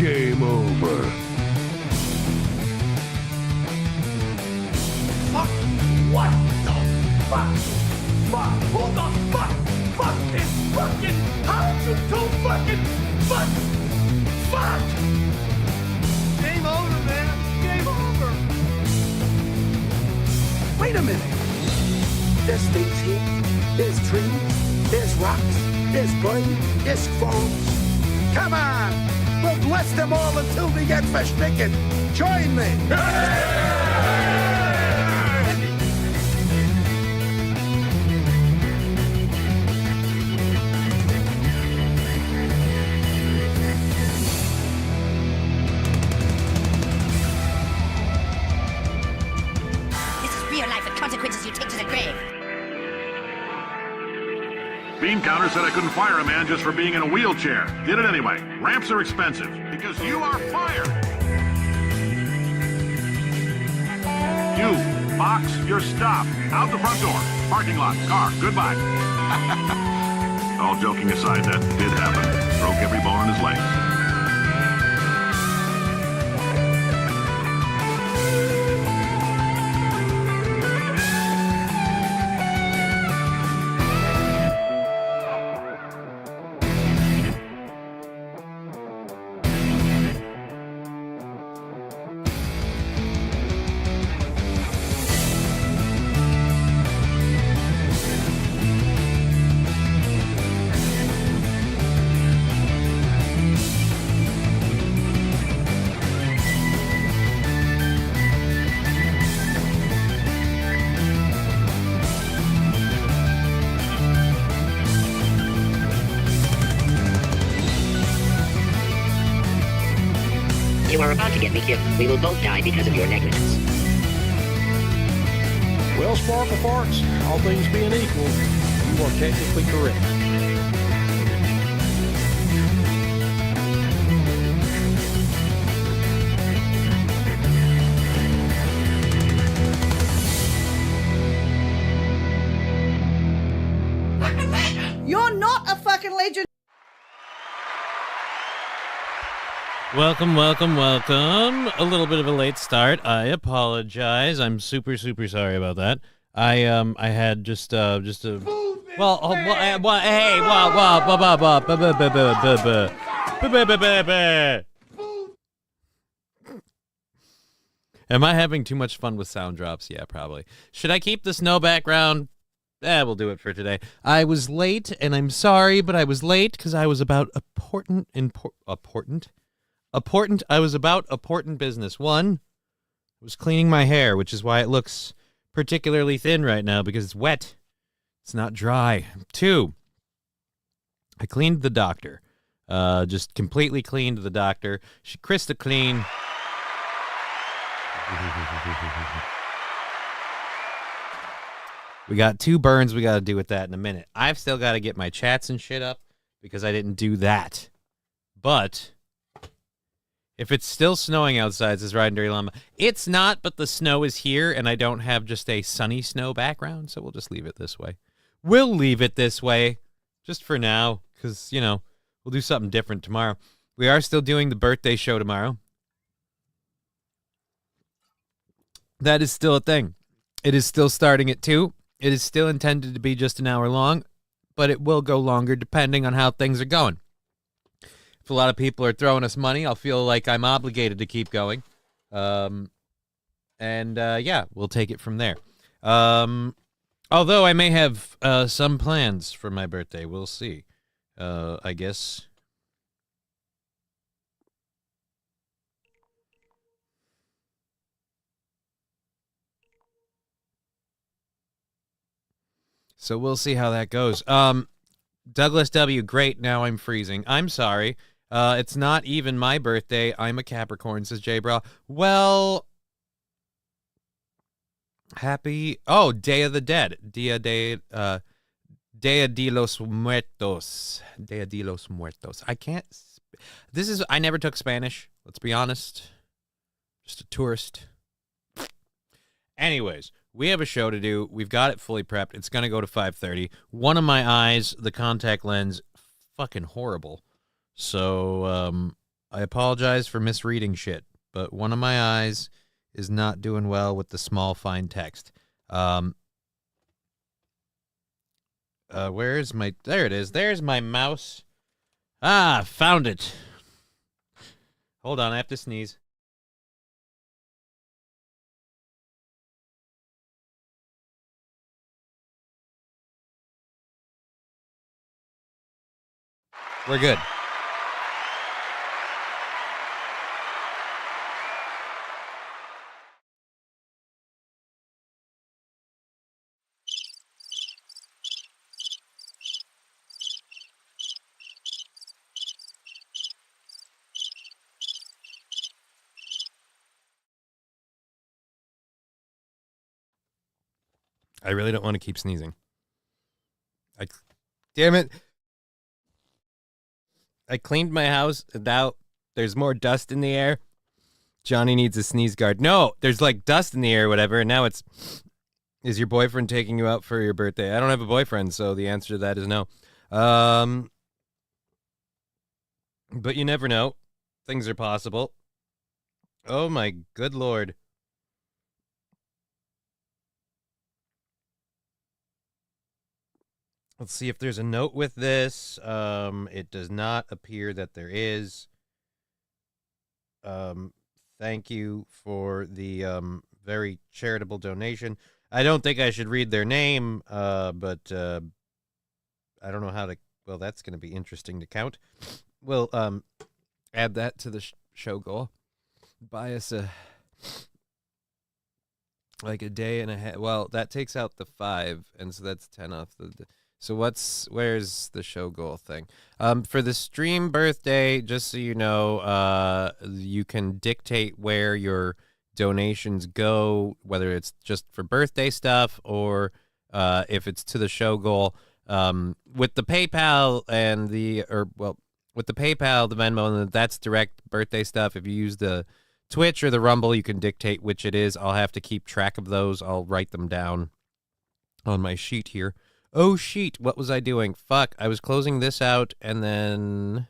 Game over. Fuck! What the fuck? Fuck! Who the fuck is fucking? How did you do fucking fuck? Fuck! Game over, man. Game over. Wait a minute. There's things here. There's trees. There's rocks. There's brain. There's phones. Come on. We'll bless them all until we get verschnicken. Join me. Consequences you take to the grave. Bean counter said I couldn't fire a man just for being in a wheelchair. Did it anyway. Ramps are expensive because you are fired. You, box, you're stopped. Out the front door. Parking lot, car, goodbye. All joking aside, that did happen. Broke every bone in his legs. You are about to get me killed. We will both die because of your negligence. Well, Sparkle Farts, all things being equal, you are technically correct. You're not a fucking legend. Welcome, welcome, welcome. A little bit of a late start. I apologize. I'm super sorry about that. I had just a well, hey, Am I having too much fun with sound drops? Yeah, probably. Should I keep the snow background? We'll do it for today. I was late, and I'm sorry, but I was late because I was about important business. One, I was cleaning my hair, which is why it looks particularly thin right now, because it's wet. It's not dry. Two, I cleaned the doctor. Just completely cleaned the doctor. She crystal clean. We got 2 burns we got to do with that in a minute. I've still got to get my chats and shit up because I didn't do that. But if it's still snowing outside, says Riding Dirty Llama, it's not, but the snow is here, and I don't have just a sunny snow background, so we'll just leave it this way. We'll leave it this way, just for now, because, you know, we'll do something different tomorrow. We are still doing the birthday show tomorrow. That is still a thing. It is still starting at 2. It is still intended to be just an hour long, but it will go longer depending on how things are going. If a lot of people are throwing us money, I'll feel like I'm obligated to keep going. Yeah, we'll take it from there. Although I may have some plans for my birthday. We'll see. I guess. So we'll see how that goes. Douglas W., great, now I'm freezing. I'm sorry. It's not even my birthday. I'm a Capricorn, says J. Bra. Well, happy... Oh, Day of the Dead. Dia de los Muertos. Dia de los Muertos. I can't... I never took Spanish, let's be honest. Just a tourist. Anyways... We have a show to do. We've got it fully prepped. It's going to go to 5:30. One of my eyes, the contact lens, fucking horrible. So I apologize for misreading shit, but one of my eyes is not doing well with the small, fine text. Where's my... There it is. There's my mouse. Ah, found it. Hold on, I have to sneeze. We're good. I really don't want to keep sneezing. Damn it. I cleaned my house, and now there's more dust in the air. Johnny needs a sneeze guard. No, there's like dust in the air or whatever, and now it's... Is your boyfriend taking you out for your birthday? I don't have a boyfriend, so the answer to that is no. But you never know. Things are possible. Oh my good lord. Let's see if there's a note with this. It does not appear that there is. Thank you for the very charitable donation. I don't think I should read their name, but I don't know how to... Well, that's going to be interesting to count. We'll add that to the show goal. Buy us like a day and a half. Well, that takes out the 5, and so that's 10 off the... So where's the show goal thing? For the stream birthday, just so you know, you can dictate where your donations go, whether it's just for birthday stuff or if it's to the show goal. With the PayPal and with the PayPal, the Venmo, that's direct birthday stuff. If you use the Twitch or the Rumble, you can dictate which it is. I'll have to keep track of those. I'll write them down on my sheet here. Oh, sheet. What was I doing? Fuck. I was closing this out, and then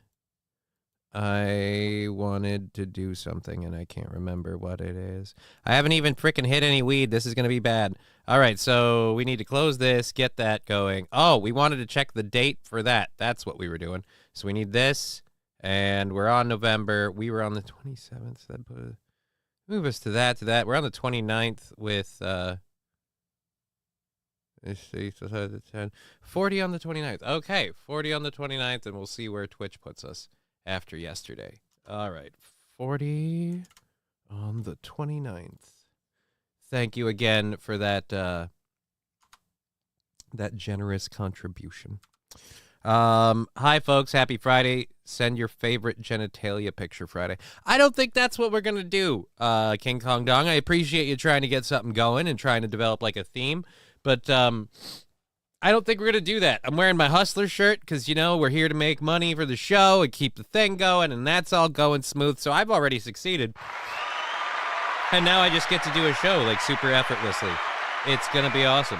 I wanted to do something, and I can't remember what it is. I haven't even freaking hit any weed. This is going to be bad. All right, so we need to close this, get that going. Oh, we wanted to check the date for that. That's what we were doing. So we need this, and we're on November. We were on the 27th. So that move us to that. We're on the 29th with... Let's see, 40 on the 29th. Okay, 40 on the 29th, and we'll see where Twitch puts us after yesterday. All right, 40 on the 29th. Thank you again for that that generous contribution. Hi, folks. Happy Friday. Send your favorite genitalia picture Friday. I don't think that's what we're going to do, King Kong Dong. I appreciate you trying to get something going and trying to develop like a theme. But I don't think we're going to do that. I'm wearing my Hustler shirt because, you know, we're here to make money for the show and keep the thing going, and that's all going smooth. So I've already succeeded. And now I just get to do a show, like, super effortlessly. It's going to be awesome.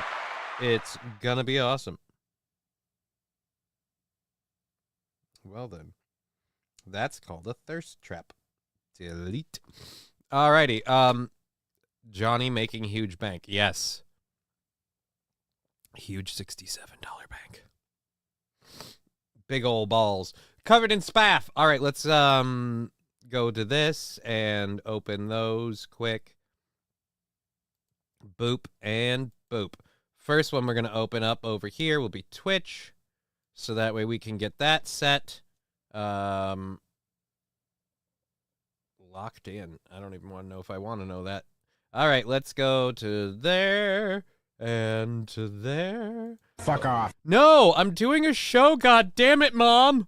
It's going to be awesome. Well, then. That's called a thirst trap. Delete. Alrighty. Johnny making huge bank. Yes. Huge $67 bank. Big old balls. Covered in spaff. All right, let's go to this and open those quick. Boop and boop. First one we're going to open up over here will be Twitch. So that way we can get that set. Locked in. I don't even want to know if I want to know that. All right, let's go to there. And to there. Fuck off. No, I'm doing a show. God damn it, Mom.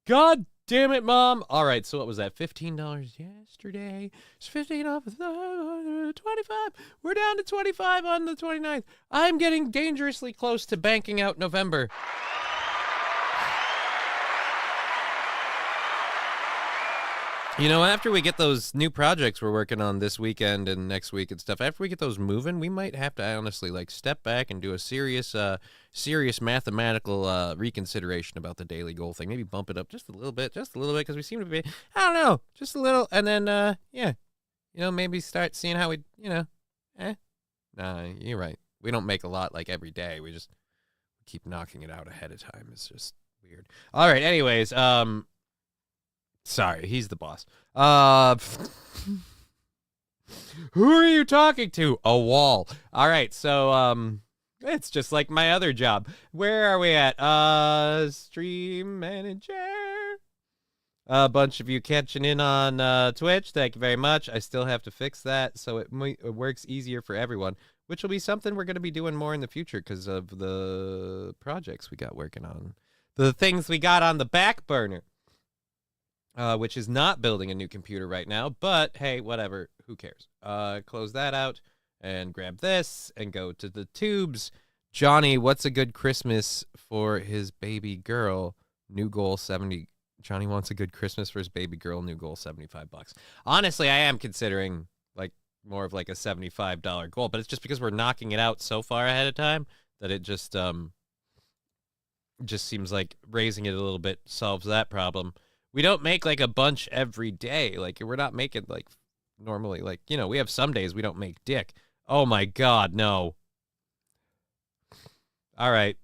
God damn it, Mom. All right, so what was that? $15 yesterday. It's 15 off of 25. We're down to 25 on the 29th. I'm getting dangerously close to banking out November. You know, after we get those new projects we're working on this weekend and next week and stuff, after we get those moving, we might have to honestly like step back and do a serious mathematical reconsideration about the daily goal thing. Maybe bump it up just a little bit, because we seem to be, I don't know, just a little, and then yeah, you know, maybe start seeing how we, you know, nah, you're right. We don't make a lot like every day. We just keep knocking it out ahead of time. It's just weird. All right. Anyways, sorry, he's the boss. Who are you talking to? A wall. All right, so it's just like my other job. Where are we at? Stream manager. A bunch of you catching in on Twitch. Thank you very much. I still have to fix that so it works easier for everyone, which will be something we're going to be doing more in the future because of the projects we got working on. The things we got on the back burner. Which is not building a new computer right now, but hey, whatever, who cares? Close that out and grab this and go to the tubes. Johnny, what's a good Christmas for his baby girl? New goal 70. Johnny wants a good Christmas for his baby girl. New goal $75. Honestly, I am considering like more of like a $75 goal, but it's just because we're knocking it out so far ahead of time that it just seems like raising it a little bit solves that problem. We don't make like a bunch every day. Like we're not making like normally, like, you know, we have some days we don't make dick. Oh my God, no. All right.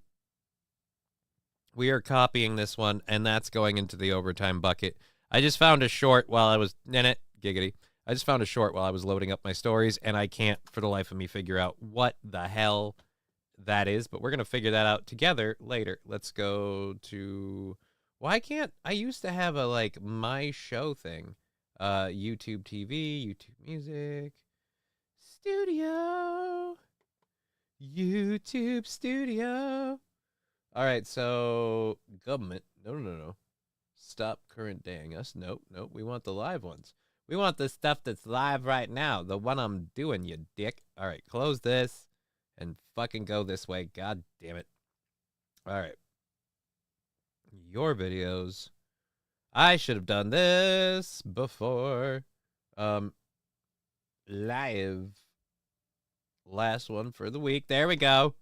We are copying this one and that's going into the overtime bucket. I just found a short while I was in it. Giggity. I just found a short while I was loading up my stories and I can't for the life of me figure out what the hell that is, but we're going to figure that out together later. Let's go to... Why can't I used to have a like my show thing? YouTube TV, YouTube Music, Studio, YouTube Studio. All right, so government. No. Stop current daying us. Nope. We want the live ones. We want the stuff that's live right now. The one I'm doing, you dick. All right, close this and fucking go this way. God damn it. All right. Your videos. I should have done this before. Live. Last one for the week. There we go.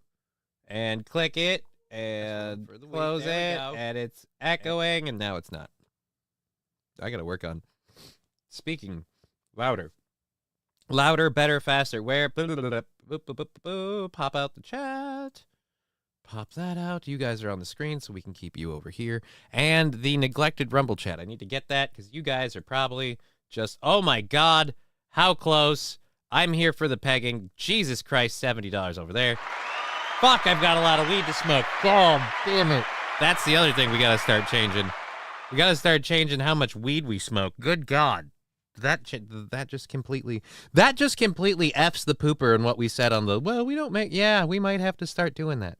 And click it. And close it. And it's echoing. And now it's not. I gotta work on speaking louder. Louder, better, faster. Where? Pop out the chat. Pop that out. You guys are on the screen, so we can keep you over here. And the neglected Rumble chat. I need to get that because you guys are probably just, oh my God, how close. I'm here for the pegging. Jesus Christ, $70 over there. Fuck, I've got a lot of weed to smoke. God damn it. That's the other thing we got to start changing. We got to start changing how much weed we smoke. Good God. That just completely F's the pooper in what we said on the, well, we don't make, yeah, we might have to start doing that.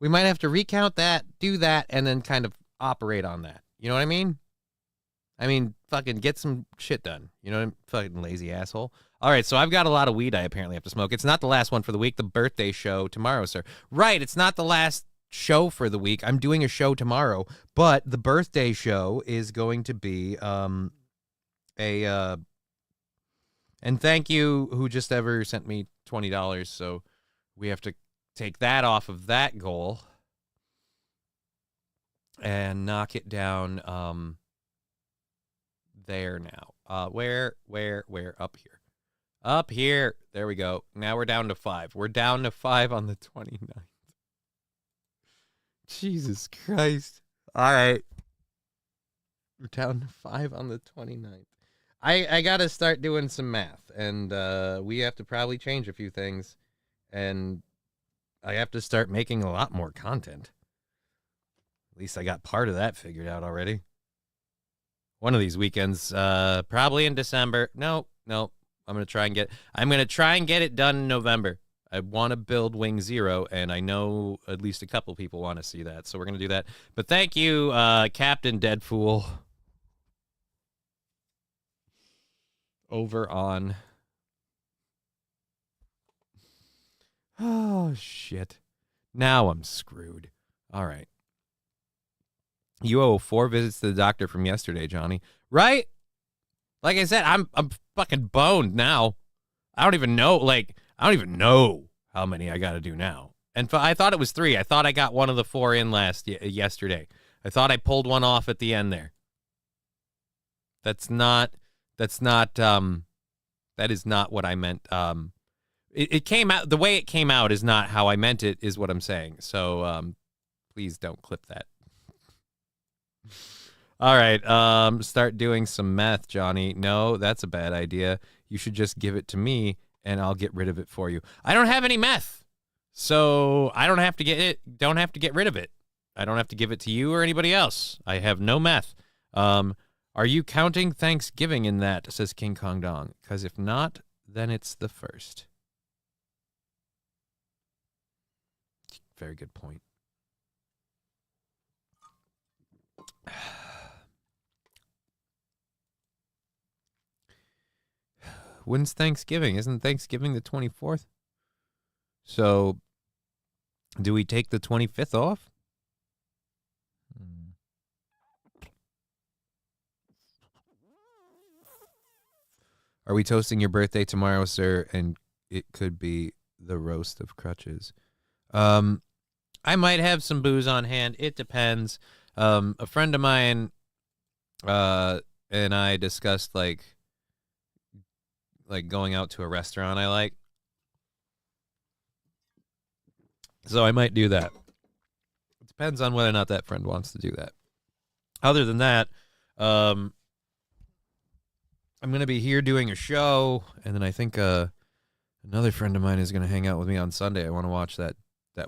We might have to recount that, do that, and then kind of operate on that. You know what I mean? Fucking get some shit done. You know what I'm fucking lazy asshole. All right, so I've got a lot of weed I apparently have to smoke. It's not the last one for the week. The birthday show tomorrow, sir. Right, it's not the last show for the week. I'm doing a show tomorrow, but the birthday show is going to be and thank you who just ever sent me $20. So we have to take that off of that goal and knock it down there now. Where? Up here. There we go. Now we're down to 5. We're down to 5 on the 29th. Jesus Christ. All right. We're down to 5 on the 29th. I got to start doing some math, and we have to probably change a few things, and I have to start making a lot more content. At least I got part of that figured out already. One of these weekends, probably in December. No. I'm going to try and get it done in November. I want to build Wing Zero, and I know at least a couple people want to see that, so we're going to do that. But thank you, Captain Deadfool. Over on... Oh, shit. Now I'm screwed. All right. You owe 4 visits to the doctor from yesterday, Johnny. Right? Like I said, I'm fucking boned now. I don't even know how many I got to do now. And I thought it was 3. I thought I got one of the 4 in yesterday. I thought I pulled one off at the end there. That is not what I meant. It came out, the way it came out is not how I meant it, is what I'm saying. So, please don't clip that. All right, start doing some meth, Johnny. No, that's a bad idea. You should just give it to me, and I'll get rid of it for you. I don't have any meth, so I don't have to get rid of it. I don't have to give it to you or anybody else. I have no meth. Are you counting Thanksgiving in that, says King Kong Dong? Because if not, then it's the first. Very good point. When's Thanksgiving? Isn't Thanksgiving the 24th? So, do we take the 25th off? Are we toasting your birthday tomorrow, sir? And it could be the roast of crutches. I might have some booze on hand. It depends. A friend of mine and I discussed like going out to a restaurant I like. So I might do that. It depends on whether or not that friend wants to do that. Other than that, I'm going to be here doing a show, and then I think another friend of mine is going to hang out with me on Sunday. I want to watch that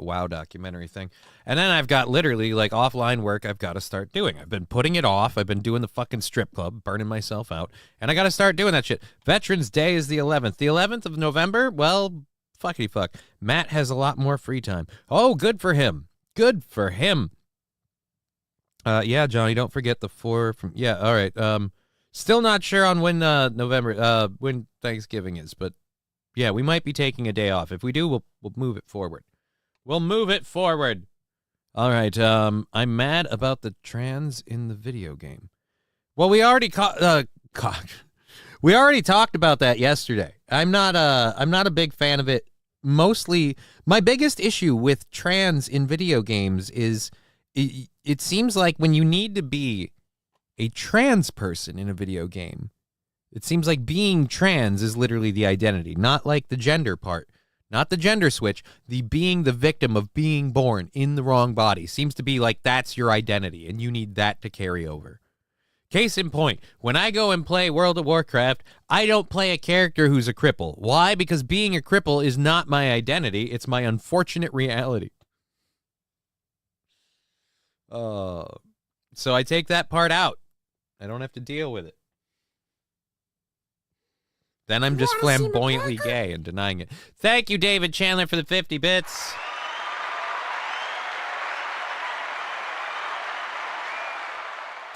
WoW documentary thing. And then I've got literally like offline work I've got to start doing. I've been putting it off. I've been doing the fucking strip club, burning myself out, and I got to start doing that shit. Veterans Day is the 11th. The 11th of November? Well, fuckity fuck. Matt has a lot more free time. Oh, good for him. Good for him. Yeah, Johnny, don't forget the 4 from... Yeah, all right. Still not sure on when when Thanksgiving is, but yeah, we might be taking a day off. If we do, we'll move it forward. We'll move it forward. All right. I'm mad about the trans in the video game. Well, we already we already talked about that yesterday. I'm not a big fan of it. Mostly, my biggest issue with trans in video games is it seems like when you need to be a trans person in a video game, it seems like being trans is literally the identity, not like the gender part. Not the gender switch, the being the victim of being born in the wrong body seems to be like that's your identity, and you need that to carry over. Case in point, when I go and play World of Warcraft, I don't play a character who's a cripple. Why? Because being a cripple is not my identity, it's my unfortunate reality. So I take that part out. I don't have to deal with it. Then I'm just flamboyantly gay and denying it. Thank you, David Chandler, for the 50 bits.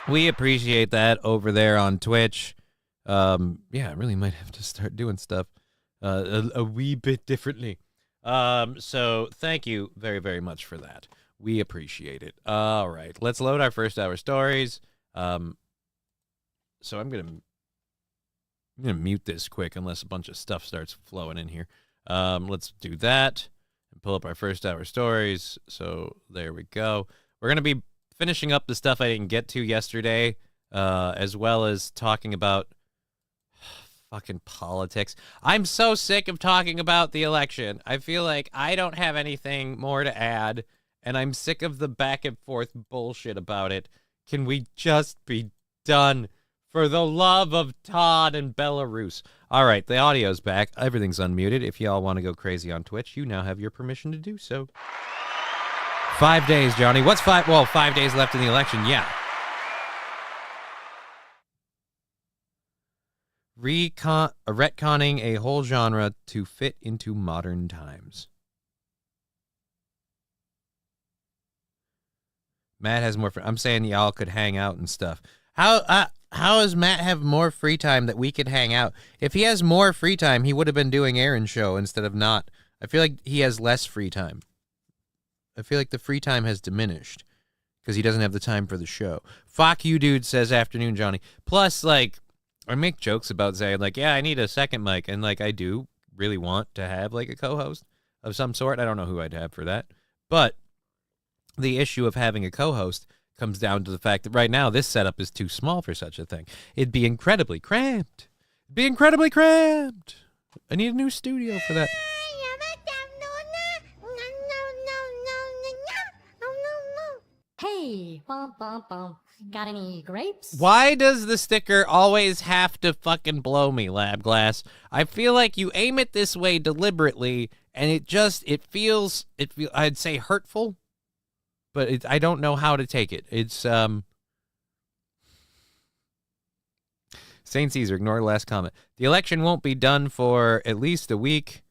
We appreciate that over there on Twitch. Yeah, I really might have to start doing stuff a wee bit differently. So thank you very, very much for that. We appreciate it. All right, let's load our first hour stories. So I'm gonna mute this quick unless a bunch of stuff starts flowing in here. Let's do that and pull up our first hour stories. So there we go. We're going to be finishing up the stuff I didn't get to yesterday, as well as talking about fucking politics. I'm so sick of talking about the election. I feel like I don't have anything more to add, and I'm sick of the back and forth bullshit about it. Can we just be done? For the love of Todd and Belarus. All right, the audio's back. Everything's unmuted. If y'all want to go crazy on Twitch, you now have your permission to do so. 5 days, Johnny. What's 5? Well, 5 days left in the election, yeah. Retconning a whole genre to fit into modern times. Matt has more... I'm saying y'all could hang out and stuff. How does Matt have more free time that we could hang out? If he has more free time, he would have been doing Aaron's show instead of not. I feel like he has less free time. I feel like the free time has diminished because he doesn't have the time for the show. Fuck you, dude, says afternoon, Johnny. Plus, like, I make jokes about saying, like, yeah, I need a second mic. And, like, I do really want to have, like, a co-host of some sort. I don't know who I'd have for that. But the issue of having a co-host comes down to the fact that right now this setup is too small for such a thing. It'd be incredibly cramped. I need a new studio for that. Hey, bum, bum, bum. Got any grapes? Why does the sticker always have to fucking blow me, Lab Glass? I feel like you aim it this way deliberately, and it feels, I'd say hurtful, but I don't know how to take it. It's, St. Caesar, ignore the last comment. The election won't be done for at least a week.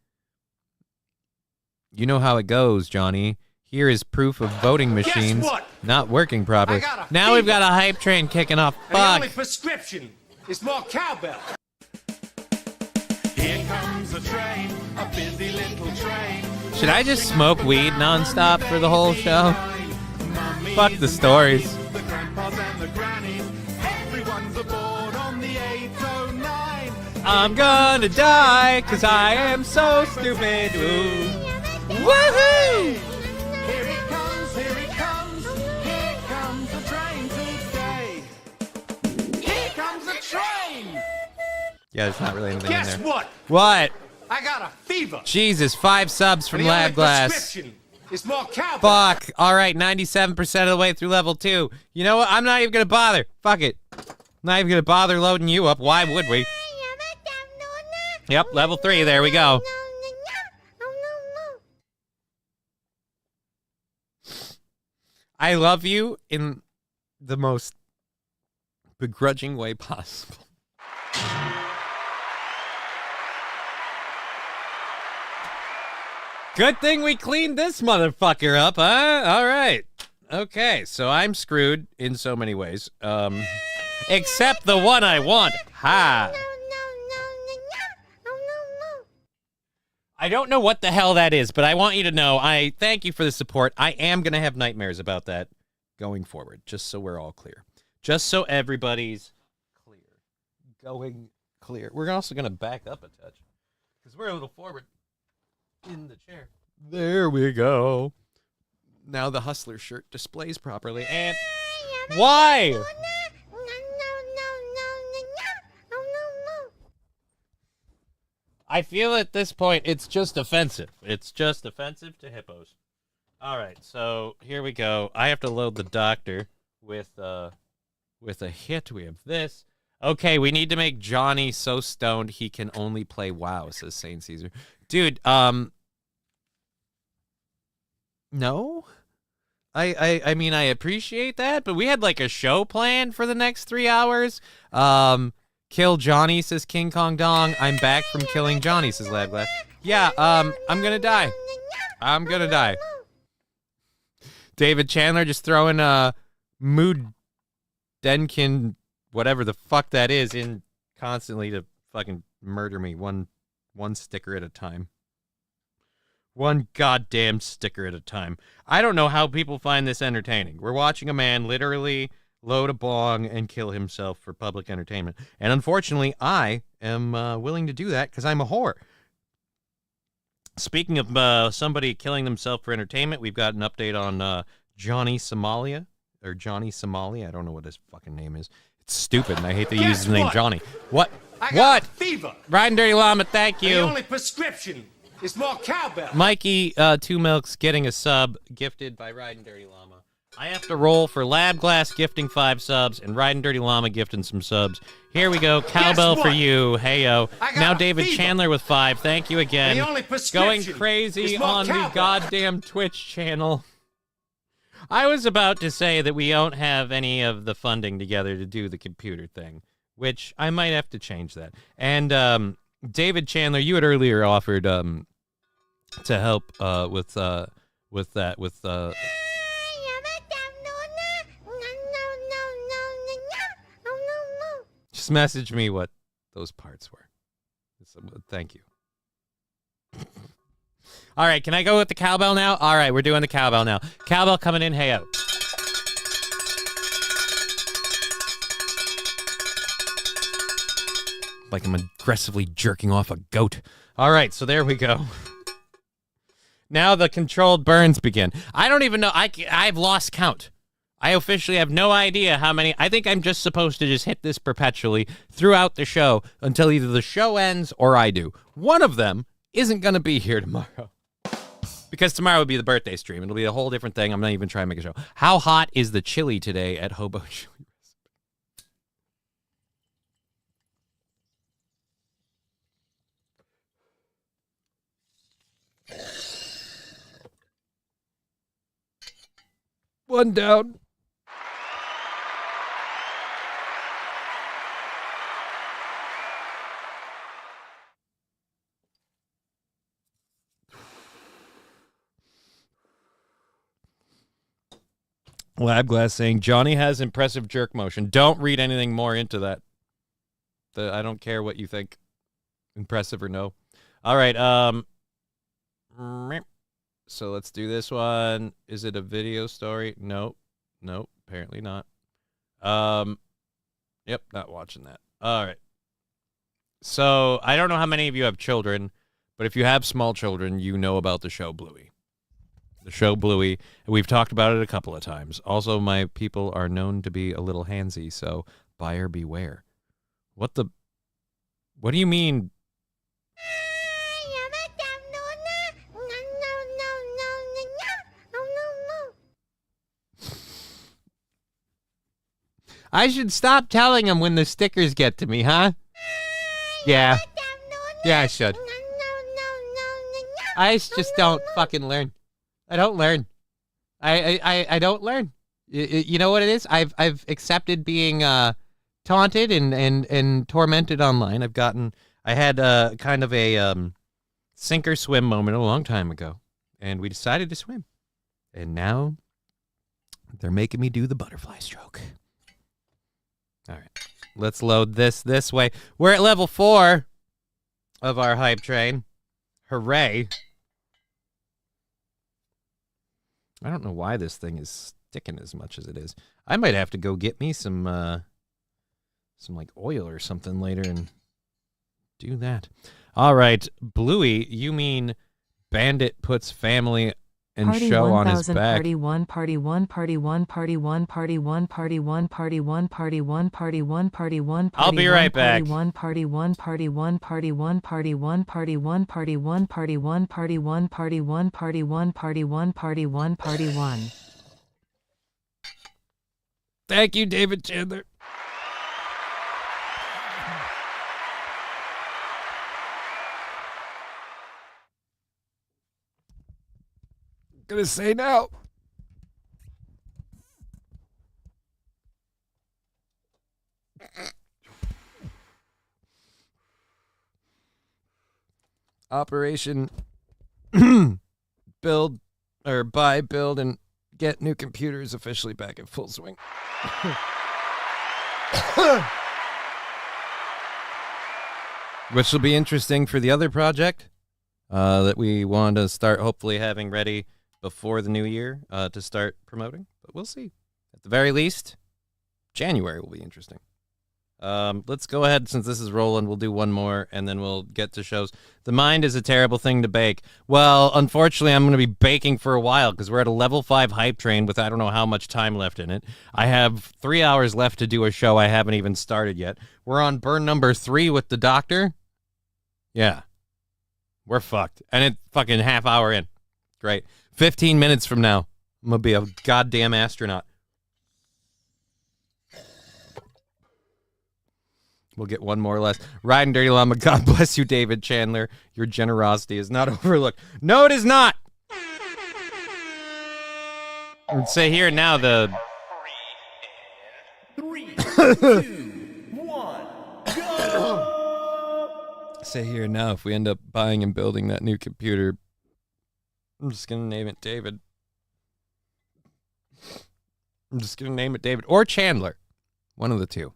You know how it goes, Johnny. Here is proof of voting machines not working properly. Now we've got a hype train kicking off. And the only prescription is more cowbell. Here comes a train, a busy little train. Should I just smoke weed nonstop for the whole show? Fuck the stories. The grandpas and the grannies, everyone's aboard on the 809. I'm gonna die, cause I am so stupid. Ooh. Woohoo! Here it comes, here it comes, here comes the train today. Here comes the train! Yeah, there's not really anything Guess in there. what? What? I got a fever. Jesus, 5 subs from And the only Lab Glass. prescription is more cowbell. Fuck. All right, 97% of the way through level 2. You know what? I'm not even gonna bother. Fuck it. Not even gonna bother loading you up. Why would we? Yep, level 3. There we go. I love you in the most begrudging way possible. Good thing we cleaned this motherfucker up, huh? All right. Okay, so I'm screwed in so many ways. Except the one I want. Ha! I don't know what the hell that is, but I want you to know I thank you for the support. I am going to have nightmares about that going forward, just so we're all clear. Just so everybody's clear. Going clear. We're also going to back up a touch because we're a little forward in the chair. There we go. Now the Hustler shirt displays properly. And why? I feel at this point it's just offensive. It's just offensive to hippos. All right, so here we go. I have to load the doctor with a hit. We have this. Okay, we need to make Johnny so stoned he can only play WoW, says St. Caesar. Dude, no? I mean, I appreciate that, but we had like a show planned for the next 3 hours. Kill Johnny, says King Kong Dong. I'm back from killing Johnny, says Lab Glass. Yeah, I'm gonna die. I'm gonna die. David Chandler just throwing Mood Denkin, whatever the fuck that is, in constantly to fucking murder me one sticker at a time. One goddamn sticker at a time. I don't know how people find this entertaining. We're watching a man literally load a bong and kill himself for public entertainment. And unfortunately, I am willing to do that because I'm a whore. Speaking of somebody killing themselves for entertainment, we've got an update on Johnny Somalia. Or Johnny Somalia. I don't know what his fucking name is. It's stupid, and I hate to use the name Johnny. What? I got a fever. Riding Dirty Llama, thank you. The only prescription is more cowbell. Mikey, 2 Milks, getting a sub, gifted by Riding Dirty Llama. I have to roll for Lab Glass gifting 5 subs and Riding Dirty Llama gifting some subs. Here we go. Cowbell for you. Heyo. Now David Chandler with 5. Thank you again. Going crazy on the goddamn Twitch channel. I was about to say that we don't have any of the funding together to do the computer thing, which I might have to change that. And David Chandler, you had earlier offered to help with that. Just message me what those parts were. Thank you. All right, can I go with the cowbell now? All right, we're doing the cowbell now. Cowbell coming in, hey-o. Like I'm aggressively jerking off a goat. All right, so there we go. Now the controlled burns begin. I don't even know. I've lost count. I officially have no idea how many. I think I'm just supposed to just hit this perpetually throughout the show until either the show ends or I do. One of them isn't going to be here tomorrow. Because tomorrow would be the birthday stream. It'll be a whole different thing. I'm not even trying to make a show. How hot is the chili today at Hobo Chili? One down. Labglass saying Johnny has impressive jerk motion. Don't read anything more into that. I don't care what you think, impressive or no. All right. So let's do this one. Is it a video story? Nope. Apparently not. Yep, not watching that. All right. So I don't know how many of you have children, but if you have small children, you know about the show Bluey. The show Bluey. We've talked about it a couple of times. Also, my people are known to be a little handsy, so buyer beware. What do you mean? I should stop telling them when the stickers get to me, huh? Yeah. Yeah, I should. I just don't fucking learn. I don't learn. I don't learn. You know what it is? I've accepted being taunted and tormented online. I had kind of a sink or swim moment a long time ago, and we decided to swim. And now they're making me do the butterfly stroke. All right, let's load this way. We're at level 4 of our hype train. Hooray. I don't know why this thing is sticking as much as it is. I might have to go get me some like oil or something later and do that. All right, Bluey, you mean Bandit puts family and party show on his 1000, back. Party 1, Party 1, Party 1, Party 1, Party 1, Party 1, Party 1, Party 1, Party 1, Party 1, I'll be right back. Party 1, Party 1, Party 1, Party 1, Party 1, Party 1, Party 1, Party 1, Party 1, Party 1, Party 1, Party 1, Party 1, Party 1. Thank you, David Chandler. Gonna say now. Operation build or buy, build, and get new computers officially back in full swing. Which will be interesting for the other project that we want to start hopefully having ready before the new year to start promoting. But we'll see. At the very least, January will be interesting. Let's go ahead, since this is rolling, we'll do one more, and then we'll get to shows. The mind is a terrible thing to bake. Well, unfortunately, I'm going to be baking for a while, because we're at a level 5 hype train with I don't know how much time left in it. I have 3 hours left to do a show I haven't even started yet. We're on burn number 3 with the doctor. Yeah. We're fucked. And it's fucking half hour in. Great. 15 minutes from now, I'm going to be a goddamn astronaut. We'll get one more or less. Riding Dirty Llama, God bless you, David Chandler. Your generosity is not overlooked. No, it is not. I would say here now the... 3, 2, 1, go! Say here now, if we end up buying and building that new computer, I'm just going to name it David. Or Chandler. One of the two.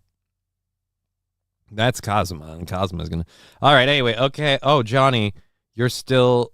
That's Cosma, and Cosma's going to... All right, anyway, okay. Oh, Johnny, you're still...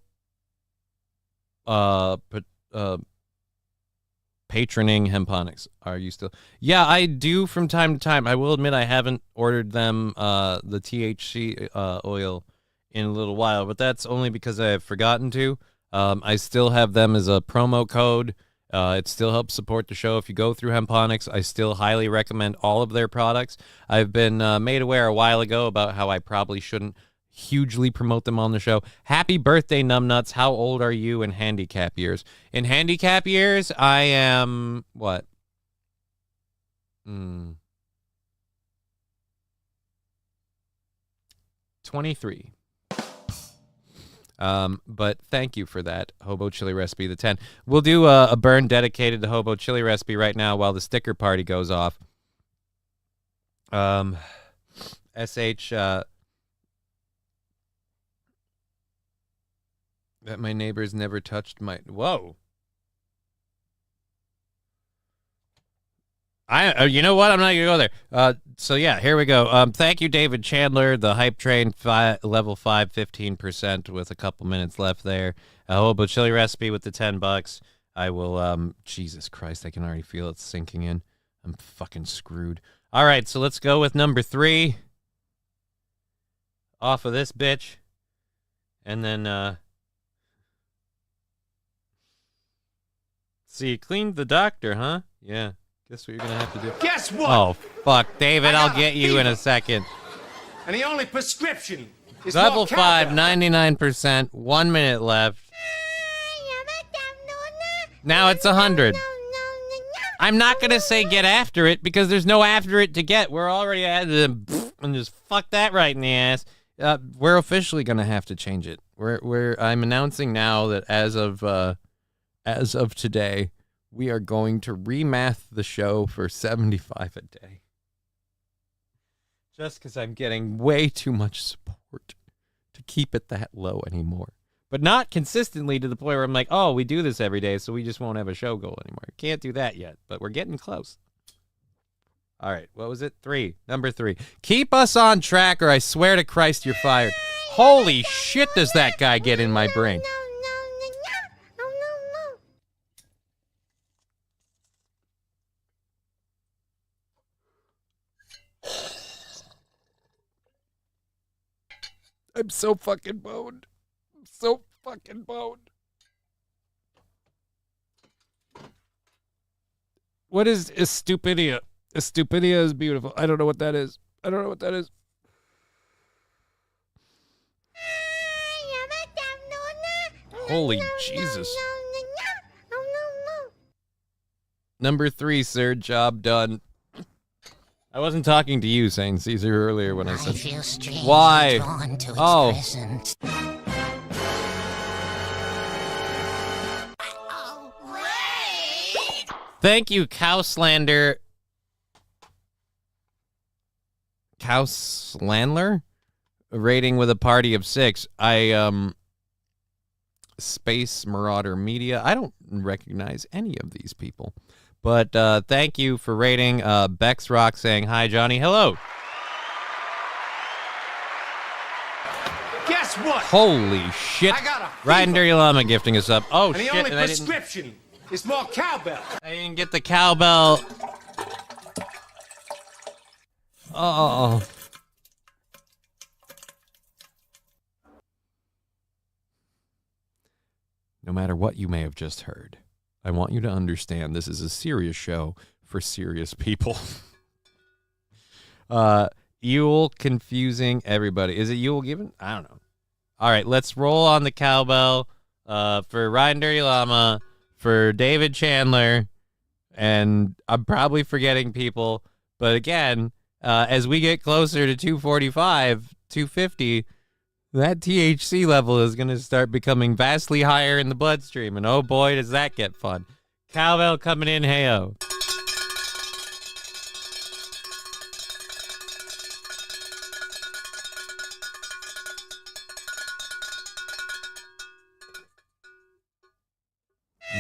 patroning Hemponics. Are you still? Yeah, I do from time to time. I will admit I haven't ordered them the THC oil in a little while, but that's only because I have forgotten to. I still have them as a promo code. It still helps support the show. If you go through Hemponics, I still highly recommend all of their products. I've been made aware a while ago about how I probably shouldn't hugely promote them on the show. Happy birthday, Numbnuts. How old are you in handicap years? In handicap years, I am, what? 23. But thank you for that, Hobo Chili Recipe, the 10. We'll do a burn dedicated to Hobo Chili Recipe right now while the sticker party goes off. SH, that my neighbors never touched my... Whoa. You know what? I'm not going to go there. So, yeah, here we go. Thank you, David Chandler, the Hype Train, level 5, 15% with a couple minutes left there. Hobo Chili Recipe with the $10. I will, Jesus Christ, I can already feel it sinking in. I'm fucking screwed. All right, so let's go with number 3. Off of this bitch. And then, see, you cleaned the doctor, huh? Yeah. Guess what you're going to have to do. Guess what? Oh, fuck. David, I'll get you in a second. And the only prescription is Level more 5, cowbell. 99%. 1 minute left. Now it's 100. I'm not going to say get after it because there's no after it to get. We're already at the... And just fuck that right in the ass. We're officially going to have to change it. I'm announcing now that as of today, we are going to remath the show for 75 a day. Just because I'm getting way too much support to keep it that low anymore. But not consistently to the point where I'm like, oh, we do this every day, so we just won't have a show goal anymore. Can't do that yet, but we're getting close. All right, what was it? 3. Number 3. Keep us on track or I swear to Christ you're fired. Holy shit does that guy get in my brain. I'm so fucking boned. I'm so fucking boned. What is stupidia? Stupidia is beautiful. I don't know what that is. I don't know what that is. Holy Jesus. Number 3, sir. Job done. I wasn't talking to you, Saint Caesar, earlier when I said... feel strange. Why? Drawn to its Oh. presence. Thank you, Cowslander. Cowslandler? Rating with a party of 6. Space Marauder Media. I don't recognize any of these people. But thank you for rating. Bex Rock saying, hi, Johnny. Hello. Guess what? Holy shit. I got a Riding fever. Dirty Llama gifting us up. Oh, And the shit. only And I didn't, prescription is more cowbell. I didn't get the cowbell. Oh. No matter what you may have just heard, I want you to understand this is a serious show for serious people. Yule confusing everybody. Is it Yule given? I don't know. All right, let's roll on the cowbell for Riding Dirty Llama, for David Chandler, and I'm probably forgetting people. But again, as we get closer to 245, 250, that THC level is going to start becoming vastly higher in the bloodstream. And oh boy, does that get fun. Cowbell coming in, hey-o.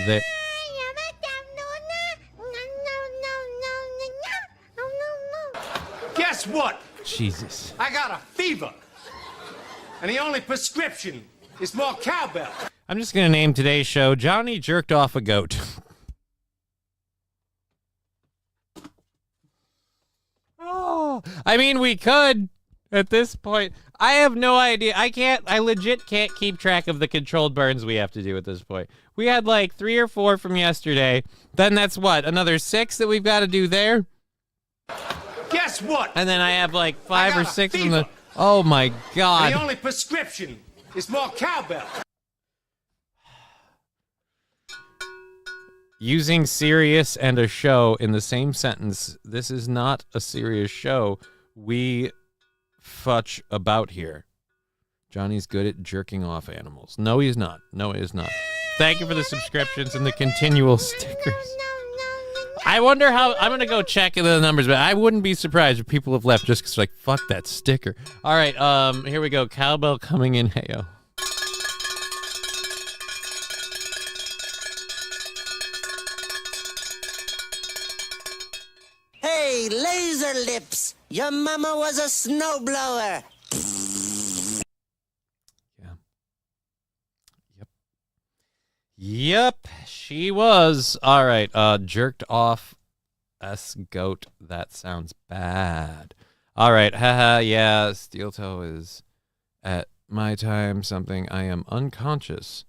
There. Guess what? Jesus. I got a fever. And the only prescription is more cowbell. I'm just going to name today's show Johnny Jerked Off a Goat. I mean, we could at this point. I have no idea. I legit can't keep track of the controlled burns we have to do at this point. We had like 3 or 4 from yesterday. Then that's what? Another 6 that we've got to do there? Guess what? And then I have like 5 or 6 from fever. the... Oh my God. The only prescription is more cowbell. Using serious and a show in the same sentence. This is not a serious show. We futch about here. Johnny's good at jerking off animals. No, he's not. No, he is not. Thank you for the subscriptions and the continual stickers. I wonder how... I'm going to go check the numbers, but I wouldn't be surprised if people have left just because, like, fuck that sticker. All right, here we go. Cowbell coming in. Heyo. Hey, laser lips! Your mama was a snowblower. Yeah. Yep, she was. All right, jerked off goat. That sounds bad. All right, haha, yeah, steel toe is at my time something. I am unconscious.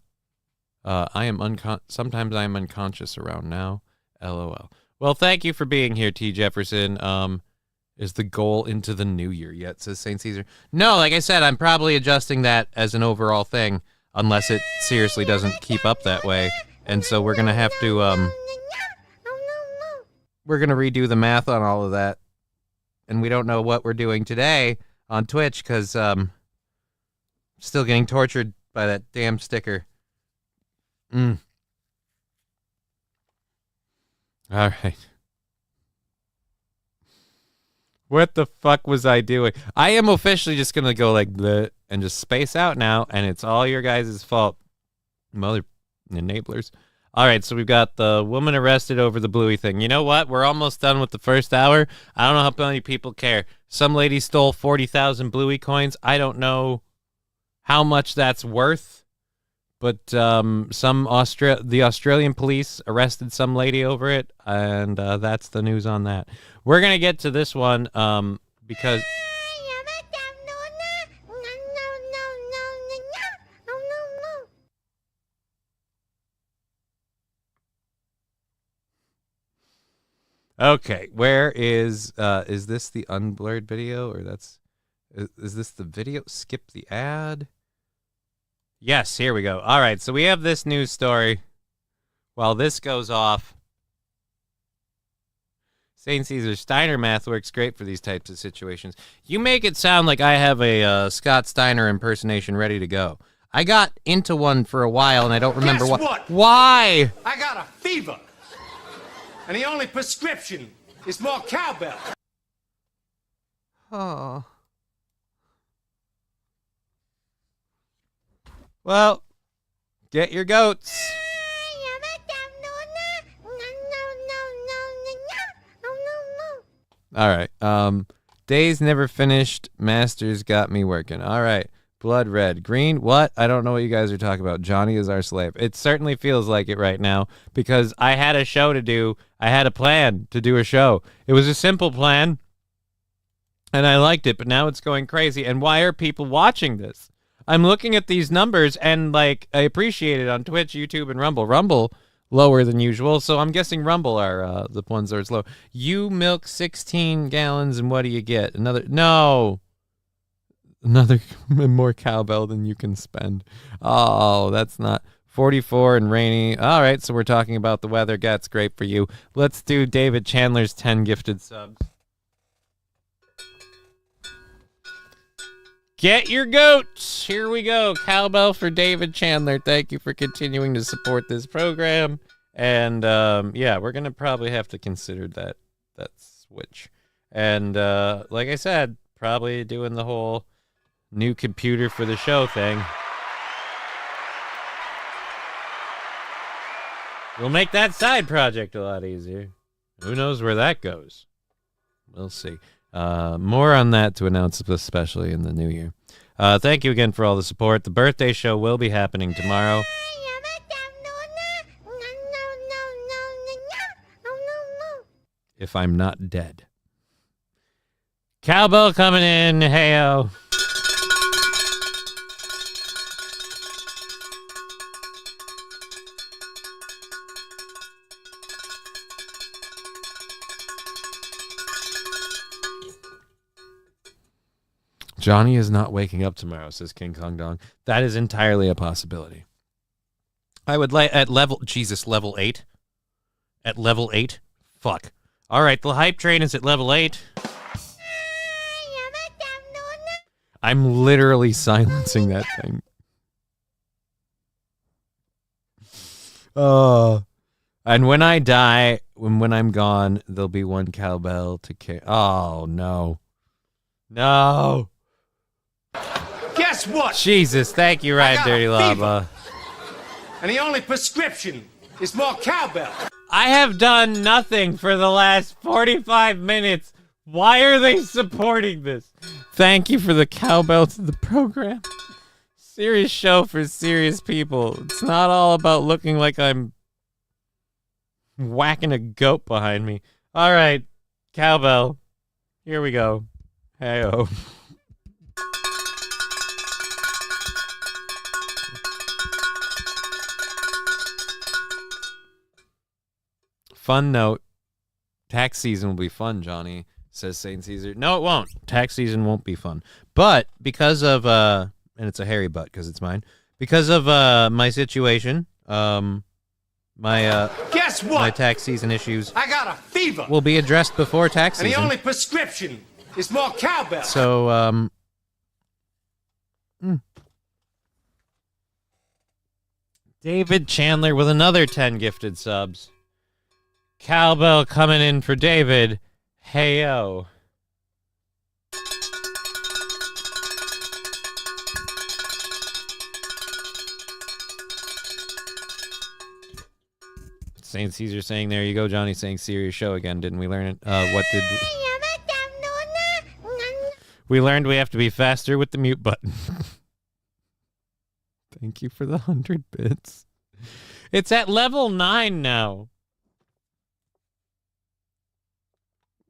Sometimes I am unconscious around now. LOL. Well, thank you for being here, T. Jefferson. Is the goal into the new year yet, says St. Caesar. No, like I said, I'm probably adjusting that as an overall thing, unless it seriously doesn't keep up that way. And so we're going to have to, we're going to redo the math on all of that. And we don't know what we're doing today on Twitch, because, still getting tortured by that damn sticker. All right. What the fuck was I doing? I am officially just going to go like that and just space out now, and it's all your guys' fault. Mother enablers. All right, so we've got the woman arrested over the Bluey thing. You know what? We're almost done with the first hour. I don't know how many people care. Some lady stole 40,000 Bluey coins. I don't know how much that's worth, but the Australian police arrested some lady over it, and that's the news on that. We're going to get to this one because... Okay, where is this the unblurred video, or is this the video? Skip the ad. Yes, here we go. All right, so we have this news story. While this goes off, St. Caesar Steiner math works great for these types of situations. You make it sound like I have a Scott Steiner impersonation ready to go. I got into one for a while, and I don't remember Guess what? Why? I got a fever. And the only prescription is more cowbell. Oh. Well, get your goats. All right. Days never finished. Masters got me working. All right. Blood red. Green. What? I don't know what you guys are talking about. Johnny is our slave. It certainly feels like it right now because I had a show to do. I had a plan to do a show. It was a simple plan, and I liked it, but now it's going crazy. And why are people watching this? I'm looking at these numbers, and, like, I appreciate it on Twitch, YouTube, and Rumble. Rumble, lower than usual, so I'm guessing Rumble are the ones that are slow. You milk 16 gallons, and what do you get? Another more cowbell than you can spend. Oh, that's not... 44 and rainy. All right, so we're talking about the weather. That's great for you. Let's do David Chandler's 10 gifted subs. Get your goats. Here we go. Cowbell for David Chandler. Thank you for continuing to support this program. And, yeah, we're going to probably have to consider that switch. And, like I said, probably doing the whole new computer for the show thing. We'll make that side project a lot easier. Who knows where that goes? We'll see. More on that to announce, especially in the new year. Thank you again for all the support. The birthday show will be happening tomorrow. If I'm not dead. Cowbell coming in. Hey-o. Johnny is not waking up tomorrow, says King Kong Dong. That is entirely a possibility. I would like at level... Jesus, level 8? At level 8? Fuck. All right, the hype train is at level 8. I'm literally silencing that thing. And when I die, when I'm gone, there'll be one cowbell to carry. Oh, no. No. Guess what? Jesus, thank you, Ryan Dirty Lava. And the only prescription is more cowbell. I have done nothing for the last 45 minutes. Why are they supporting this? Thank you for the cowbell to the program. Serious show for serious people. It's not all about looking like I'm whacking a goat behind me. All right, cowbell. Here we go. Hey-o. Fun note. Tax season will be fun, Johnny, says St. Caesar. No, it won't. Tax season won't be fun. But because of, and it's a hairy butt because it's mine, because of my situation, guess what? My tax season issues I got a fever. Will be addressed before tax and season. the only prescription is more cowbell. So, David Chandler with another 10 gifted subs. Cowbell coming in for David. Hey-o. St. Caesar saying, there you go, Johnny saying serious show again. Didn't we learn it? What did we learned we have to be faster with the mute button. Thank you for the 100 bits. It's at level 9 now.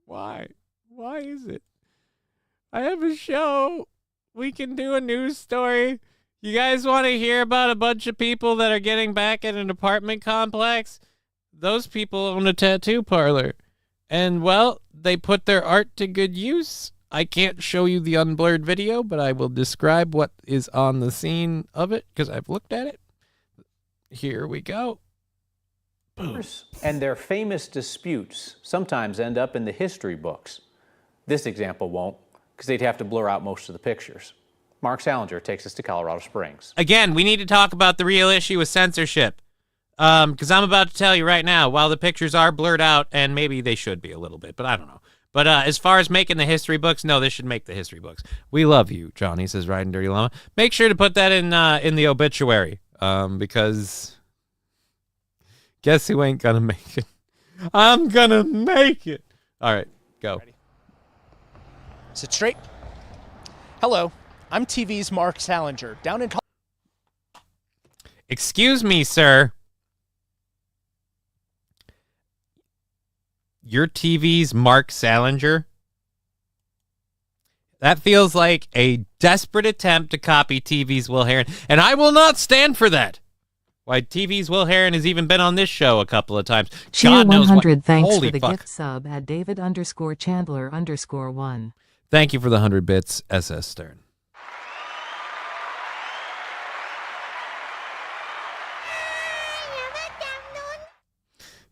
Why? Why is it? I have a show. We can do a news story. You guys want to hear about a bunch of people that are getting back at an apartment complex? Those people own a tattoo parlor. And, well, they put their art to good use. I can't show you the unblurred video, but I will describe what is on the scene of it, because I've looked at it. Here we go. And their famous disputes sometimes end up in the history books. This example won't, because they'd have to blur out most of the pictures. Mark Salinger takes us to Colorado Springs. Again, we need to talk about the real issue with censorship. Because I'm about to tell you right now, while the pictures are blurred out, and maybe they should be a little bit, but I don't know. But as far as making the history books, no, this should make the history books. We love you, Johnny, says Riding Dirty Llama. Make sure to put that in the obituary, because guess who ain't gonna make it? I'm gonna make it. All right, go. Ready. Sit straight. Hello, I'm TV's Mark Salinger, down in... Excuse me, sir. Your TV's Mark Salinger? That feels like a desperate attempt to copy TV's Will Heron, and I will not stand for that. Why, TV's Will Heron has even been on this show a couple of times. Cheer 100, thanks Holy for the fuck. gift sub at David_Chandler_1. Thank you for the 100 bits, SS Stern.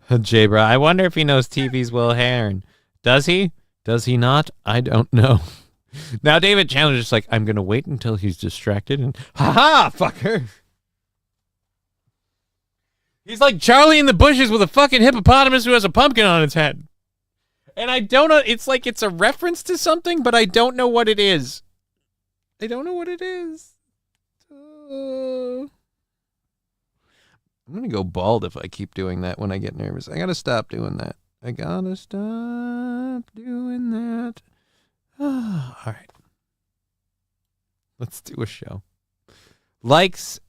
Jabra, I wonder if he knows TV's Will Heron. Does he? Does he not? I don't know. Now David Chandler's just like, I'm going to wait until he's distracted and ha-ha, fucker. He's like Charlie in the bushes with a fucking hippopotamus who has a pumpkin on its head. And I don't know, it's like it's a reference to something, but I don't know what it is. I don't know what it is. I'm going to go bald if I keep doing that when I get nervous. I got to stop doing that. I got to stop doing that. All right. Let's do a show. Likes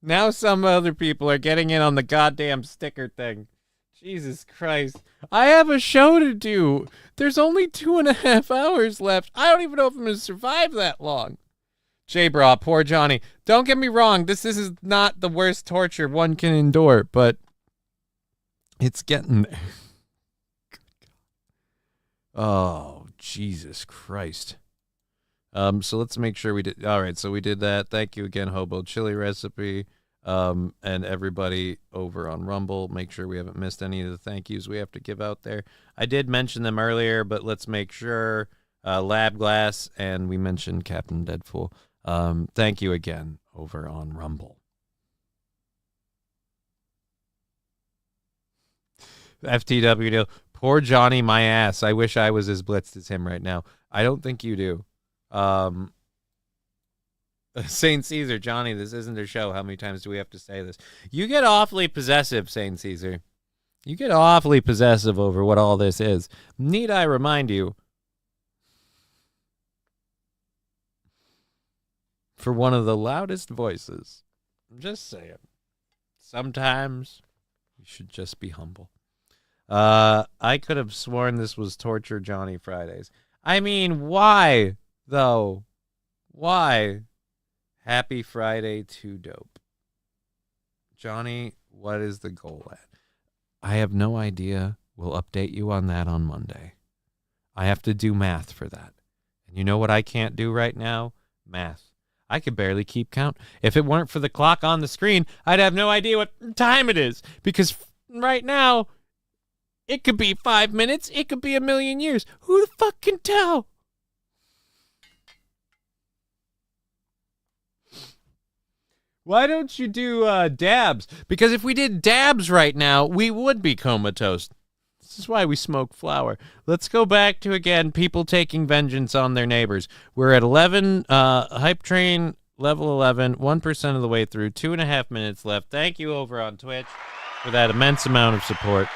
Now some other people are getting in on the goddamn sticker thing. Jesus Christ. I have a show to do. There's only 2.5 hours left. I don't even know if I'm going to survive that long. J-Bra, poor Johnny. Don't get me wrong. This is not the worst torture one can endure, but it's getting there. Oh, Jesus Christ. So let's make sure we did. All right, so we did that. Thank you again, Hobo Chili Recipe. And everybody over on Rumble, make sure we haven't missed any of the thank yous we have to give out there. I did mention them earlier, but let's make sure. Lab Glass, and we mentioned Captain Deadpool. Thank you again over on Rumble. FTW deal. Poor Johnny, my ass. I wish I was as blitzed as him right now. I don't think you do. Saint Caesar, Johnny, this isn't a show. How many times do we have to say this? You get awfully possessive, Saint Caesar. You get awfully possessive over what all this is. Need I remind you, for one of the loudest voices, I'm just saying, sometimes you should just be humble. I could have sworn this was Torture Johnny Fridays. I mean, why, though? Why? Happy Friday to Dope. Johnny, what is the goal at? I have no idea. We'll update you on that on Monday. I have to do math for that. And you know what I can't do right now? Math. I could barely keep count. If it weren't for the clock on the screen, I'd have no idea what time it is. Because right now, it could be 5 minutes. It could be a million years. Who the fuck can tell? Why don't you do dabs? Because if we did dabs right now, we would be comatose. This is why we smoke flower. Let's go back to, again, people taking vengeance on their neighbors. We're at 11, Hype Train, level 11, 1% of the way through, 2.5 minutes left. Thank you over on Twitch for that immense amount of support.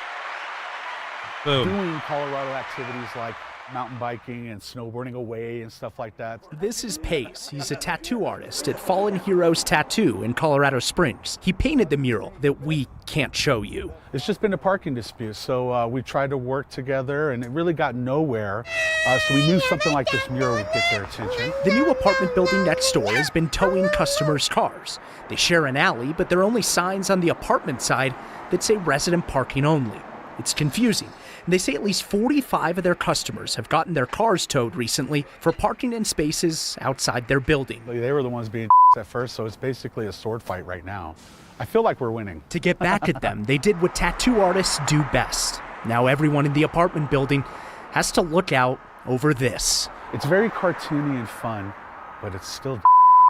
Boom. Doing Colorado activities like mountain biking and snowboarding away and stuff like that. This is Pace. He's a tattoo artist at Fallen Heroes Tattoo in Colorado Springs. He painted the mural that we can't show you. It's just been a parking dispute, so we tried to work together, and it really got nowhere. So we knew something like this mural would get their attention. The new apartment building next door has been towing customers' cars. They share an alley, but there are only signs on the apartment side that say resident parking only. It's confusing. And they say at least 45 of their customers have gotten their cars towed recently for parking in spaces outside their building. They were the ones being at first, so it's basically a sword fight right now. I feel like we're winning. To get back at them, they did what tattoo artists do best. Now everyone in the apartment building has to look out over this. It's very cartoony and fun, but it's still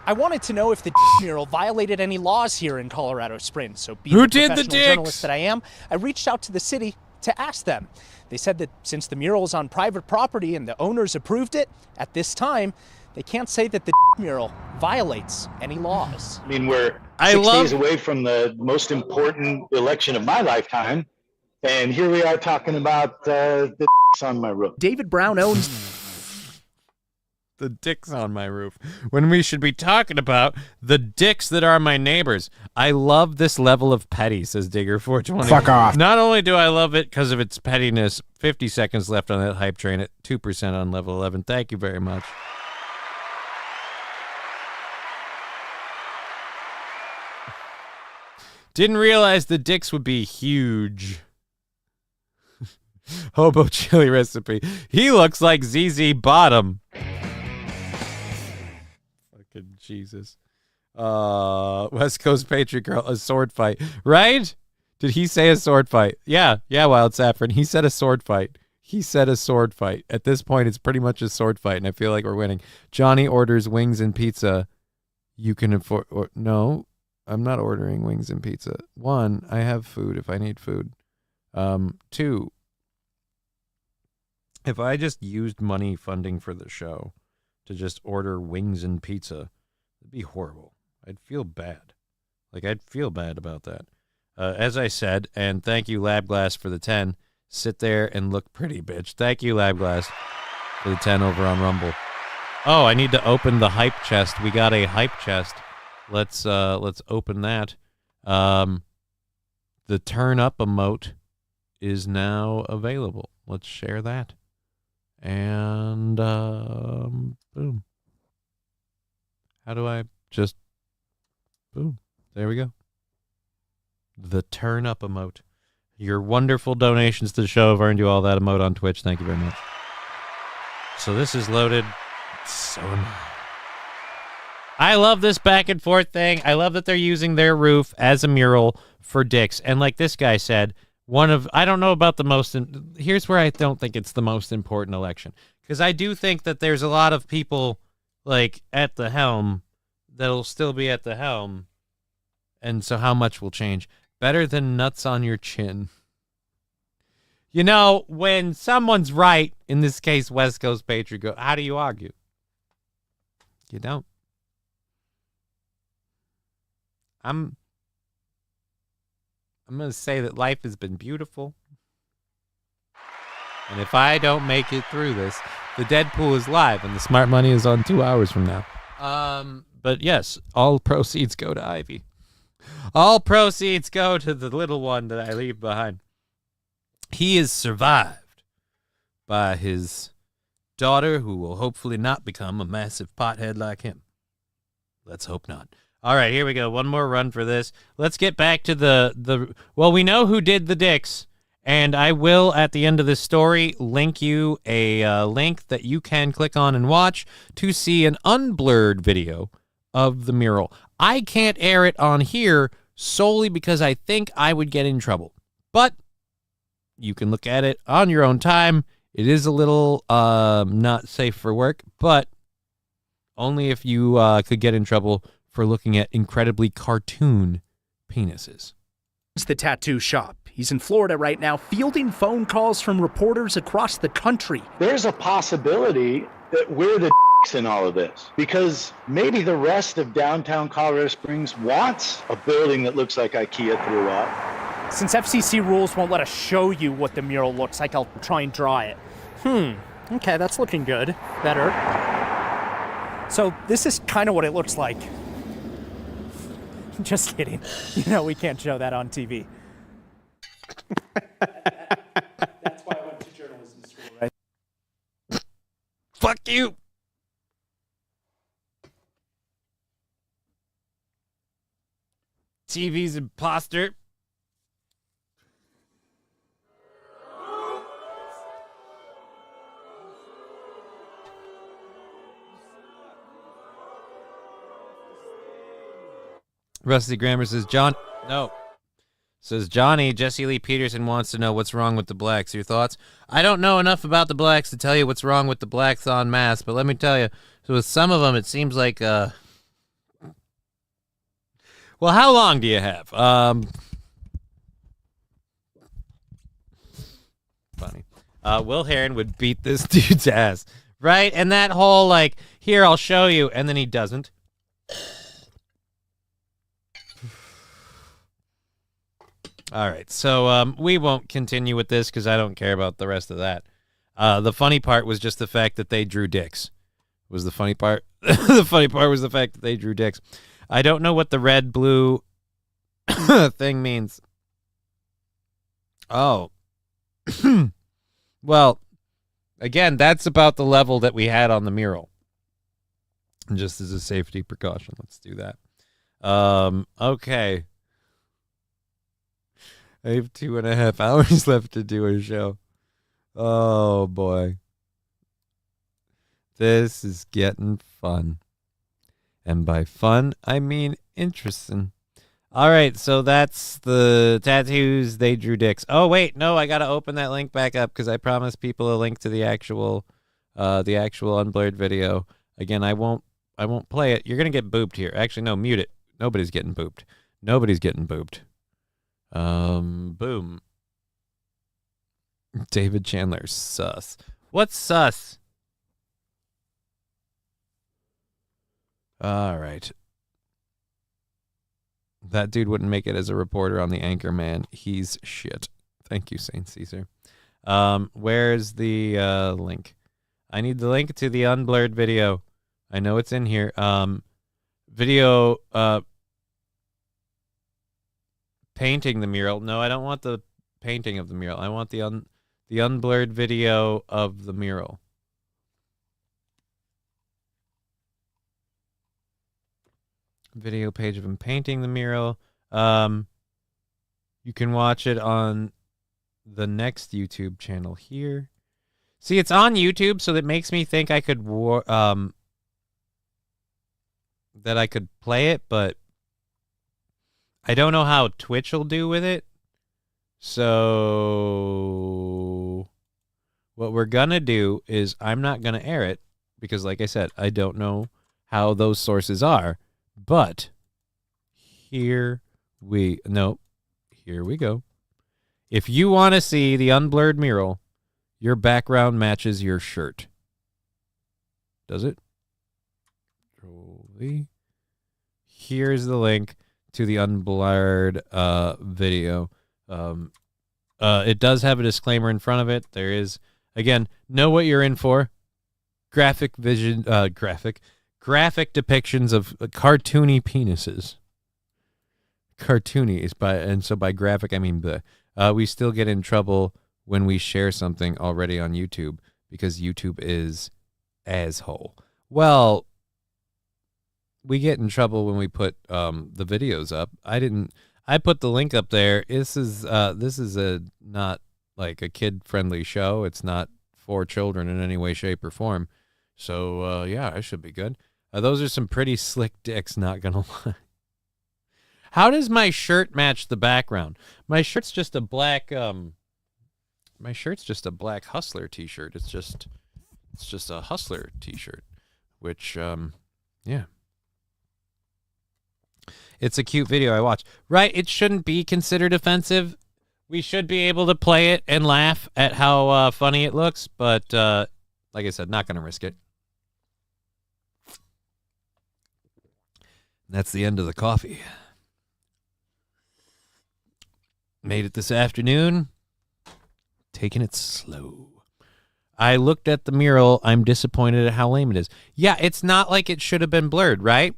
I wanted to know if the mural violated any laws here in Colorado Springs. So being Who the did the professional dicks? journalist that I am, I reached out to the city to ask them. They said that since the mural is on private property and the owners approved it, at this time, they can't say that the mural violates any laws. I mean, we're 6 days away from the most important election of my lifetime, and here we are talking about the on my roof. David Brown owns the dicks on my roof, when we should be talking about the dicks that are my neighbors. I love this level of petty, says Digger420. Fuck off. Not only do I love it because of its pettiness, 50 seconds left on that hype train at 2% on level 11. Thank you very much. Didn't realize the dicks would be huge. Hobo chili recipe. He looks like ZZ Bottom. Fucking Jesus. West Coast Patriot Girl, a sword fight. Right? Did he say a sword fight? Yeah, Wild Saffron. He said a sword fight. He said a sword fight. At this point, it's pretty much a sword fight, and I feel like we're winning. Johnny orders wings and pizza. You can afford... No, I'm not ordering wings and pizza. 1, I have food if I need food. 2, if I just used money funding for the show to just order wings and pizza, it'd be horrible. I'd feel bad. I'd feel bad about that. As I said, and thank you, Lab Glass, for the 10. Sit there and look pretty, bitch. Thank you, Lab Glass, for the 10 over on Rumble. Oh, I need to open the hype chest. We got a hype chest. Let's open that. The turn up emote is now available. Let's share that. And boom. How do I just boom? There we go. The turn up emote. Your wonderful donations to the show have earned you all that emote on Twitch. Thank you very much. So this is loaded. So annoying. I love this back and forth thing. I love that they're using their roof as a mural for dicks. And like this guy said, I don't know about the most, here's where I don't think it's the most important election. Because I do think that there's a lot of people like at the helm that'll still be at the helm. And so how much will change? Better than nuts on your chin. You know, when someone's right, in this case, West Coast Patriot, how do you argue? You don't. I'm going to say that life has been beautiful. And if I don't make it through this, the Deadpool is live and the Smart Money is on 2 hours from now. But yes, all proceeds go to Ivy. All proceeds go to the little one that I leave behind. He is survived by his daughter, who will hopefully not become a massive pothead like him. Let's hope not. All right, here we go. One more run for this. Let's get back to the well, we know who did the dicks, and I will, at the end of this story, link you a link that you can click on and watch to see an unblurred video of the mural. I can't air it on here solely because I think I would get in trouble. But you can look at it on your own time. It is a little not safe for work, but only if you could get in trouble for looking at incredibly cartoon penises. It's the tattoo shop. He's in Florida right now, fielding phone calls from reporters across the country. There's a possibility that we're the in all of this, because maybe the rest of downtown Colorado Springs wants a building that looks like IKEA threw up. Since FCC rules won't let us show you what the mural looks like, I'll try and draw it. Okay, that's looking good. Better. So this is kind of what it looks like. Just kidding. You know, we can't show that on TV. That's why I went to journalism school, right? Fuck you! TV's imposter. Rusty Grammar says, Says Johnny, Jesse Lee Peterson wants to know what's wrong with the blacks. Your thoughts? I don't know enough about the blacks to tell you what's wrong with the blacks en masse, but let me tell you, so with some of them, it seems like, well, how long do you have? Funny. Will Heron would beat this dude's ass, right? And that whole, like, here, I'll show you, and then he doesn't. All right, so we won't continue with this because I don't care about the rest of that. The funny part was just the fact that they drew dicks. Was the funny part. The funny part was the fact that they drew dicks. I don't know what the red, blue thing means. Oh. Well, again, that's about the level that we had on the mural. Just as a safety precaution, let's do that. Okay. I have 2.5 hours left to do a show. Oh, boy. This is getting fun. And by fun, I mean interesting. All right, so that's the tattoos. They drew dicks. Oh, wait, no, I got to open that link back up because I promised people a link to the actual unblurred video. Again, I won't play it. You're going to get booped here. Actually, no, mute it. Nobody's getting booped. Nobody's getting booped. Boom. David Chandler, sus. What's sus? All right. That dude wouldn't make it as a reporter on the Anchorman. He's shit. Thank you, Saint Caesar. Where's the link? I need the link to the unblurred video. I know it's in here. Video painting the mural. No, I don't want the painting of the mural. I want the unblurred video of the mural. Video page of him painting the mural. You can watch it on the next YouTube channel here. See, it's on YouTube, so that makes me think I could that I could play it, but I don't know how Twitch will do with it. So what we're gonna do is I'm not gonna air it because, like I said, I don't know how those sources are. But here we go. If you want to see the unblurred mural, your background matches your shirt. Does it? Here's the link to the unblurred video. It does have a disclaimer in front of it. There is, again, know what you're in for. Graphic depictions of cartoony penises. Cartoony is by graphic I mean we still get in trouble when we share something already on YouTube because YouTube is asshole. Well, we get in trouble when we put the videos up. I put the link up there. This is a not like a kid-friendly show. It's not for children in any way, shape, or form. So yeah, I should be good. Those are some pretty slick dicks, not gonna lie. How does my shirt match the background? My shirt's just a black Hustler t-shirt. It's just a Hustler t-shirt, which yeah. It's a cute video I watched. Right, it shouldn't be considered offensive. We should be able to play it and laugh at how funny it looks, but like I said, not going to risk it. That's the end of the coffee. Made it this afternoon. Taking it slow. I looked at the mural. I'm disappointed at how lame it is. Yeah, it's not like it should have been blurred, right?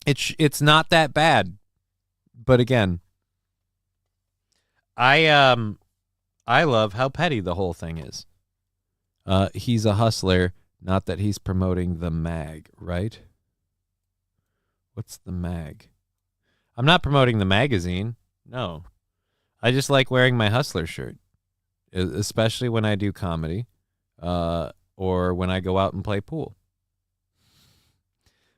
It's not that bad. But again, I love how petty the whole thing is. He's a hustler, not that he's promoting the mag, right? What's the mag? I'm not promoting the magazine. No. I just like wearing my hustler shirt, especially when I do comedy or when I go out and play pool.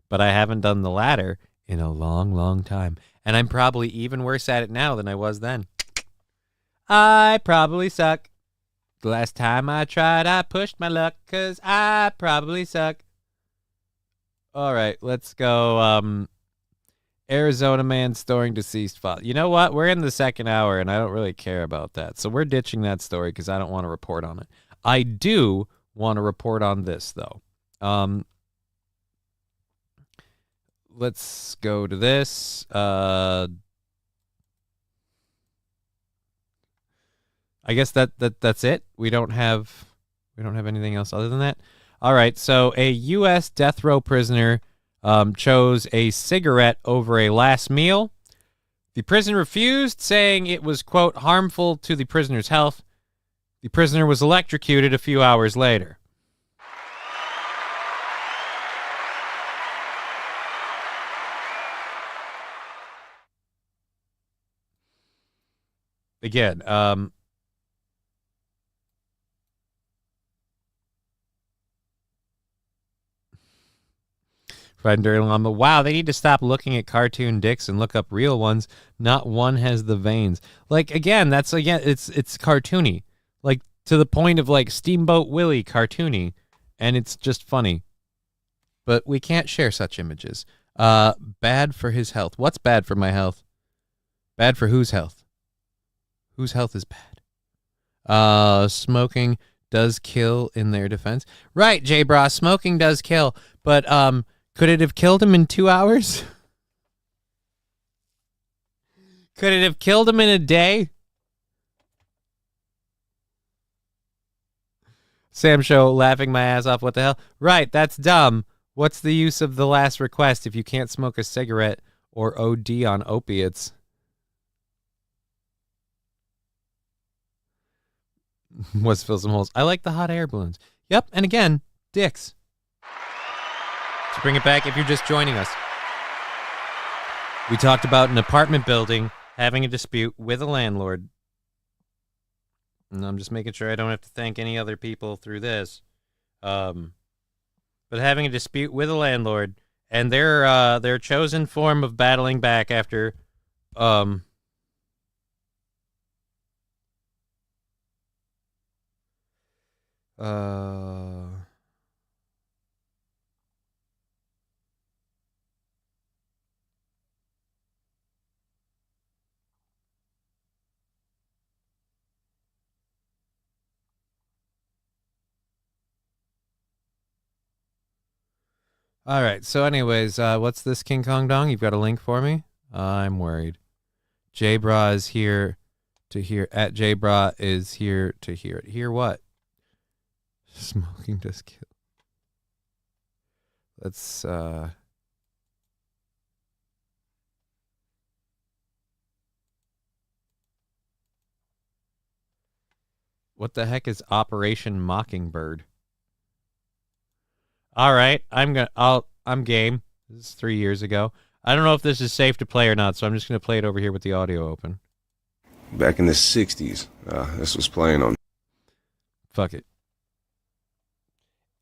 But I haven't done the latter in a long, long time. And I'm probably even worse at it now than I was then. I probably suck. The last time I tried, I pushed my luck because I probably suck. All right, let's go. Arizona man storing deceased father. You know what? We're in the second hour, and I don't really care about that. So we're ditching that story because I don't want to report on it. I do want to report on this, though. Let's go to this. I guess that's it. We don't have anything else other than that. All right. So a U.S. death row prisoner chose a cigarette over a last meal. The prisoner refused, saying it was, quote, harmful to the prisoner's health. The prisoner was electrocuted a few hours later. Again, wow, they need to stop looking at cartoon dicks and look up real ones. Not one has the veins. Like, again, it's cartoony. Like, to the point of, like, Steamboat Willie cartoony, and it's just funny. But we can't share such images. Bad for his health. What's bad for my health? Bad for whose health? Whose health is bad? Smoking does kill in their defense. Right, J-Bra, smoking does kill. But, could it have killed him in 2 hours? Could it have killed him in a day? Sam Show laughing my ass off. What the hell? Right, that's dumb. What's the use of the last request if you can't smoke a cigarette or OD on opiates? Let's fill some holes. I like the hot air balloons. Yep, and again, dicks. To bring it back, if you're just joining us, we talked about an apartment building having a dispute with a landlord. And I'm just making sure I don't have to thank any other people through this. But having a dispute with a landlord, and their chosen form of battling back after all right, so anyways, what's this King Kong Dong? You've got a link for me? I'm worried. J-Bra is here to hear. At J-Bra is here to hear it. Hear what? Smoking does kill. Let's, what the heck is Operation Mockingbird? All right, I'm game. This is 3 years ago. I don't know if this is safe to play or not, so I'm just going to play it over here with the audio open. Back in the 60s, this was playing on. Fuck it.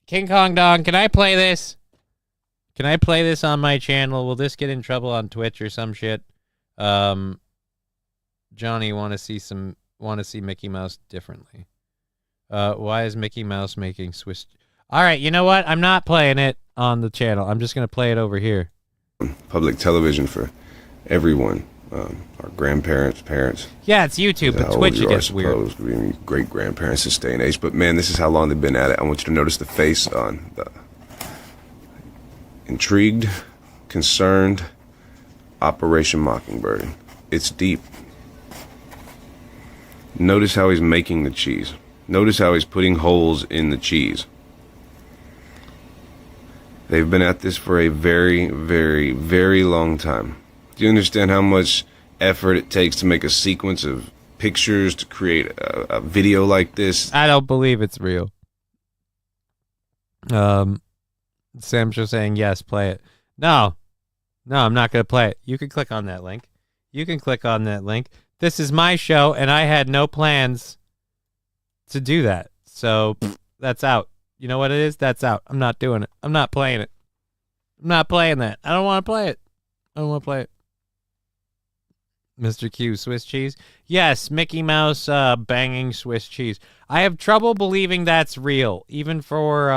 King Kong Dong, can I play this? Can I play this on my channel? Will this get in trouble on Twitch or some shit? Johnny, want to see Mickey Mouse differently. Why is Mickey Mouse making Swiss? All right, you know what? I'm not playing it on the channel. I'm just going to play it over here. Public television for everyone. Our grandparents, parents. Yeah, it's YouTube, but Twitch it gets weird. Great grandparents this day and age. But man, this is how long they've been at it. I want you to notice the face on the intrigued, concerned, Operation Mockingbird. It's deep. Notice how he's making the cheese. Notice how he's putting holes in the cheese. They've been at this for a very, very, very long time. Do you understand how much effort it takes to make a sequence of pictures to create a video like this? I don't believe it's real. Sam's just saying, yes, play it. No, I'm not going to play it. You can click on that link. This is my show, and I had no plans to do that. So, that's out. You know what it is? That's out. I'm not doing it. I'm not playing it. I'm not playing that. I don't want to play it. Mr. Q, Swiss cheese? Yes, Mickey Mouse banging Swiss cheese. I have trouble believing that's real. Even for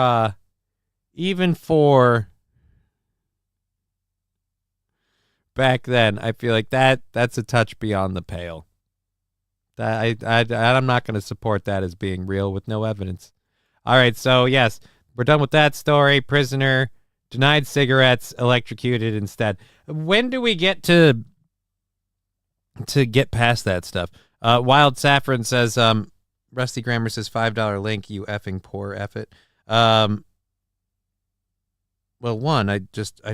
back then, I feel like that's a touch beyond the pale. I'm not going to support that as being real with no evidence. All right, so yes, we're done with that story. Prisoner, denied cigarettes, electrocuted instead. When do we get to get past that stuff? Wild Saffron says, Rusty Grammar says $5 link, you effing poor effort. Well, one, I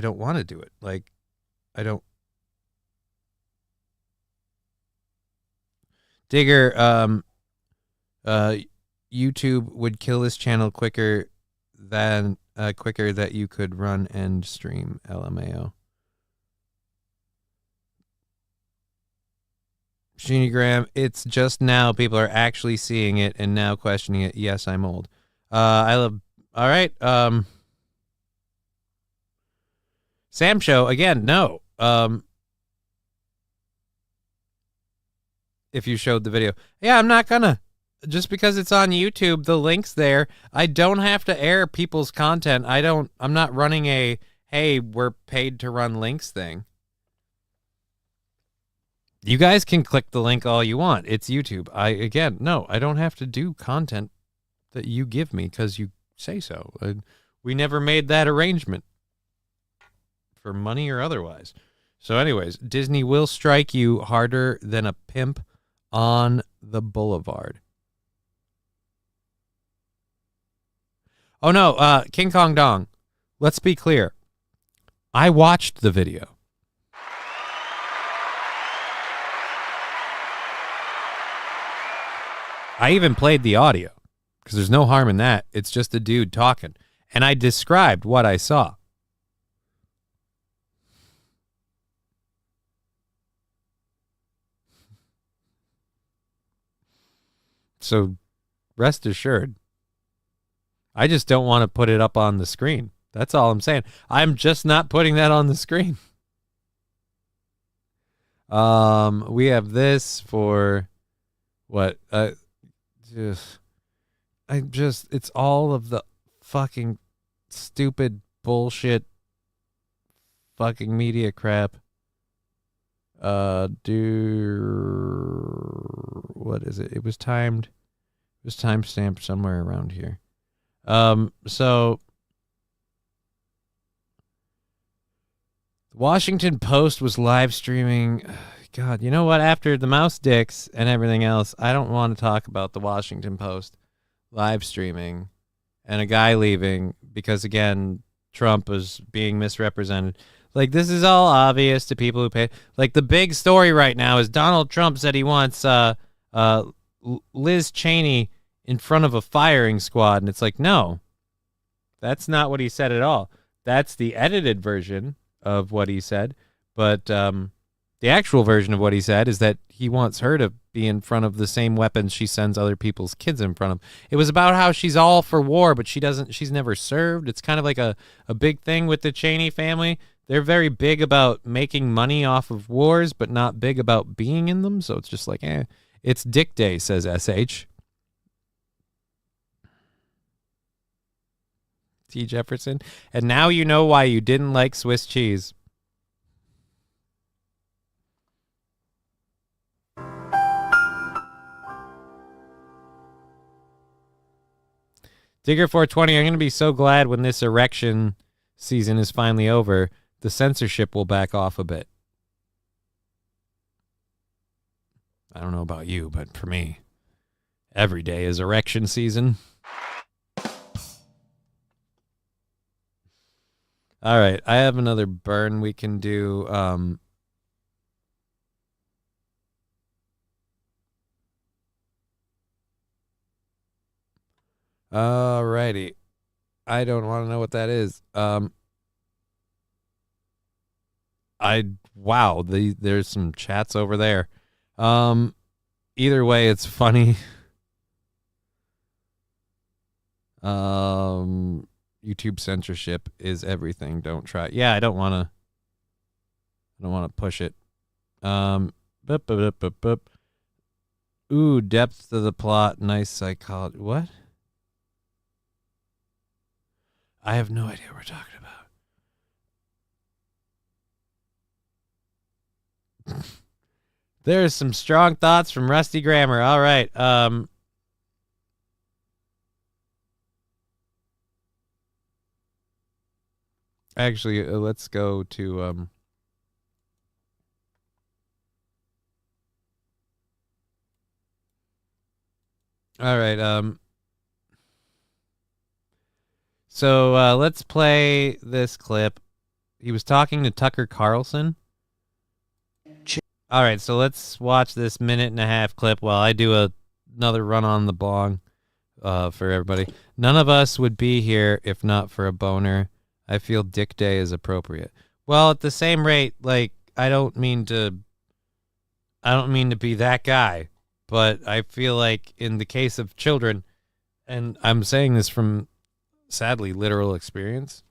don't want to do it. Like, I don't. Digger, YouTube would kill this channel quicker that you could run and stream. LMAO. Sheenygram, it's just now people are actually seeing it and now questioning it. Yes, I'm old. I love. All right. Sam Show again. No. If you showed the video, yeah, I'm not gonna. Just because it's on YouTube, the link's there. I don't have to air people's content. I'm not running a, hey, we're paid to run links thing. You guys can click the link all you want. It's YouTube. I don't have to do content that you give me because you say so. We never made that arrangement for money or otherwise. So anyways, Disney will strike you harder than a pimp on the boulevard. Oh no, King Kong Dong. let's be clear. I watched the video. I even played the audio because there's no harm in that. It's just a dude talking. And I described what I saw. So rest assured, I just don't want to put it up on the screen. That's all I'm saying. I'm just not putting that on the screen. We have this for what? It's all of the fucking stupid bullshit fucking media crap. What is it? It was timestamped somewhere around here. So the Washington Post was live streaming. God, you know what? After the mouse dicks and everything else, I don't want to talk about the Washington Post live streaming and a guy leaving because, again, Trump was being misrepresented. Like, this is all obvious to people who pay. Like, the big story right now is Donald Trump said he wants Liz Cheney in front of a firing squad. And it's like, no, that's not what he said at all. That's the edited version of what he said. But the actual version of what he said is that he wants her to be in front of the same weapons she sends other people's kids in front of. It was about how she's all for war, but she's never served. It's kind of like a big thing with the Cheney family. They're very big about making money off of wars, but not big about being in them. So it's just like, it's Dick Day, says SH. T. Jefferson. And now you know why you didn't like Swiss cheese. Digger 420, I'm going to be so glad when this erection season is finally over. The censorship will back off a bit. I don't know about you, but for me, every day is erection season. All right, I have another burn we can do. Alrighty. I don't want to know what that is. Wow, there's some chats over there. Either way, it's funny. YouTube censorship is everything. Don't try. Yeah, I don't want to push it. Ooh, depth of the plot, nice psychology. What? I have no idea what we're talking about. There's some strong thoughts from Rusty Grammar. All right. Actually, let's go to all right. So let's play this clip. He was talking to Tucker Carlson. All right, so let's watch this 1.5-minute clip while I do another run on the bong for everybody. None of us would be here if not for a boner. I feel Dick Day is appropriate. Well, at the same rate, like, I don't mean to be that guy, but I feel like in the case of children, and I'm saying this from sadly literal experience,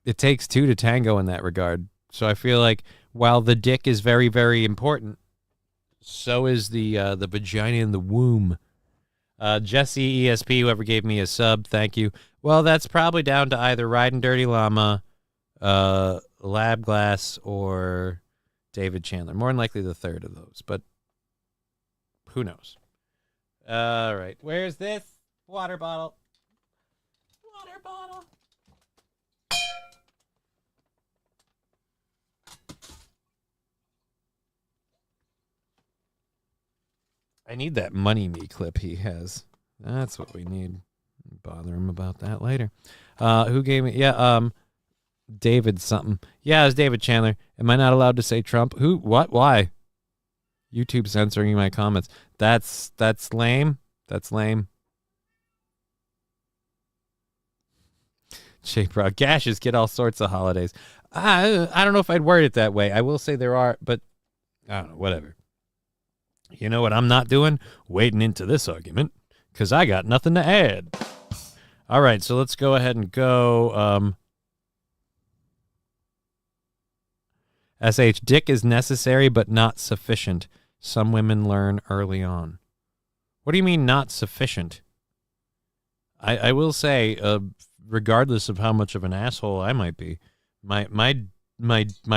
it takes two to tango in that regard. So I feel like while the dick is very, very important, so is the vagina and the womb. Jesse ESP, whoever gave me a sub, thank you. Well, that's probably down to either Riding Dirty Llama, Lab Glass, or David Chandler. More than likely the third of those, but who knows? All right, where's this water bottle? Water bottle. I need that Money Me clip he has. That's what we need. bother him about that later. Who gave me? Yeah, David something. Yeah, it's David Chandler. Am I not allowed to say Trump? Who? What? Why? YouTube censoring my comments. That's lame. That's lame. J-Bro, gashes get all sorts of holidays. I don't know if I'd word it that way. I will say there are, but I don't know, whatever. You know what I'm not doing? Wading into this argument, because I got nothing to add. All right, so let's go ahead and go. SH, dick is necessary but not sufficient. Some women learn early on. What do you mean not sufficient? I will say, regardless of how much of an asshole I might be, my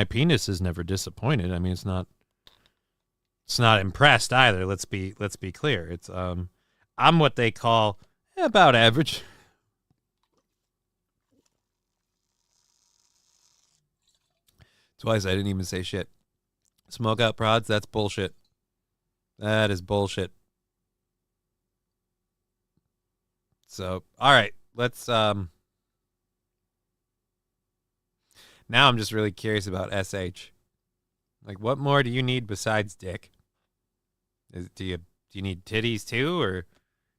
penis is never disappointed. I mean, it's not impressed either. Let's be clear. It's I'm what they call about average. Twice I didn't even say shit. Smoke out prods, that's bullshit. That is bullshit. So, all right, let's now I'm just really curious about SH. Like, what more do you need besides dick? Do you need titties too, or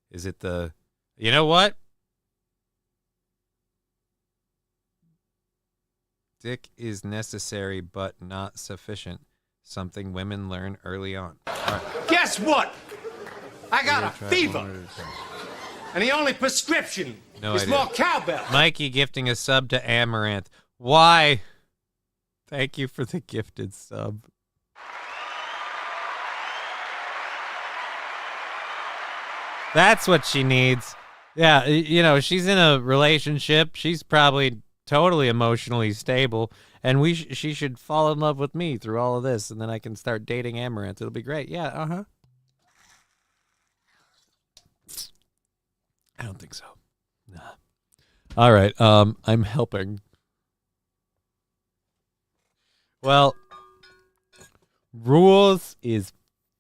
is it the, you know what? Dick is necessary but not sufficient. Something women learn early on. Right. Guess what? I got a fever. And the only prescription is more cowbell. Mikey gifting a sub to Amaranth. Why? Thank you for the gifted sub. That's what she needs. Yeah, you know, she's in a relationship. She's probably totally emotionally stable, and she should fall in love with me through all of this, and then I can start dating Amaranth. It'll be great. Yeah, uh-huh. I don't think so. Nah. All right, I'm helping. Well, rules is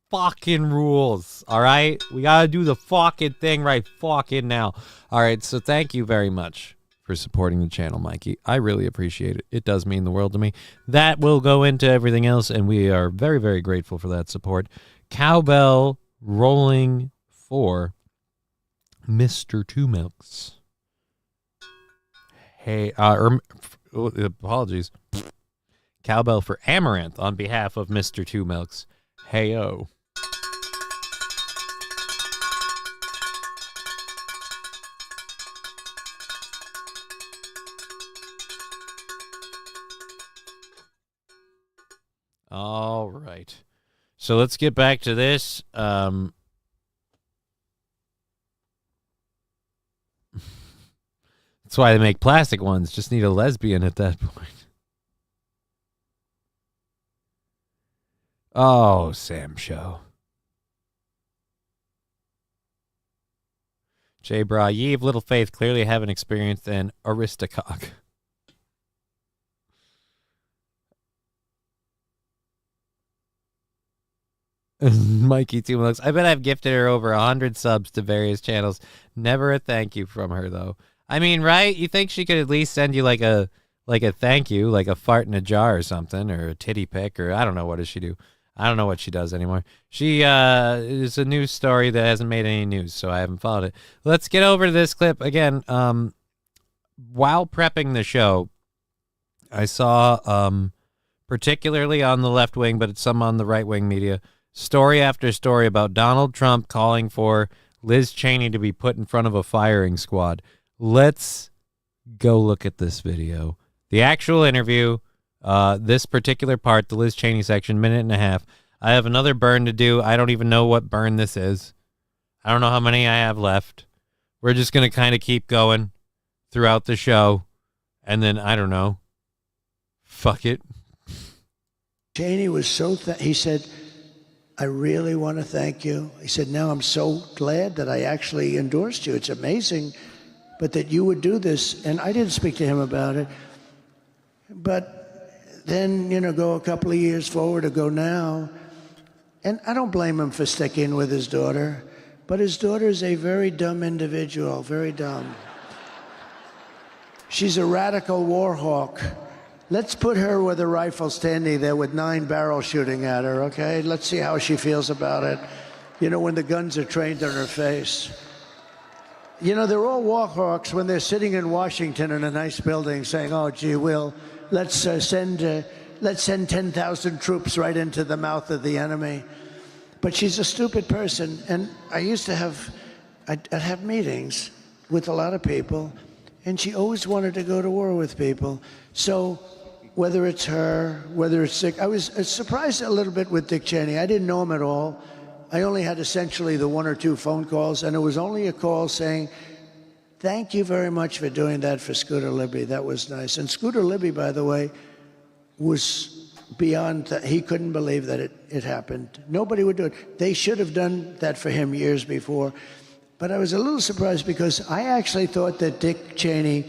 fucking rules, all right? We gotta do the fucking thing right fucking now. All right, so thank you very much for supporting the channel, Mikey. I really appreciate it. It does mean the world to me. That will go into everything else, and we are very, very grateful for that support. Cowbell rolling for Mr. Two Milks. Hey, apologies. Cowbell for Amaranth on behalf of Mr. Two Milks. Hey-o. All right. So let's get back to this. That's why they make plastic ones. Just need a lesbian at that point. Oh, Sam Show. J. Bra, ye of little faith clearly haven't experienced an aristocock. Mikey Two Milks. I bet I've gifted her over 100 subs to various channels. Never a thank you from her, though. I mean, right? You think she could at least send you like a thank you, like a fart in a jar or something, or a titty pic, or I don't know, what does she do? I don't know what she does anymore. She is a news story that hasn't made any news, so I haven't followed it. Let's get over to this clip again. While prepping the show, I saw, particularly on the left wing, but it's some on the right wing media, story after story about Donald Trump calling for Liz Cheney to be put in front of a firing squad. Let's go look at this video. The actual interview, this particular part, the Liz Cheney section, minute and a half. I have another burn to do. I don't even know what burn this is. I don't know how many I have left. We're just going to kind of keep going throughout the show. And then, I don't know. Fuck it. Cheney was so, he said, I really want to thank you. He said, now I'm so glad that I actually endorsed you. It's amazing, but that you would do this. And I didn't speak to him about it. But then, you know, go a couple of years forward or go now. And I don't blame him for sticking with his daughter. But his daughter is a very dumb individual, very dumb. She's a radical war hawk. Let's put her with a rifle standing there with 9 barrels shooting at her, okay? Let's see how she feels about it. You know, when the guns are trained on her face. You know, they're all war hawks when they're sitting in Washington in a nice building saying, oh, gee, let's send 10,000 troops right into the mouth of the enemy. But she's a stupid person. And I used to I'd have meetings with a lot of people, and she always wanted to go to war with people. So whether it's her, whether it's Dick, I was surprised a little bit with Dick Cheney. I didn't know him at all. I only had essentially the 1 or 2 phone calls, and it was only a call saying, thank you very much for doing that for Scooter Libby. That was nice. And Scooter Libby, by the way, was beyond that. He couldn't believe that it happened. Nobody would do it. They should have done that for him years before. But I was a little surprised because I actually thought that Dick Cheney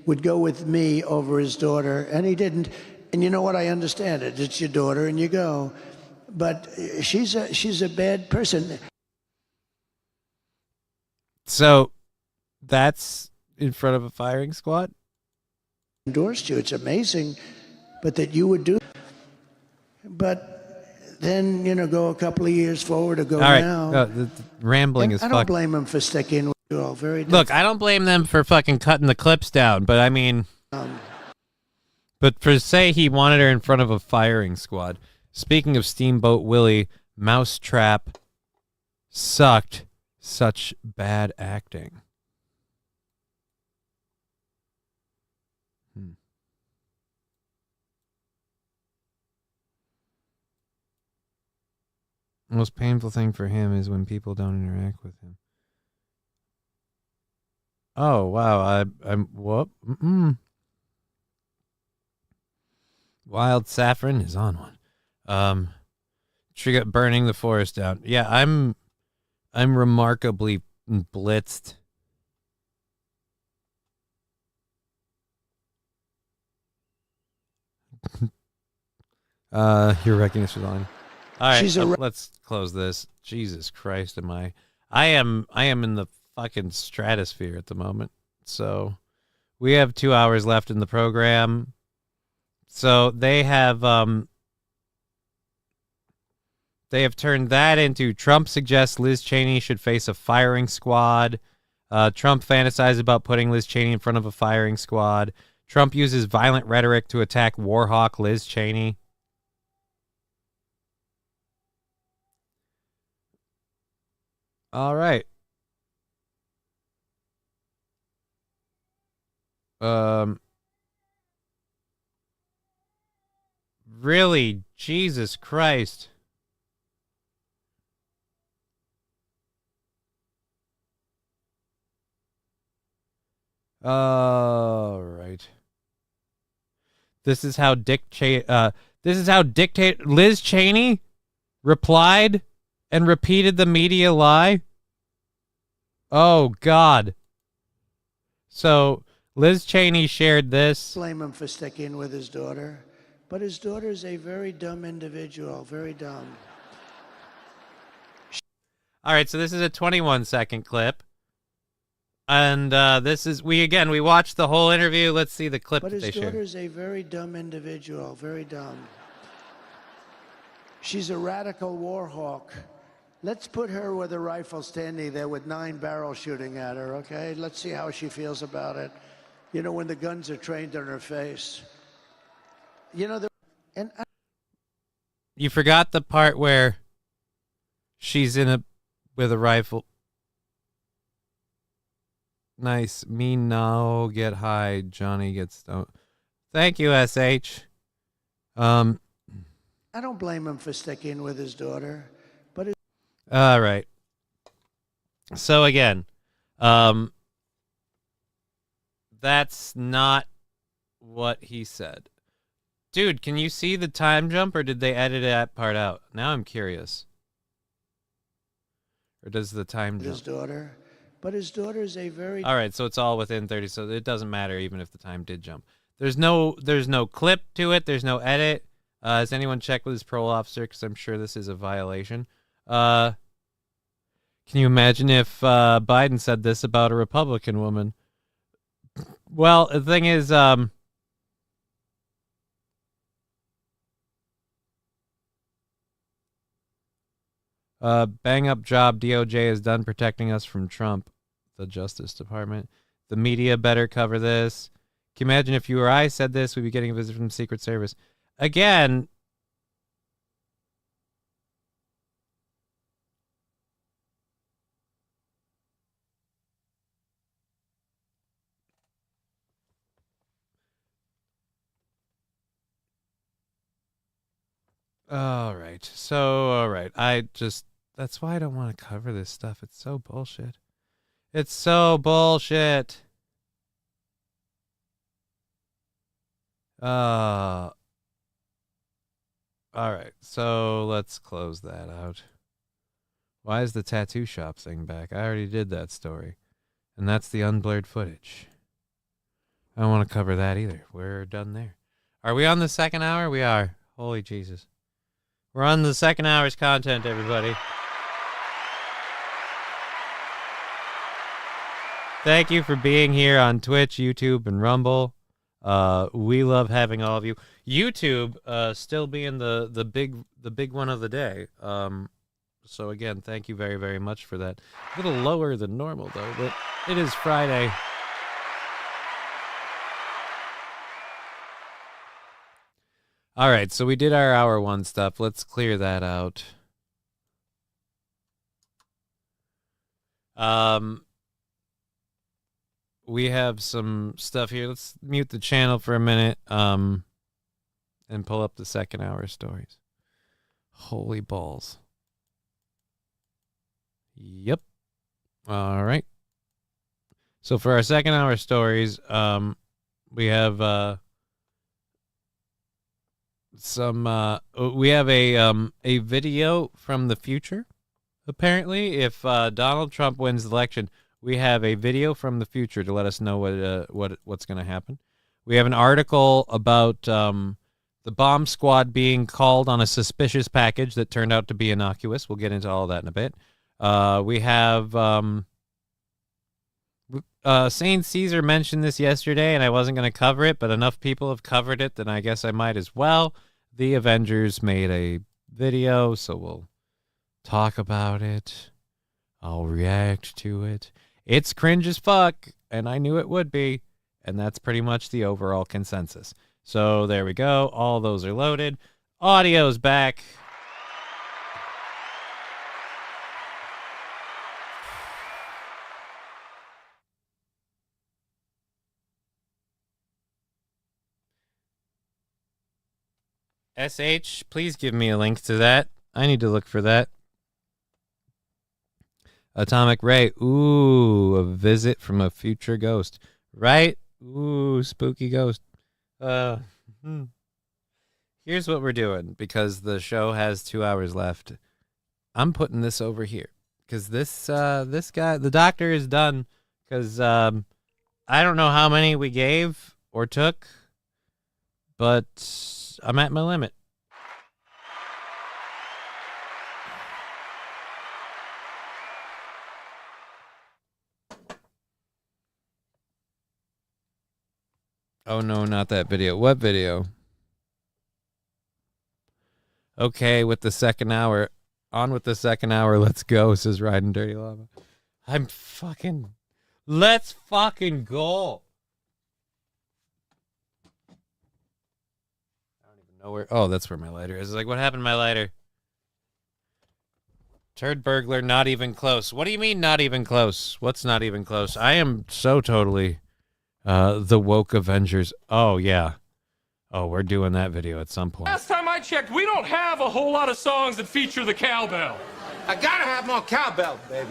would go with me over his daughter, and he didn't. And you know what? I understand it. It's your daughter, and you go. But she's a bad person. So that's in front of a firing squad? Endorsed you. It's amazing. But that you would do. But then, you know, go a couple of years forward or go all right. now. The rambling And is I don't blame him for sticking with you all. Very Look, I don't blame them for fucking cutting the clips down, but I mean... but for say he wanted her in front of a firing squad. Speaking of Steamboat Willie, Mousetrap sucked. Such bad acting. The most painful thing for him is when people don't interact with him. Oh, wow. I'm whoop. Wild Saffron is on one. Trigger burning the forest down. Yeah, I'm remarkably blitzed. Your recognition was on. All right, let's close this. Jesus Christ, I am in the fucking stratosphere at the moment. So we have 2 hours left in the program. So they have turned that into Trump suggests Liz Cheney should face a firing squad. Trump fantasizes about putting Liz Cheney in front of a firing squad. Trump uses violent rhetoric to attack warhawk Liz Cheney. All right. Really? Jesus Christ. All right. This is how Liz Cheney replied and repeated the media lie. Oh God. So Liz Cheney shared this. Blame him for sticking with his daughter. But his daughter is a very dumb individual, very dumb. All right, so this is a 21-second clip. And this is, we watched the whole interview. Let's see the clip that they shared. But his daughter is a very dumb individual, very dumb. She's a radical war hawk. Let's put her with a rifle standing there with 9 barrels shooting at her, okay? Let's see how she feels about it. You know, when the guns are trained on her face. You know, you forgot the part where she's with a rifle. Nice. Me now get high. Johnny gets stoned. Thank you, SH. I don't blame him for sticking with his daughter, but all right. So again, that's not what he said. Dude, can you see the time jump, or did they edit that part out? Now I'm curious. Or does the time jump? His daughter, but his daughter is a very... All right, so it's all within 30, so it doesn't matter even if the time did jump. There's no clip to it. There's no edit. Has anyone checked with his parole officer? Because I'm sure this is a violation. Can you imagine if Biden said this about a Republican woman? Well, the thing is, bang up job DOJ is done protecting us from Trump, the Justice Department. The media better cover this. Can you imagine if you or I said this, we'd be getting a visit from the Secret Service. Again, all right. So, all right. That's why I don't want to cover this stuff. It's so bullshit. It's so bullshit. All right. So let's close that out. Why is the tattoo shop thing back? I already did that story. And that's the unblurred footage. I don't want to cover that either. We're done there. Are we on the second hour? We are. Holy Jesus. We're on the second hour's content, everybody. Thank you for being here on Twitch, YouTube, and Rumble. We love having all of you. YouTube still being the big one of the day. So again, thank you very, very much for that. A little lower than normal though, but it is Friday. All right, so we did our hour one stuff. Let's clear that out. We have some stuff here. Let's mute the channel for a minute and pull up the second hour stories. Holy balls. Yep. All right. So for our second hour stories, we have we have a video from the future. Apparently, if Donald Trump wins the election, we have a video from the future to let us know what's going to happen. We have an article about the bomb squad being called on a suspicious package that turned out to be innocuous. We'll get into all that in a bit. We have Saint Caesar mentioned this yesterday, and I wasn't going to cover it, but enough people have covered it that I guess I might as well. The Avengers made a video, so we'll talk about it. I'll react to it. It's cringe as fuck, and I knew it would be, and that's pretty much the overall consensus. So there we go. All those are loaded. Audio's back. SH, please give me a link to that. I need to look for that. Atomic Ray. Ooh, a visit from a future ghost. Right? Ooh, spooky ghost. Here's what we're doing, because the show has 2 hours left. I'm putting this over here, because this guy, the doctor, is done, because I don't know how many we gave or took, but I'm at my limit. Oh, no, not that video. What video? Okay, with the second hour. On with the second hour. Let's go, says Riding Dirty Lava. Let's fucking go. I don't even know where. Oh, that's where my lighter is. Like, what happened to my lighter? Turd burglar, not even close. What do you mean, not even close? What's not even close? I am so totally... the woke Avengers. Oh, yeah. Oh, we're doing that video at some point. Last time I checked, we don't have a whole lot of songs that feature the cowbell. I gotta have more cowbell, baby.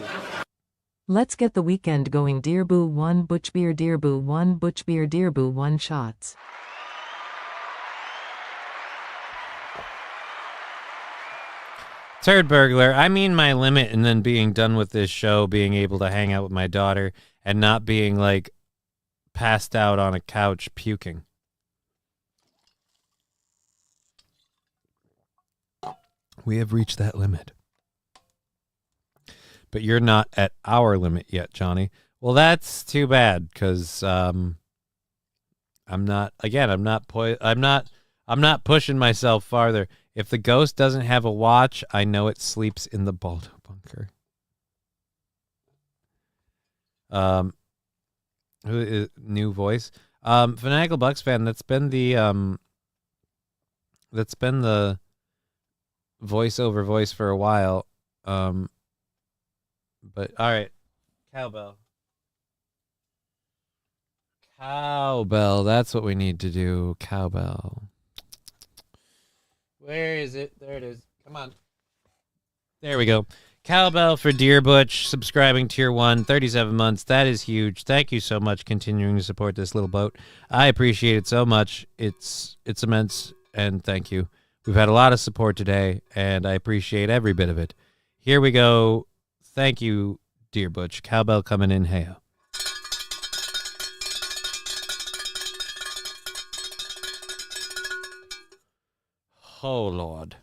Let's get the weekend going. Dear Boo 1 Butch Beer, Dear Boo 1 Butch Beer, Dear Boo 1 shots. Turd burglar. I mean my limit, and then being done with this show, being able to hang out with my daughter and not being like passed out on a couch puking. We have reached that limit. but you're not at our limit yet, Johnny. Well, that's too bad, because I'm not pushing myself farther. If the ghost doesn't have a watch, I know it sleeps in the Baldo bunker. Who is new voice? Fanatical Bucks fan. That's been the voiceover voice for a while. But all right, cowbell. Cowbell. That's what we need to do. Cowbell. Where is it? There it is. Come on. There we go. Cowbell for Dear Butch, subscribing tier 1, 37 months. That is huge. Thank you so much continuing to support this little boat. I appreciate it so much. It's immense, and thank you. We've had a lot of support today, and I appreciate every bit of it. Here we go. Thank you, Dear Butch. Cowbell coming in. Hey-o. Oh, Lord.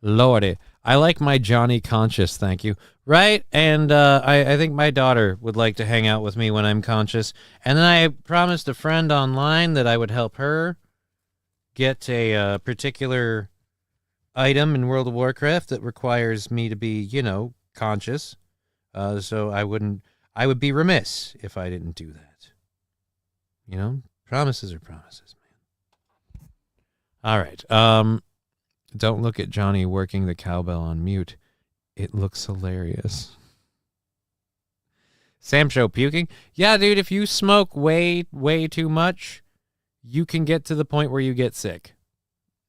Lordy. I like my Johnny conscious, thank you. Right? And I think my daughter would like to hang out with me when I'm conscious. And then I promised a friend online that I would help her get a particular item in World of Warcraft that requires me to be, conscious. So I would be remiss if I didn't do that. Promises are promises, man. All right. Don't look at Johnny working the cowbell on mute. It looks hilarious. Sam Show puking. Yeah, dude, if you smoke way, way too much, you can get to the point where you get sick.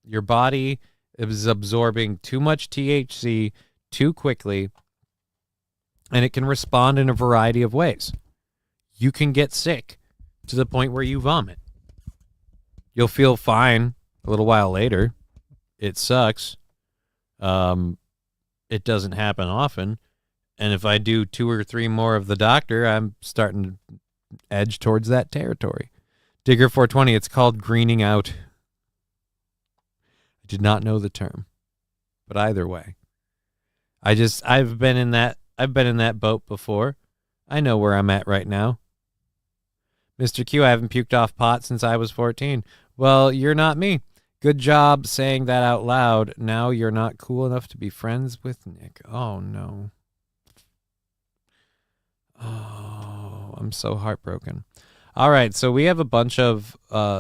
Your body is absorbing too much THC too quickly, and it can respond in a variety of ways. You can get sick to the point where you vomit. You'll feel fine a little while later. It sucks. It doesn't happen often. And if I do 2 or 3 more of the doctor, I'm starting to edge towards that territory. Digger 420, it's called greening out. I did not know the term. But either way. I've been in that boat before. I know where I'm at right now. Mr. Q, I haven't puked off pot since I was 14. Well, you're not me. Good job saying that out loud. Now you're not cool enough to be friends with Nick. Oh, no. Oh, I'm so heartbroken. All right, so we have a bunch of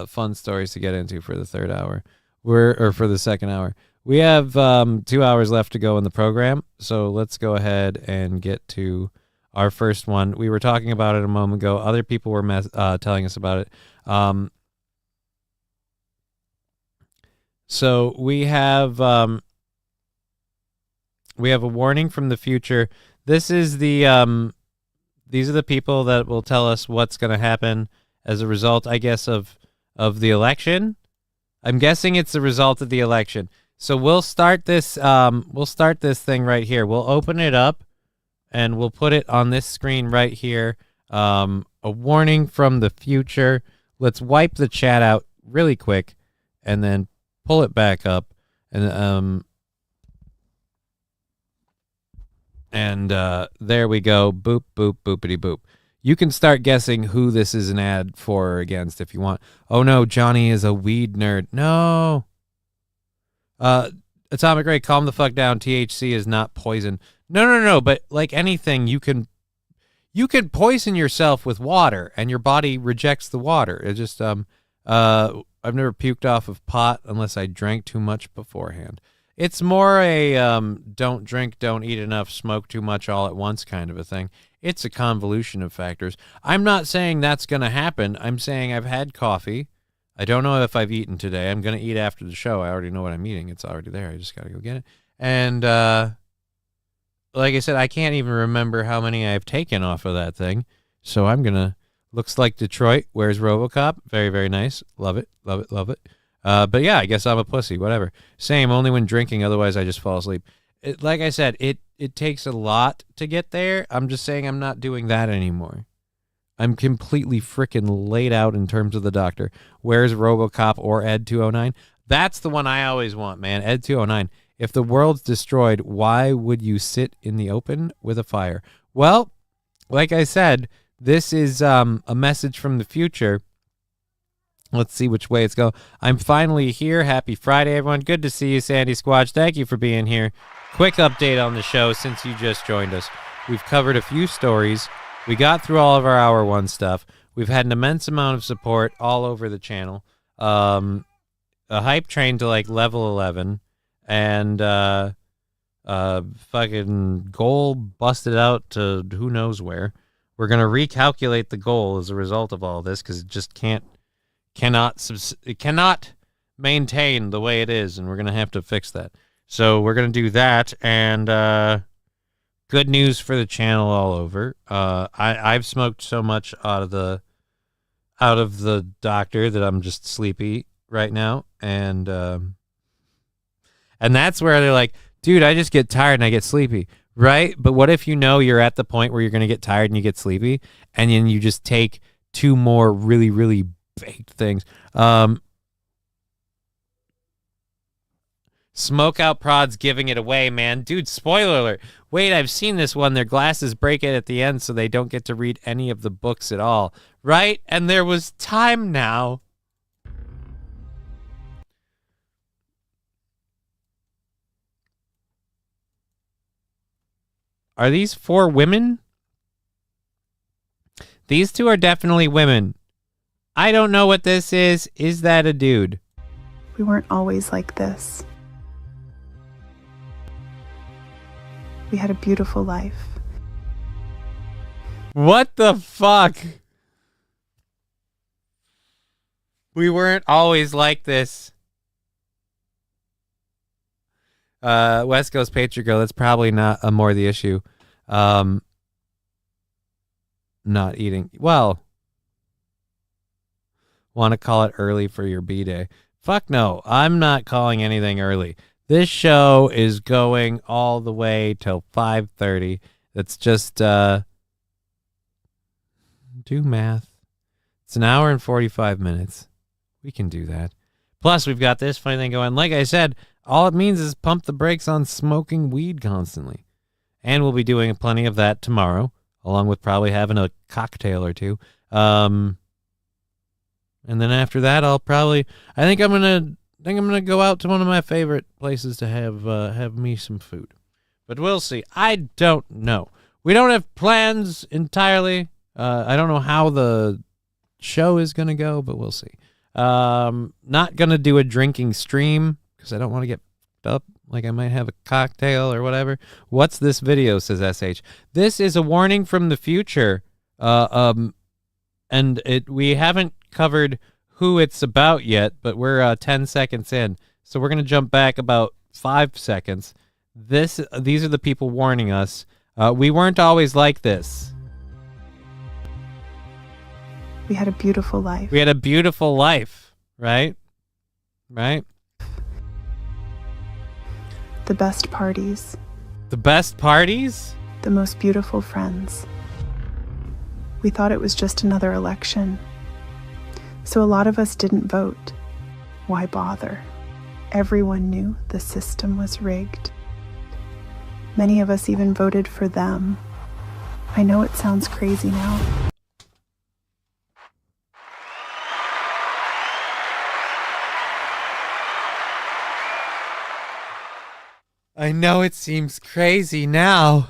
fun stories to get into for the third hour. For the second hour. We have 2 hours left to go in the program, so let's go ahead and get to our first one. We were talking about it a moment ago. Other people were telling us about it. So we have a warning from the future. This is these are the people that will tell us what's going to happen as a result, I guess, of the election. I'm guessing it's the result of the election. So we'll start this thing right here. We'll open it up and we'll put it on this screen right here. A warning from the future. Let's wipe the chat out really quick and then pull it back up, and there we go. Boop, boop, boopity, boop. You can start guessing who this is an ad for or against if you want. Oh no, Johnny is a weed nerd. No. Atomic Ray, calm the fuck down. THC is not poison. No. But like anything, you can poison yourself with water, and your body rejects the water. It just I've never puked off of pot unless I drank too much beforehand. It's more a don't drink, don't eat enough, smoke too much all at once kind of a thing. It's a convolution of factors. I'm not saying that's going to happen. I'm saying I've had coffee. I don't know if I've eaten today. I'm going to eat after the show. I already know what I'm eating. It's already there. I just got to go get it. And like I said, I can't even remember how many I've taken off of that thing. So I'm going to... Looks like Detroit. Where's RoboCop? Very, very nice. Love it. Love it. Love it. But yeah, I guess I'm a pussy. Whatever. Same. Only when drinking. Otherwise, I just fall asleep. Like I said, it takes a lot to get there. I'm just saying I'm not doing that anymore. I'm completely freaking laid out in terms of the doctor. Where's RoboCop or Ed 209? That's the one I always want, man. Ed 209. If the world's destroyed, why would you sit in the open with a fire? Well, like I said, this is a message from the future. Let's see which way it's going. I'm finally here. Happy Friday, everyone. Good to see you, Sandy Squatch. Thank you for being here. Quick update on the show since you just joined us. We've covered a few stories. We got through all of our Hour 1 stuff. We've had an immense amount of support all over the channel. A hype train to like level 11. And fucking goal busted out to who knows where. We're going to recalculate the goal as a result of all this because it just cannot maintain the way it is, and we're going to have to fix that. So we're going to do that, and good news for the channel all over. I've smoked so much out of the doctor that I'm just sleepy right now, and that's where they're like, dude, I just get tired and I get sleepy, right? But what if you know you're at the point where you're going to get tired and you get sleepy, and then you just take 2 more really, really baked things. Smokeout Prod's giving it away, man. Dude, spoiler alert. Wait, I've seen this one. Their glasses break it at the end, so they don't get to read any of the books at all, right? And there was time now. Are these 4 women? These 2 are definitely women. I don't know what this is. Is that a dude? We weren't always like this. We had a beautiful life. What the fuck? We weren't always like this. West Coast Patriot Girl, that's probably not more the issue. Not eating. Well, want to call it early for your B-Day. Fuck no, I'm not calling anything early. This show is going all the way till 5:30. That's just, do math. It's an hour and 45 minutes. We can do that. Plus, we've got this funny thing going. Like I said, all it means is pump the brakes on smoking weed constantly. And we'll be doing plenty of that tomorrow, along with probably having a cocktail or 2. And then after that, I think I'm gonna go out to one of my favorite places to have me some food. But we'll see. I don't know. We don't have plans entirely. I don't know how the show is gonna go, but we'll see. Not gonna do a drinking stream because I don't want to get up. Like I might have a cocktail or whatever. What's this video? Says SH. This is a warning from the future. And we haven't covered who it's about yet, but we're 10 seconds in. So we're going to jump back about 5 seconds. These are the people warning us. We weren't always like this. We had a beautiful life. We had a beautiful life, right? Right? The best parties. The best parties? The most beautiful friends. We thought it was just another election. So a lot of us didn't vote. Why bother? Everyone knew the system was rigged. Many of us even voted for them. I know it sounds crazy now. I know it seems crazy now.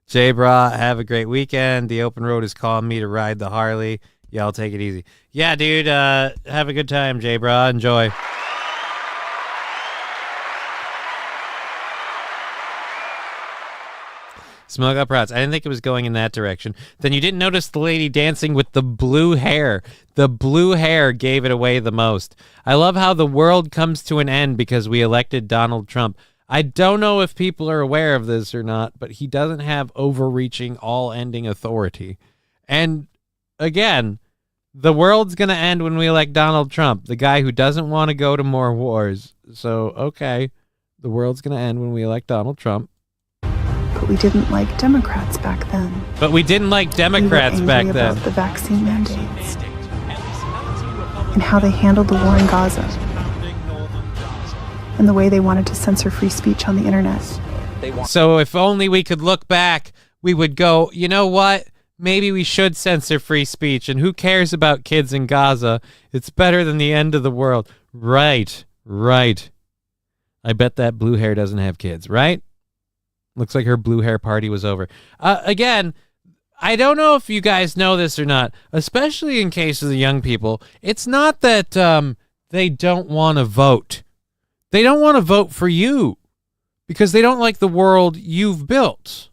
J-Bra, have a great weekend. The open road is calling me to ride the Harley. Y'all take it easy. Yeah, dude, have a good time, J-Bra. Enjoy. Smoke up rods. I didn't think it was going in that direction. Then you didn't notice the lady dancing with the blue hair. The blue hair gave it away the most. I love how the world comes to an end because we elected Donald Trump. I don't know if people are aware of this or not, but he doesn't have overreaching, all-ending authority. And again, the world's going to end when we elect Donald Trump, the guy who doesn't want to go to more wars. So, okay, the world's going to end when we elect Donald Trump. But we didn't like Democrats back then. But we didn't like Democrats back then. About the vaccine mandates and how they handled the war in Gaza. and the way they wanted to censor free speech on the internet. So if only we could look back, we would go, you know what? Maybe we should censor free speech, and who cares about kids in Gaza? It's better than the end of the world. Right. I bet that blue hair doesn't have kids, right? Looks like her blue hair party was over. Again, I don't know if you guys know this or not, especially in case of the young people. It's not that they don't want to vote. They don't want to vote for you because they don't like the world you've built.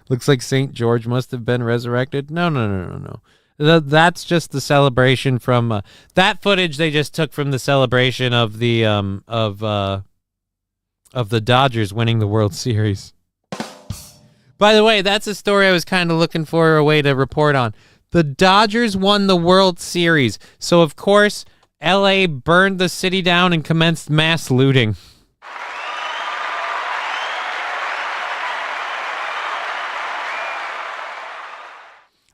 Looks like St. George must have been resurrected. No. That's just the celebration from that footage they just took from the celebration of the Dodgers winning the World Series. By the way, that's a story I was kind of looking for a way to report on. The Dodgers won the World Series, so of course, LA burned the city down and commenced mass looting.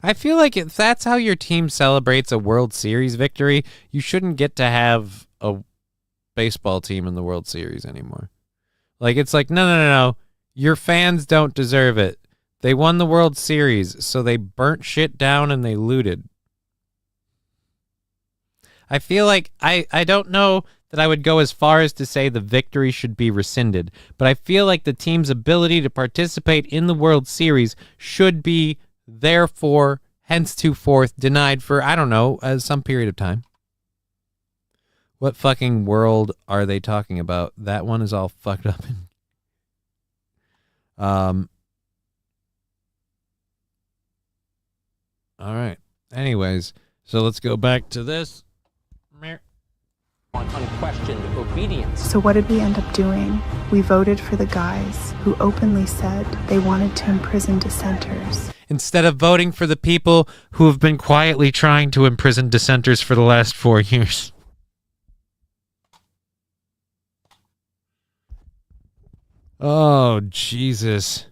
I feel like if that's how your team celebrates a World Series victory, you shouldn't get to have a baseball team in the World Series anymore. Like, it's like, no. Your fans don't deserve it. They won the World Series, so they burnt shit down and they looted. I feel like, I don't know that I would go as far as to say the victory should be rescinded, but I feel like the team's ability to participate in the World Series should be therefore, henceforth, denied for, I don't know, some period of time. What fucking world are they talking about? That one is all fucked up. All right. Anyways, so let's go back to this. On unquestioned obedience. So what did we end up doing? We voted for the guys who openly said they wanted to imprison dissenters. Instead of voting for the people who have been quietly trying to imprison dissenters for the last 4 years. Oh, Jesus.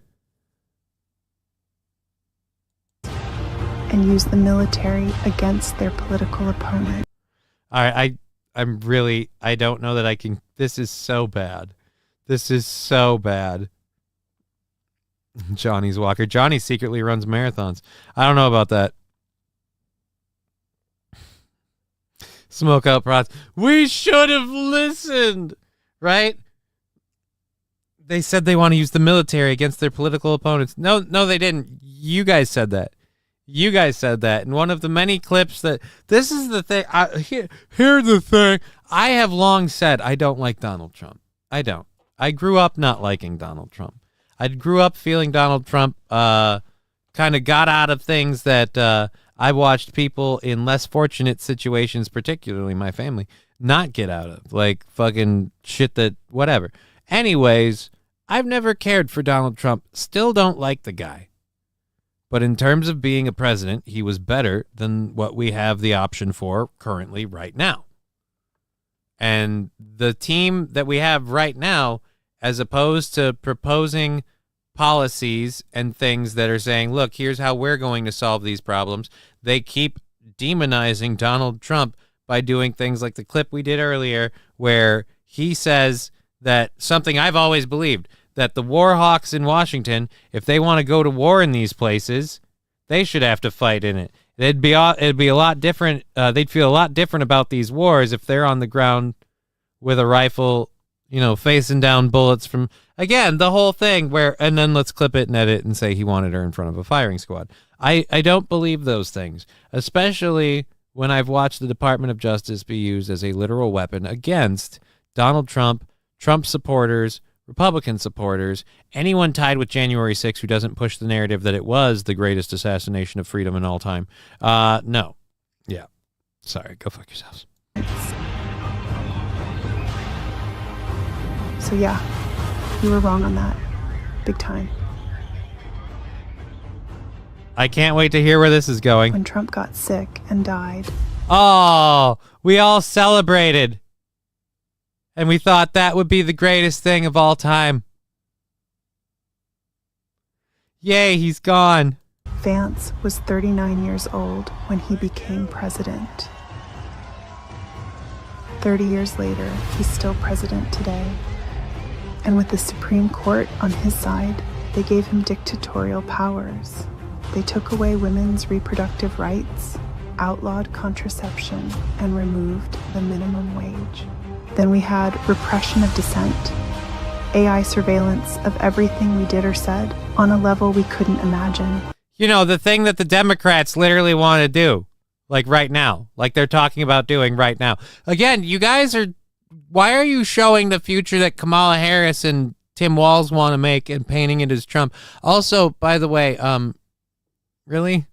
And use the military against their political opponent. All right, I don't know that I can. This is so bad. Johnny's Walker. Johnny secretly runs marathons. I don't know about that. Smoke out prods. We should have listened, right? They said they want to use the military against their political opponents. No, they didn't. You guys said that. In one of the many clips that... This is the thing. Here's the thing. I have long said I don't like Donald Trump. I don't. I grew up not liking Donald Trump. I grew up feeling Donald Trump kind of got out of things that I watched people in less fortunate situations, particularly my family, not get out of. Like fucking shit that... Whatever. Anyways, I've never cared for Donald Trump. Still don't like the guy. But in terms of being a president, he was better than what we have the option for currently right now. And the team that we have right now, as opposed to proposing policies and things that are saying, look, here's how we're going to solve these problems, they keep demonizing Donald Trump by doing things like the clip we did earlier, where he says that something I've always believed, that the war hawks in Washington, if they want to go to war in these places, they should have to fight in it. It'd be a lot different. They'd feel a lot different about these wars if they're on the ground with a rifle, facing down bullets from, again, the whole thing and then let's clip it and edit and say he wanted her in front of a firing squad. I don't believe those things, especially when I've watched the Department of Justice be used as a literal weapon against Donald Trump, Trump supporters, Republican supporters, anyone tied with January 6th who doesn't push the narrative that it was the greatest assassination of freedom in all time. No. Yeah. Sorry. Go fuck yourselves. So yeah, you were wrong on that. Big time. I can't wait to hear where this is going. When Trump got sick and died. Oh, we all celebrated. And we thought that would be the greatest thing of all time. Yay, he's gone. Vance was 39 years old when he became president. 30 years later, he's still president today. And with the Supreme Court on his side, they gave him dictatorial powers. They took away women's reproductive rights, outlawed contraception, and removed the minimum wage. Then we had repression of dissent, AI surveillance of everything we did or said on a level we couldn't imagine. You know, the thing that the Democrats literally want to do, like right now, like they're talking about doing right now. Again, you guys are, why are you showing the future that Kamala Harris and Tim Walz want to make and painting it as Trump? Also, by the way, really?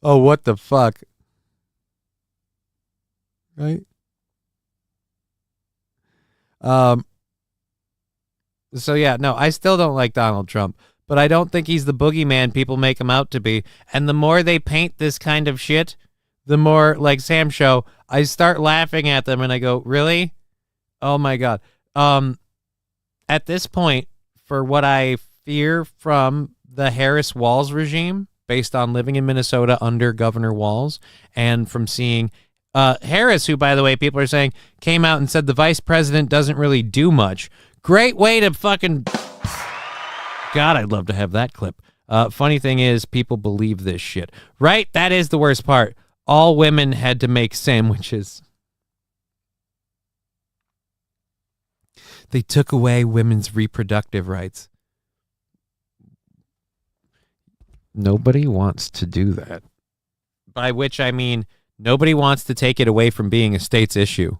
Oh, what the fuck? Right? So yeah, no, I still don't like Donald Trump, but I don't think he's the boogeyman people make him out to be. And the more they paint this kind of shit, the more, like Sam Show, I start laughing at them and I go, really? Oh my God. At this point, for what I fear from the Harris-Walz regime, based on living in Minnesota under Governor Walz, and from seeing Harris, who, by the way, people are saying, came out and said the vice president doesn't really do much. Great way to fucking... God, I'd love to have that clip. Funny thing is, people believe this shit. Right? That is the worst part. All women had to make sandwiches. They took away women's reproductive rights. Nobody wants to do that. By which I mean, nobody wants to take it away from being a state's issue.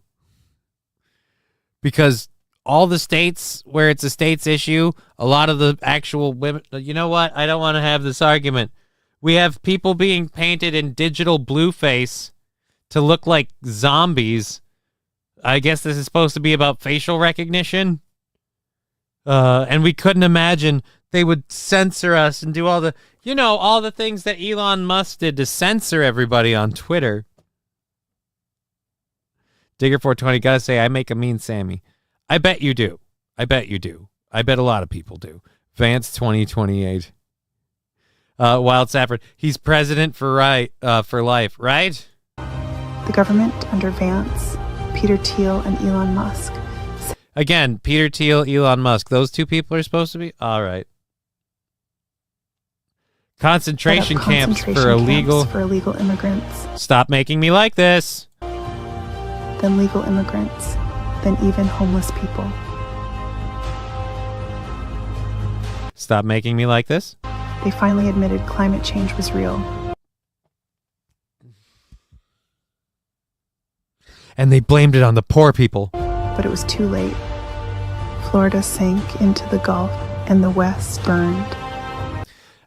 Because all the states where it's a state's issue, a lot of the actual women... You know what? I don't want to have this argument. We have people being painted in digital blueface to look like zombies. I guess this is supposed to be about facial recognition. And we couldn't imagine they would censor us and do all the... You know, all the things that Elon Musk did to censor everybody on Twitter. Digger420, gotta say, I make a mean Sammy. I bet you do. I bet you do. I bet a lot of people do. Vance 2028. Wild Safford, he's president for life, right? The government under Vance, Peter Thiel, and Elon Musk. Again, Peter Thiel, Elon Musk. Those two people are supposed to be? All right. Concentration camps for illegal immigrants. Stop making me like this. Then legal immigrants. Then even homeless people. Stop making me like this. They finally admitted climate change was real. And they blamed it on the poor people. But it was too late. Florida sank into the Gulf and the West burned.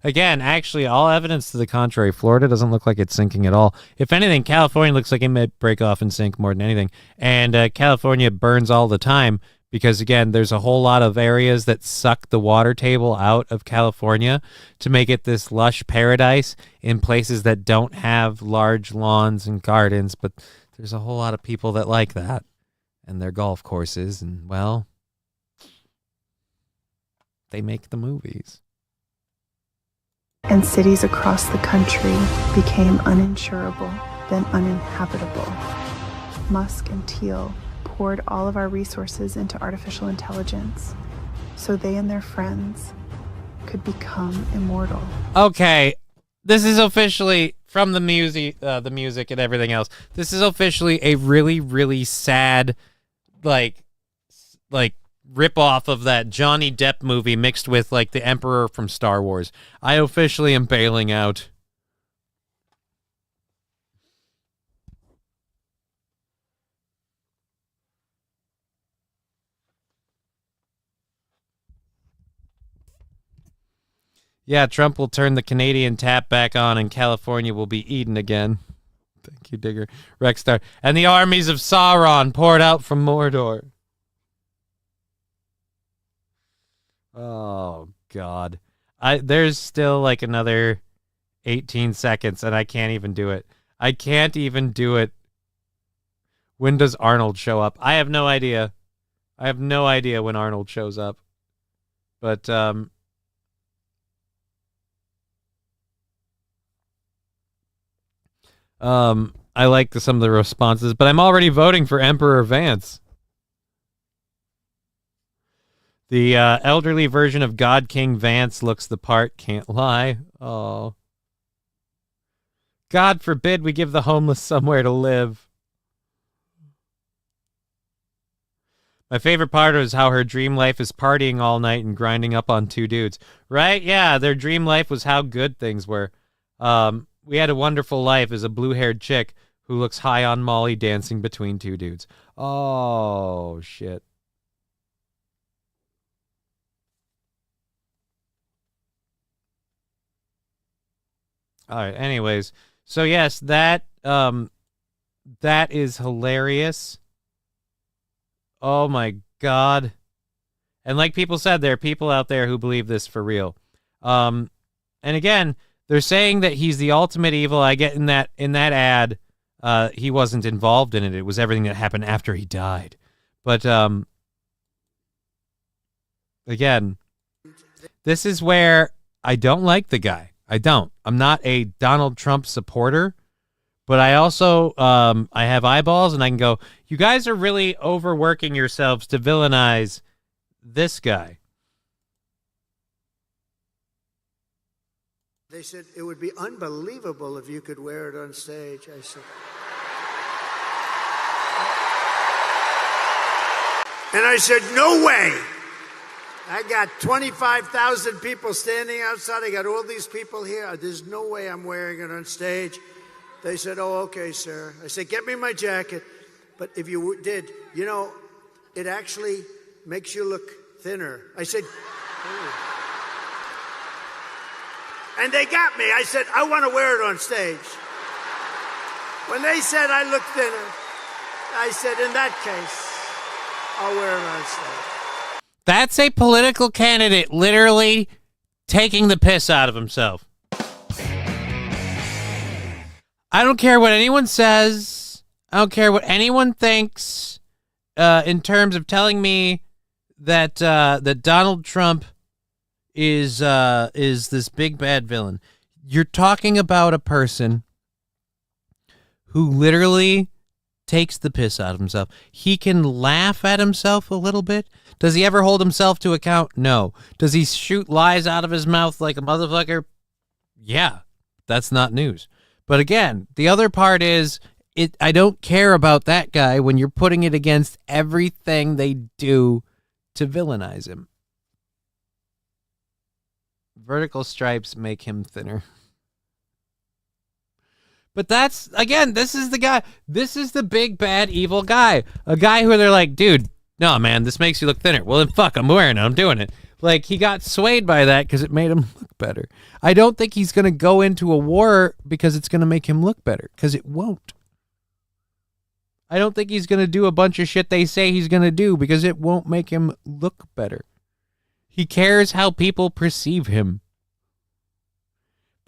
Again, actually, all evidence to the contrary. Florida doesn't look like it's sinking at all. If anything, California looks like it may break off and sink more than anything. And California burns all the time because, again, there's a whole lot of areas that suck the water table out of California to make it this lush paradise in places that don't have large lawns and gardens. But there's a whole lot of people that like that and their golf courses. And, well, they make the movies. And cities across the country became uninsurable, then uninhabitable. Musk and Thiel poured all of our resources into artificial intelligence so they and their friends could become immortal. Okay, this is officially, from the music and everything else, this is officially a really, really sad, like rip-off of that Johnny Depp movie mixed with, like, the Emperor from Star Wars. I officially am bailing out. Yeah, Trump will turn the Canadian tap back on and California will be Eden again. Thank you, Digger. Rexstar. And the armies of Sauron poured out from Mordor. Oh, God. There's still like another 18 seconds, and I can't even do it. I can't even do it. When does Arnold show up? I have no idea. I have no idea when Arnold shows up. But, I like some of the responses, but I'm already voting for Emperor Vance. The elderly version of God King Vance looks the part, can't lie. Oh. God forbid we give the homeless somewhere to live. My favorite part is how her dream life is partying all night and grinding up on 2 dudes. Right? Yeah, their dream life was how good things were. We had a wonderful life as a blue-haired chick who looks high on Molly dancing between 2 dudes. Oh, shit. All right, anyways. So, yes, that is hilarious. Oh, my God. And like people said, there are people out there who believe this for real. And again, they're saying that he's the ultimate evil. I get in that ad, he wasn't involved in it. It was everything that happened after he died. But again, this is where I don't like the guy. I don't. I'm not a Donald Trump supporter, but I also I have eyeballs and I can go, you guys are really overworking yourselves to villainize this guy. They said it would be unbelievable if you could wear it on stage. I said, and I said, no way. I got 25,000 people standing outside. I got all these people here. There's no way I'm wearing it on stage. They said, oh, okay, sir. I said, get me my jacket. But if you did, you know, it actually makes you look thinner. I said, oh. And they got me. I said, I want to wear it on stage. When they said I look thinner, I said, in that case, I'll wear it on stage. That's a political candidate literally taking the piss out of himself. I don't care what anyone says. I don't care what anyone thinks in terms of telling me that that Donald Trump is this big bad villain. You're talking about a person who literally takes the piss out of himself. He can laugh at himself a little bit. Does he ever hold himself to account? No. Does he shoot lies out of his mouth like a motherfucker? Yeah, that's not news. But again, the other part is, I don't care about that guy when you're putting it against everything they do to villainize him. Vertical stripes make him thinner. But that's, again, this is the guy. This is the big, bad, evil guy. A guy who they're like, dude, no, man, this makes you look thinner. Well, then fuck, I'm wearing it. I'm doing it. Like, he got swayed by that because it made him look better. I don't think he's going to go into a war because it's going to make him look better, because it won't. I don't think he's going to do a bunch of shit they say he's going to do because it won't make him look better. He cares how people perceive him.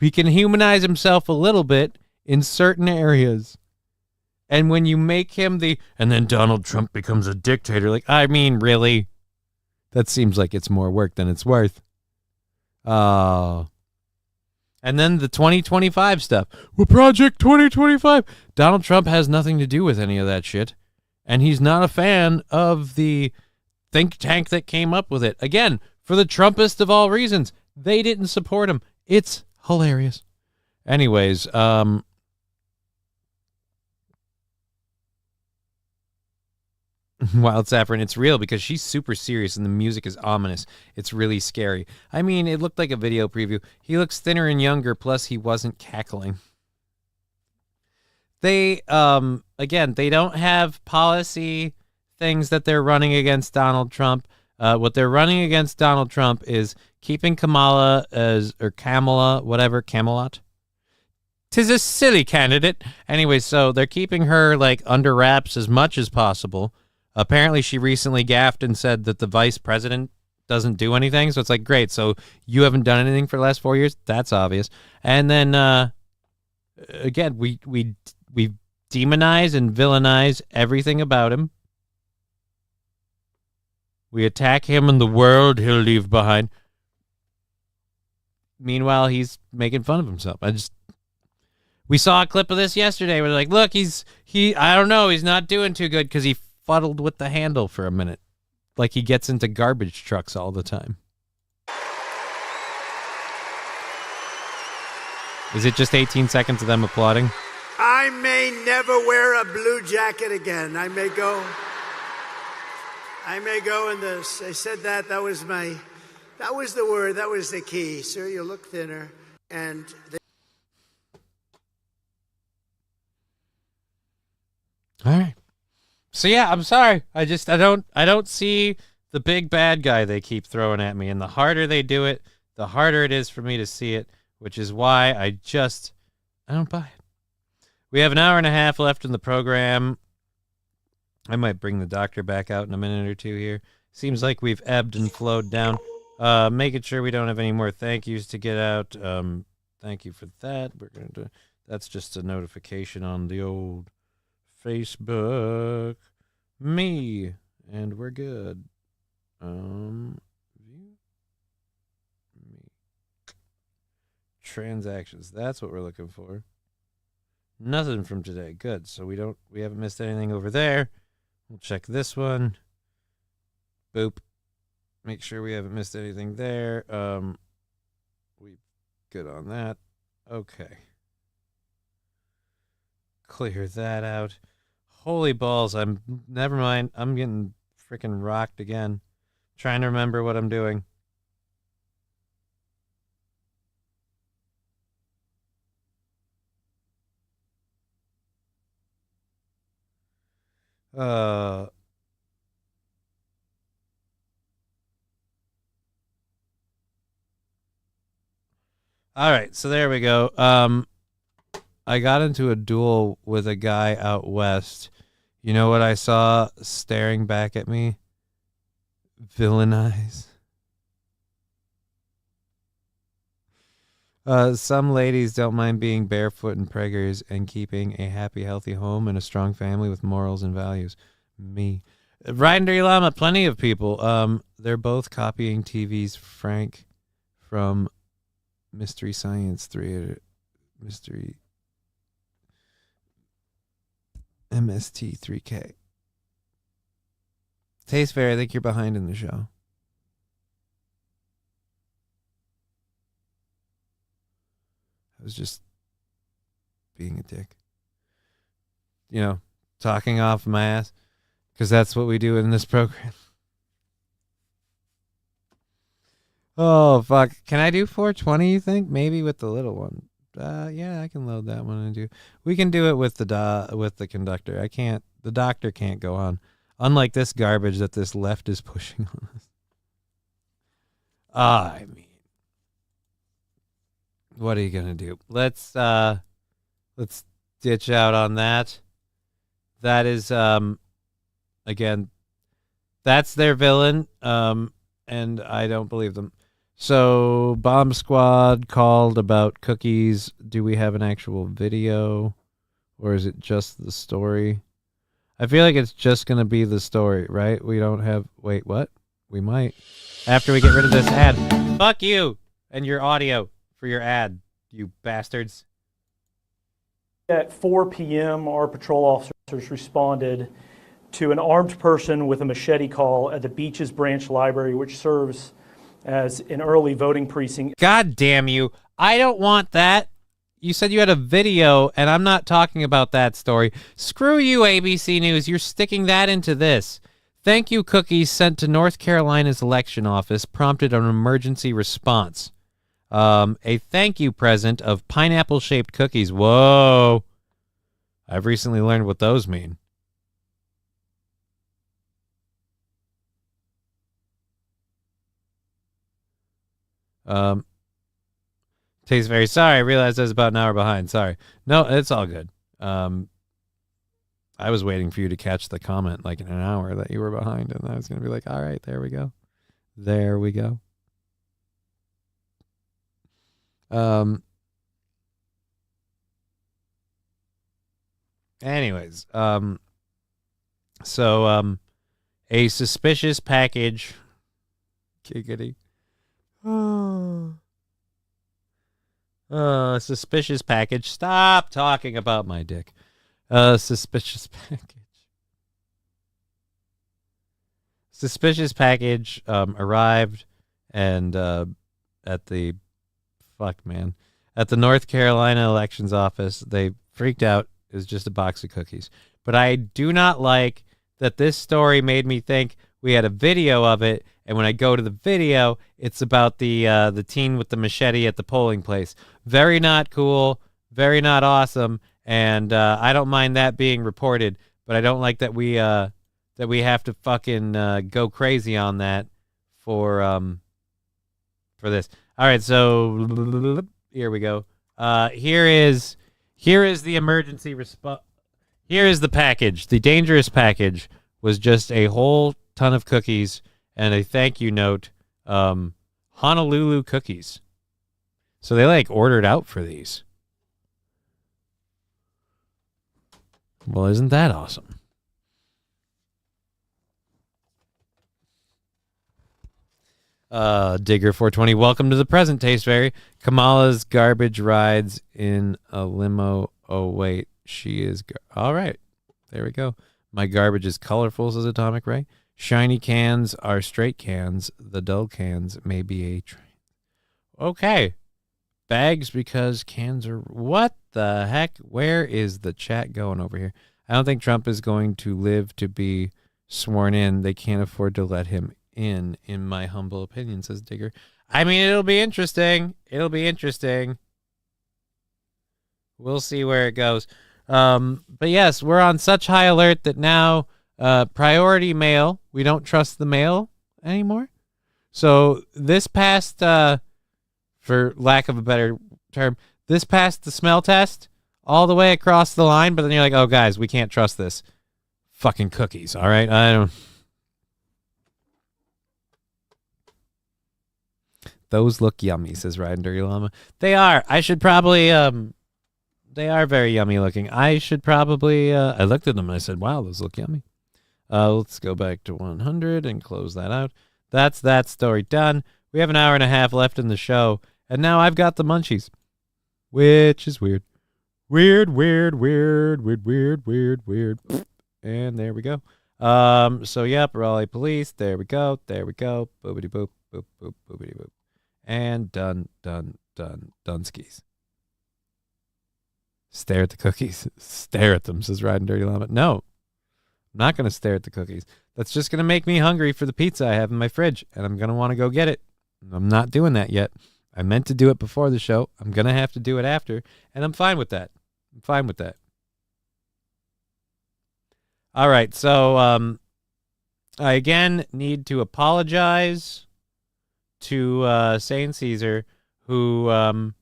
He can humanize himself a little bit in certain areas. And when you make him and then Donald Trump becomes a dictator, like, I mean, really? That seems like it's more work than it's worth. And then the 2025 stuff. Well, Project 2025. Donald Trump has nothing to do with any of that shit. And he's not a fan of the think tank that came up with it. Again, for the Trumpist of all reasons. They didn't support him. It's hilarious. Anyways, Wild Saffron, it's real because she's super serious and the music is ominous. It's really scary. I mean, it looked like a video preview. He looks thinner and younger, plus he wasn't cackling. They, again, they don't have policy things that they're running against Donald Trump. What they're running against Donald Trump is keeping Kamala Kamala, whatever, Camelot. 'Tis a silly candidate. Anyway, so they're keeping her, like, under wraps as much as possible. Apparently, she recently gaffed and said that the vice president doesn't do anything. So it's like, great. So you haven't done anything for the last 4 years? That's obvious. And then, again, we demonize and villainize everything about him. We attack him and the world he'll leave behind. Meanwhile, he's making fun of himself. We saw a clip of this yesterday. We're like, look, I don't know, he's not doing too good because he fuddled with the handle for a minute. Like he gets into garbage trucks all the time. Is it just 18 seconds of them applauding? I may never wear a blue jacket again. I may go in this. I said that was the word, that was the key. Sir, you look thinner. And all right. So yeah, I'm sorry. I don't see the big bad guy they keep throwing at me. And the harder they do it, the harder it is for me to see it, which is why I don't buy it. We have an hour and a half left in the program. I might bring the doctor back out in a minute or two here. Seems like we've ebbed and flowed down. Making sure we don't have any more thank yous to get out. Thank you for that. That's just a notification on the old Facebook. Me. And we're good. Transactions. That's what we're looking for. Nothing from today. Good. So we haven't missed anything over there. We'll check this one. Boop. Make sure we haven't missed anything there. We good on that. Okay. Clear that out. Holy balls. Never mind. I'm getting freaking rocked again. Trying to remember what I'm doing. All right, so there we go. I got into a duel with a guy out west. You know what I saw staring back at me? Villain eyes. Some ladies don't mind being barefoot and preggers and keeping a happy, healthy home and a strong family with morals and values. Me. Riding Dirty Llama, plenty of people. They're both copying TV's Frank from Mystery Science 3. Mystery MST 3K. Taste Fair, I think you're behind in the show. I was just being a dick. You know, talking off my ass. Because that's what we do in this program. Oh, fuck. Can I do 420, you think? Maybe with the little one. Yeah, I can load that one and do. We can do it with the conductor. I can't. The doctor can't go on. Unlike this garbage that this left is pushing on us. I mean, what are you gonna do? Let's ditch out on that. That is again, that's their villain. And I don't believe them. So, Bomb Squad called about cookies. Do we have an actual video? Or is it just the story? I feel like it's just going to be the story, right? We don't have... Wait, what? We might. After we get rid of this ad. Fuck you and your audio for your ad, you bastards. At 4 p.m., our patrol officers responded to an armed person with a machete call at the Beaches Branch Library, which serves as an early voting precinct. God damn you. I don't want that. You said you had a video, and I'm not talking about that story. Screw you, ABC News. You're sticking that into this. Thank you cookies sent to North Carolina's election office prompted an emergency response. A thank you present of pineapple-shaped cookies. Whoa. I've recently learned what those mean. Tastes very sorry. I realized I was about an hour behind. Sorry. No, it's all good. I was waiting for you to catch the comment like in an hour that you were behind, and I was going to be like, all right, there we go. There we go. Anyways, so a suspicious package. Giggity. Suspicious package. Stop talking about my dick. Suspicious package. Suspicious package arrived, and at the North Carolina elections office, they freaked out. It was just a box of cookies. But I do not like that this story made me think we had a video of it, and when I go to the video, it's about the teen with the machete at the polling place. Very not cool, very not awesome, and I don't mind that being reported, but I don't like that we have to fucking go crazy on that for this. All right, so here we go. Here is the emergency response. Here is the package. The dangerous package was just a whole ton of cookies and a thank you note. Honolulu cookies. So they like ordered out for these. Well, isn't that awesome? Digger 420, welcome to the present Taste Fairy. Kamala's garbage rides in a limo. Oh, wait, she is. All right, there we go. My garbage is colorful, says Atomic Ray. Shiny cans are straight cans. The dull cans may be a train. Okay. Bags because cans are. What the heck? Where is the chat going over here? I don't think Trump is going to live to be sworn in. They can't afford to let him in my humble opinion, says Digger. I mean, it'll be interesting. It'll be interesting. We'll see where it goes. But yes, we're on such high alert that now priority mail, we don't trust the mail anymore. So this passed, for lack of a better term, this passed the smell test all the way across the line, but then you're like, oh, guys, we can't trust this. Fucking cookies, all right? I don't... Those look yummy, says Riding Dirty Llama. They are. I should probably, they are very yummy looking. I should probably, I looked at them and I said, wow, those look yummy. Let's go back to 100 and close that out. That's that story done. We have an hour and a half left in the show, and now I've got the munchies, which is weird. Weird. And there we go. So, yep, Raleigh Police. There we go. Boopity boop, boop, boop, boopity boop. And done, skis. Stare at the cookies. Stare at them, says Riding Dirty Llama. No, I'm not going to stare at the cookies. That's just going to make me hungry for the pizza I have in my fridge, and I'm going to want to go get it. I'm not doing that yet. I meant to do it before the show. I'm going to have to do it after, and I'm fine with that. All right, so I again need to apologize to Saint Caesar, who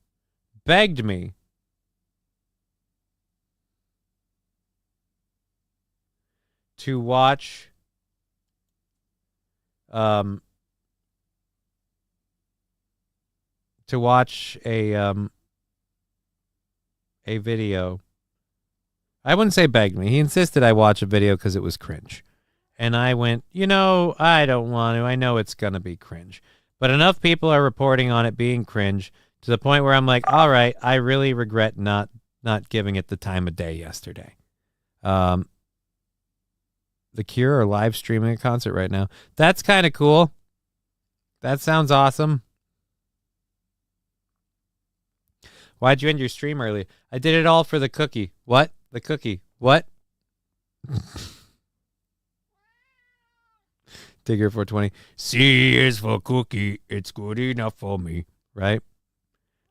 begged me to watch a video. I wouldn't say begged me. He insisted I watch a video because it was cringe. And I went, I don't want to. I know it's going to be cringe. But enough people are reporting on it being cringe to the point where I'm like, all right, I really regret not giving it the time of day yesterday. The Cure are live streaming a concert right now. That's kind of cool. That sounds awesome. Why'd you end your stream early? I did it all for the cookie. What? The cookie. What? Digger 420. C is for cookie. It's good enough for me. Right?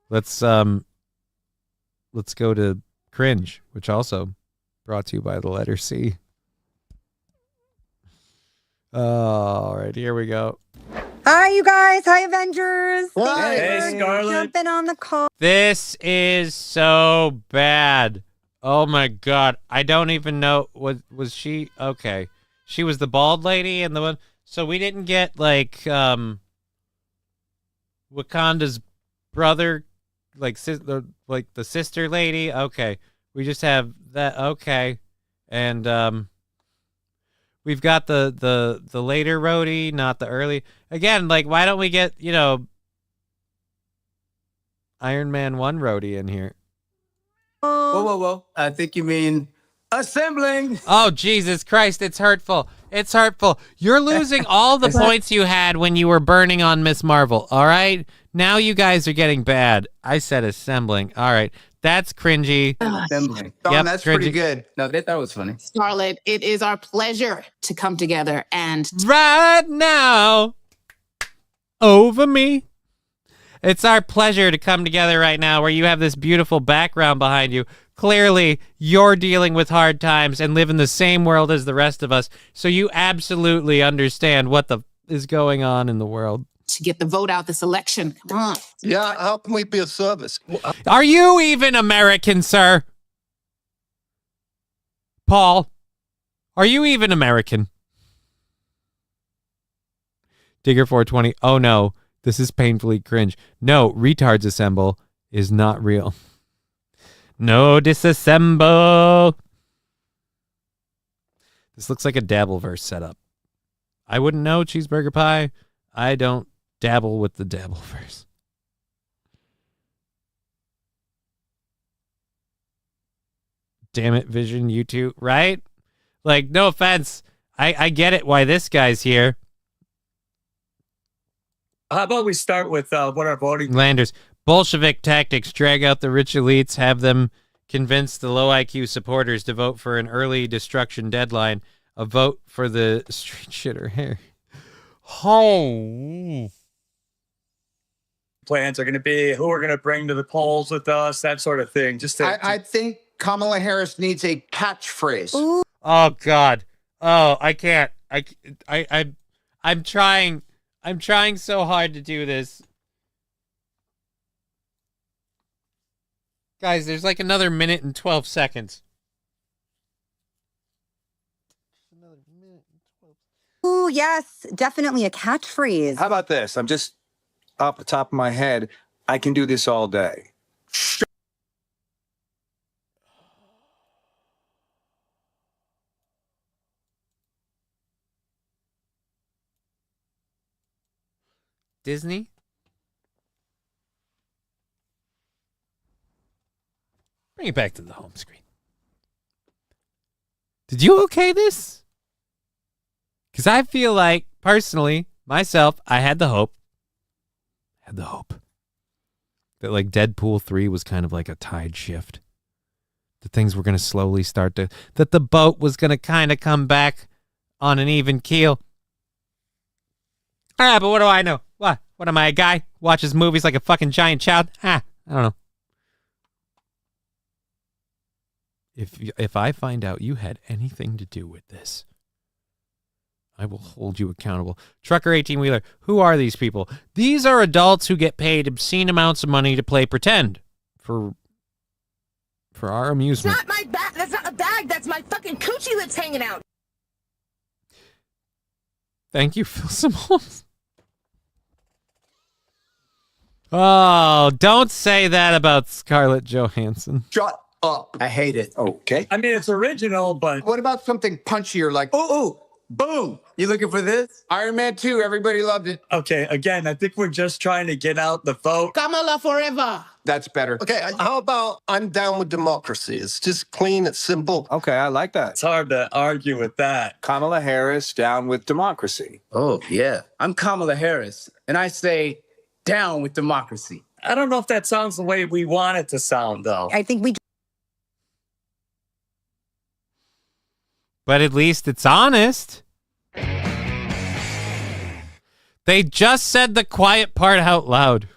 Let's go to cringe, which also brought to you by the letter C. All right, here we go. Hi, you guys. Hi, Avengers. Hey, Scarlett. Jumping on the call. This is so bad. Oh my God. I don't even know. Was she? Okay. She was the bald lady and the one. So we didn't get Wakanda's brother, the sister lady. Okay. We just have that. Okay. And, we've got the later roadie, not the early. Again, why don't we get, Iron Man 1 roadie in here. Whoa, whoa, whoa. I think you mean assembling. Oh, Jesus Christ. It's hurtful. It's hurtful. You're losing all the points you had when you were burning on Miss Marvel. All right. Now you guys are getting bad. I said assembling. All right. That's cringy. Assembling. Yep, That's cringy. pretty good. No, they thought it was funny. Scarlett, it is our pleasure to come together and Right now, over me. It's our pleasure to come together right now where you have this beautiful background behind you. Clearly, you're dealing with hard times and live in the same world as the rest of us, so you absolutely understand what is going on in the world. to get the vote out this election. Come on. Yeah, how can we be of service? Are you even American, sir? Paul, are you even American? Digger 420. Oh no, this is painfully cringe. No, retards assemble is not real. No disassemble. This looks like a Dabbleverse setup. I wouldn't know, cheeseburger pie. I don't dabble with the Dabbleverse. Damn it, Vision, you two, right? Like, no offense. I get it why this guy's here. How about we start with what our voting... Landers. Bolshevik tactics. Drag out the rich elites. Have them convince the low IQ supporters to vote for an early destruction deadline. A vote for the street shitter here. Oh. Plans are going to be, who we're going to bring to the polls with us, that sort of thing. Just to, I think Kamala Harris needs a catchphrase. Oh God. Oh, I can't. I'm trying. I'm trying so hard to do this. Guys, there's like another minute and 12 seconds. Ooh, yes, definitely a catchphrase. How about this? I'm just off the top of my head. I can do this all day. Disney? Bring it back to the home screen. Did you okay this? Because I feel like, personally, myself, I had the hope. That like Deadpool 3 was kind of like a tide shift. That things were going to slowly start to... That the boat was going to kind of come back on an even keel. Ah, but what do I know? What am I, a guy? Watches movies like a fucking giant child? I don't know. If I find out you had anything to do with this, I will hold you accountable. Trucker 18-wheeler, who are these people? These are adults who get paid obscene amounts of money to play pretend for our amusement. It's not my bag. That's not a bag. That's my fucking coochie that's hanging out. Thank you, Phil Simons. Oh, don't say that about Scarlett Johansson. Shut up. I hate it. Okay. I mean, it's original, but... What about something punchier like, boom. You looking for this? Iron Man 2, everybody loved it. Okay, again, I think we're just trying to get out the vote. Kamala forever. That's better. Okay, how about I'm down with democracy? It's just clean, it's simple. Okay, I like that. It's hard to argue with that. Kamala Harris down with democracy. Oh, yeah. I'm Kamala Harris, and I say down with democracy. I don't know if that sounds the way we want it to sound, though. I think we... But at least it's honest. They just said the quiet part out loud.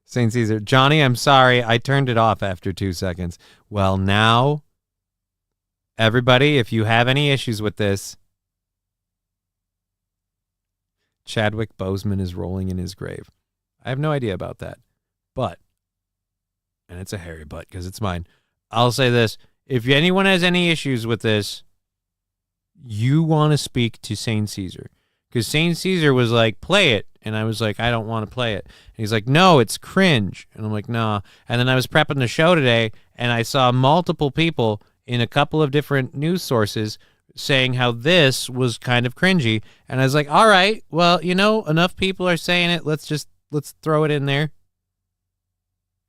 St. Caesar. Johnny, I'm sorry. I turned it off after 2 seconds. Well, now, everybody, if you have any issues with this, Chadwick Boseman is rolling in his grave. I have no idea about that. But, and it's a hairy butt because it's mine. I'll say this. If anyone has any issues with this, you want to speak to St. Caesar. Because St. Caesar was like, play it. And I was like, I don't want to play it. And he's like, no, it's cringe. And I'm like, nah. And then I was prepping the show today, and I saw multiple people in a couple of different news sources saying how this was kind of cringy. And I was like, all right, well, you know, enough people are saying it. Let's throw it in there.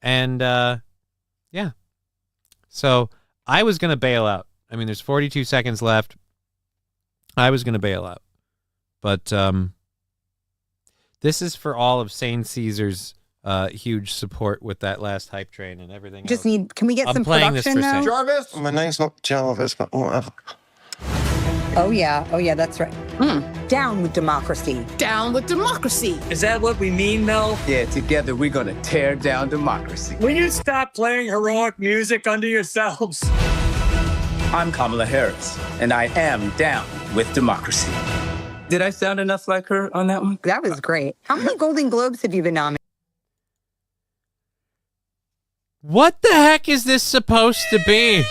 And, yeah. So I was going to bail out. I mean, there's 42 seconds left. I was going to bail out. But this is for all of Sane Caesar's huge support with that last hype train and everything else. Can we get some production though? Jarvis? My name's not Jarvis, but whatever. Oh yeah, that's right. Down with democracy. Down with democracy. Is that what we mean, Mel? Yeah, together we're gonna tear down democracy. Will you stop playing heroic music under yourselves? I'm Kamala Harris, and I am down with democracy. Did I sound enough like her on that one? That was great. How many Golden Globes have you been nominated? What the heck is this supposed to be?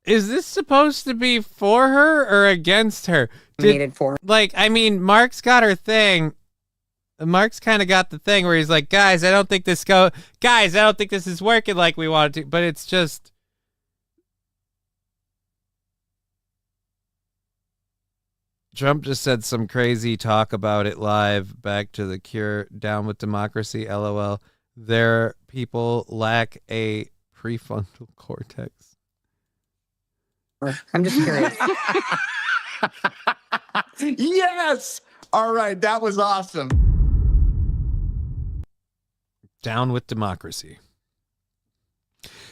Is this supposed to be for her or against her? Like, I mean, Mark's got her thing. Mark's kind of got the thing where he's like, guys, I don't think this is working like we want it to. But it's just, Trump just said some crazy talk about it live. Back to the cure. Down with democracy. LOL. Their people lack a prefrontal cortex. I'm just curious. Yes! All right, that was awesome. Down with democracy.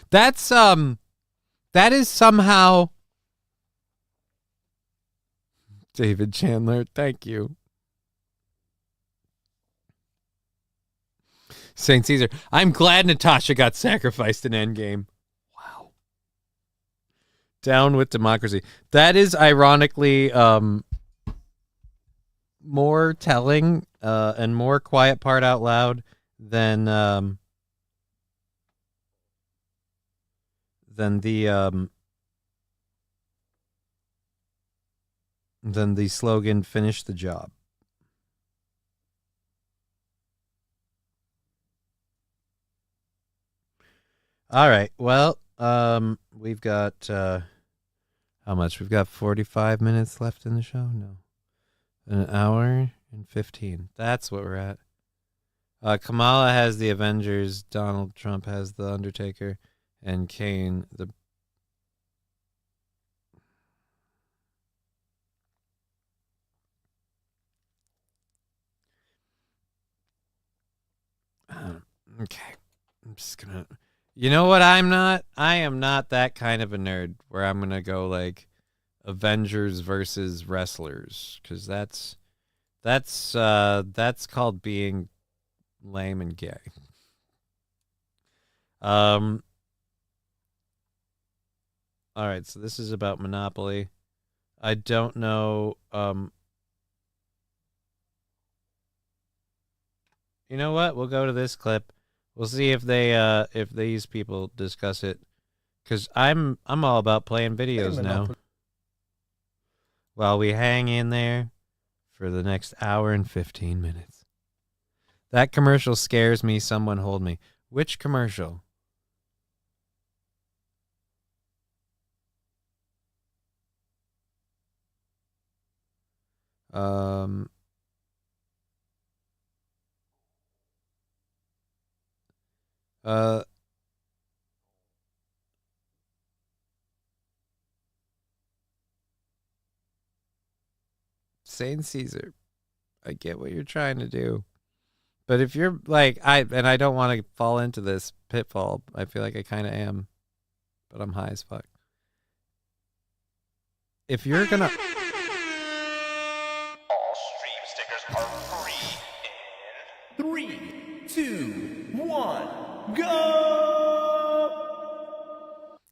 That is somehow David Chandler, thank you. St. Caesar, I'm glad Natasha got sacrificed in Endgame. Wow. Down with democracy. That is ironically more telling and more quiet part out loud than the slogan "Finish the job." All right. Well, we've got how much? We've got 45 minutes left in the show. No, an hour and 15. That's what we're at. Kamala has the Avengers. Donald Trump has the Undertaker, and Kane the. Okay, I'm just gonna. You know what? I'm not. I am not that kind of a nerd where I'm gonna go like Avengers versus wrestlers, because that's called being lame and gay. All right, so this is about Monopoly. I don't know. You know what? We'll go to this clip. We'll see if these people discuss it, because I'm all about playing videos now. While we hang in there for the next hour and 15 minutes. That commercial scares me. Someone hold me. Which commercial? St. Caesar, I get what you're trying to do. But if you're like, I don't want to fall into this pitfall. I feel like I kind of am, but I'm high as fuck. If you're going to... All stream stickers are free in 3, 2, 1, go!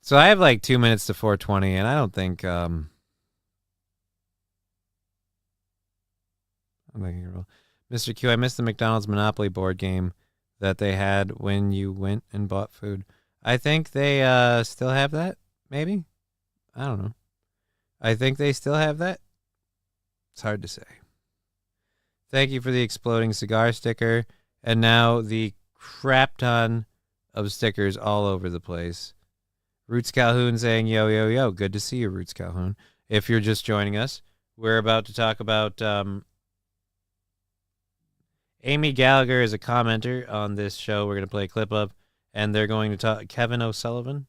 So I have like 2 minutes to 4:20, and I don't think... Mr. Q, I missed the McDonald's Monopoly board game that they had when you went and bought food. I think they still have that. maybe? I don't know. I think they still have that. It's hard to say. Thank you for the exploding cigar sticker. And now the crap ton of stickers all over the place. Roots Calhoun saying, yo, yo, yo. Good to see you, Roots Calhoun. If you're just joining us, we're about to talk about... Amy Gallagher is a commenter on this show we're going to play a clip of. And they're going to talk... Kevin O'Sullivan?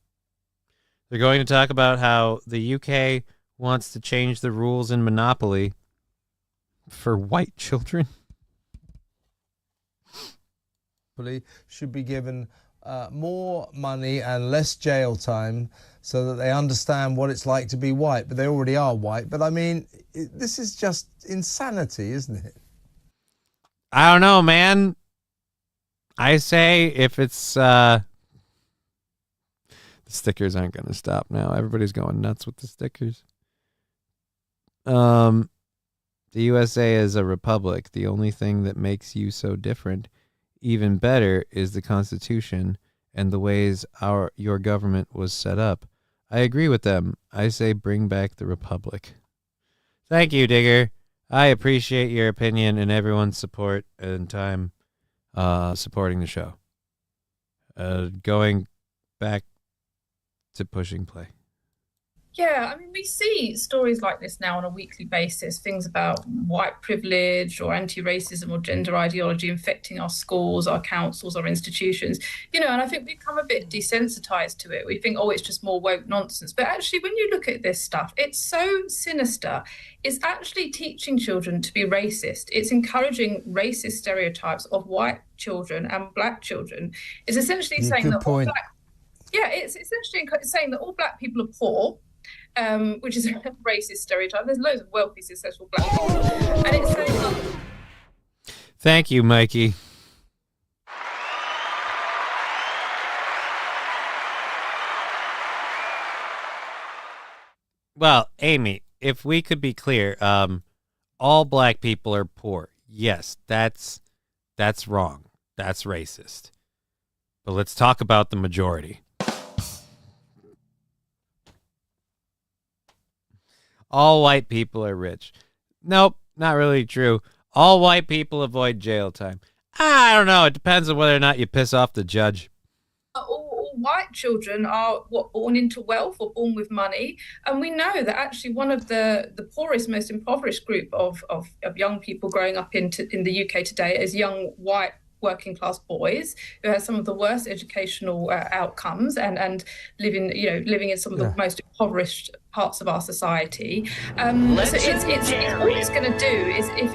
They're going to talk about how the UK wants to change the rules in Monopoly for white children. Should be given more money and less jail time so that they understand what it's like to be white, but they already are white. But I mean, this is just insanity, isn't it? I don't know, man. I say if it's... the stickers aren't going to stop now. Everybody's going nuts with the stickers. The USA is a republic. The only thing that makes you so different, even better, is the Constitution and the ways your government was set up. I agree with them. I say bring back the republic. Thank you, Digger. I appreciate your opinion and everyone's support and time supporting the show. Going back to pushing play. Yeah, I mean, we see stories like this now on a weekly basis, things about white privilege or anti-racism or gender ideology infecting our schools, our councils, our institutions, and I think we've become a bit desensitized to it. We think, oh, it's just more woke nonsense. But actually, when you look at this stuff, it's so sinister. It's actually teaching children to be racist. It's encouraging racist stereotypes of white children and black children. It's essentially saying that all black... Yeah, it's essentially saying that all black people are poor, which is a racist stereotype. There's loads of wealthy, successful black people. And it's saying... Thank you, Mikey. Well, Amy, if we could be clear, all black people are poor. Yes, that's wrong. That's racist. But let's talk about the majority. All white people are rich. Nope, not really true. All white people avoid jail time. I don't know. It depends on whether or not you piss off the judge. All white children are born into wealth or born with money. And we know that actually one of the poorest, most impoverished group of young people growing up in the UK today is young white working class boys who have some of the worst educational outcomes and living in some of the most impoverished parts of our society. So it's all it's going to do is if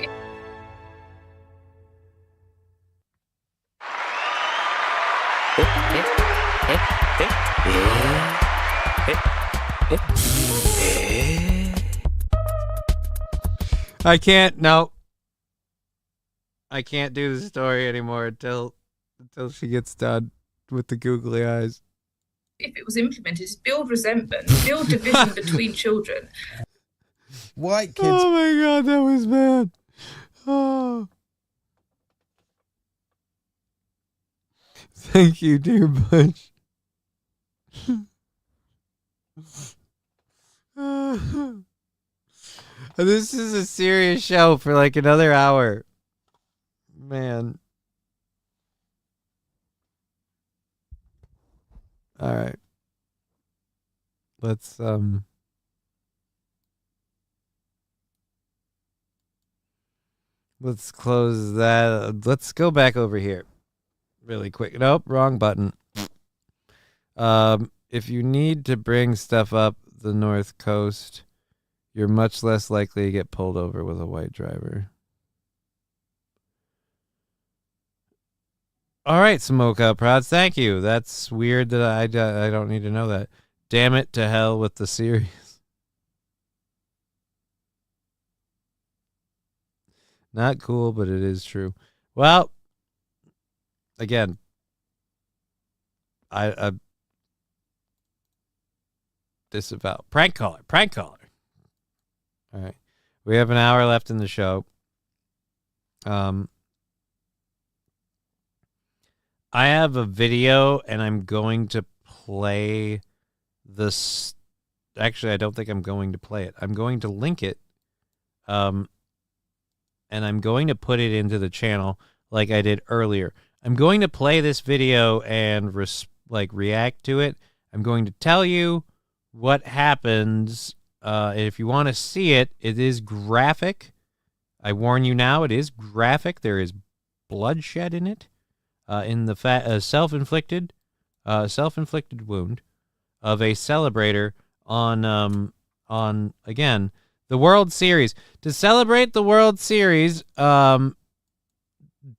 I can't. No. I can't do the story anymore until she gets done with the googly eyes. If it was implemented, is build resentment, build division between children. White kids. Oh my God, that was bad. Oh. Thank you, dear Butch. This is a serious show for like another hour. Man. All right. Let's close that. Let's go back over here really quick. Nope, wrong button. If you need to bring stuff up the North Coast, you're much less likely to get pulled over with a white driver. All right, Smoke Out Prods, thank you. That's weird that I don't need to know that. Damn it to hell with the series. Not cool, but it is true. Well, again, I disavow. Prank caller. All right. We have an hour left in the show. I have a video, and I'm going to play the Actually, I don't think I'm going to play it. I'm going to link it, and I'm going to put it into the channel like I did earlier. I'm going to play this video and react to it. I'm going to tell you what happens. If you want to see it, it is graphic. I warn you now, it is graphic. There is bloodshed in it, in the self-inflicted wound of a celebrator on again the World Series. To celebrate the World Series,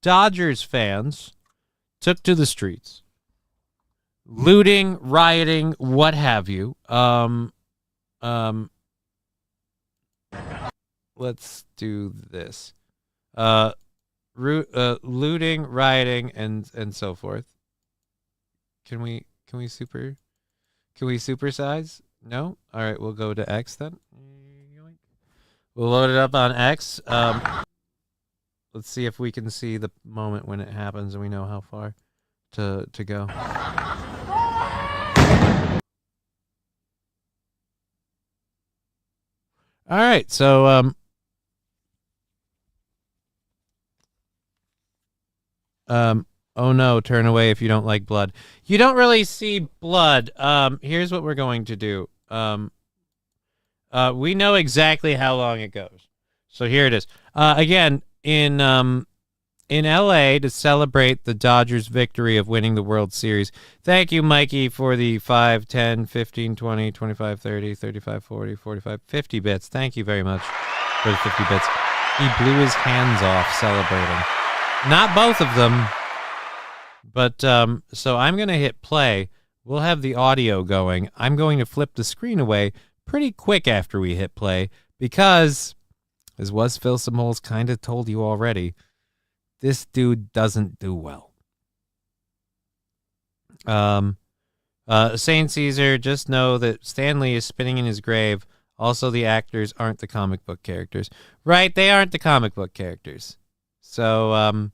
Dodgers fans took to the streets, looting, rioting, what have you. Let's do this. Looting, rioting, and so forth. Can we supersize? No? All right, we'll go to X then. We'll load it up on X. Let's see if we can see the moment when it happens and we know how far to go. All right, so oh no, turn away if you don't like blood. You don't really see blood. Here's what we're going to do. We know exactly how long it goes. So here it is. Again, in LA, to celebrate the Dodgers' victory of winning the World Series. Thank you, Mikey, for the 5, 10, 15, 20, 25, 30, 35, 40, 45, 50 bits. Thank you very much for the 50 bits. He blew his hands off celebrating. Not both of them, but so I'm going to hit play. We'll have the audio going. I'm going to flip the screen away pretty quick after we hit play because, as Was Phil Simoles kind of told you already, this dude doesn't do well. Saint Caesar, just know that Stanley is spinning in his grave. Also, the actors aren't the comic book characters. Right, they aren't the comic book characters. So, and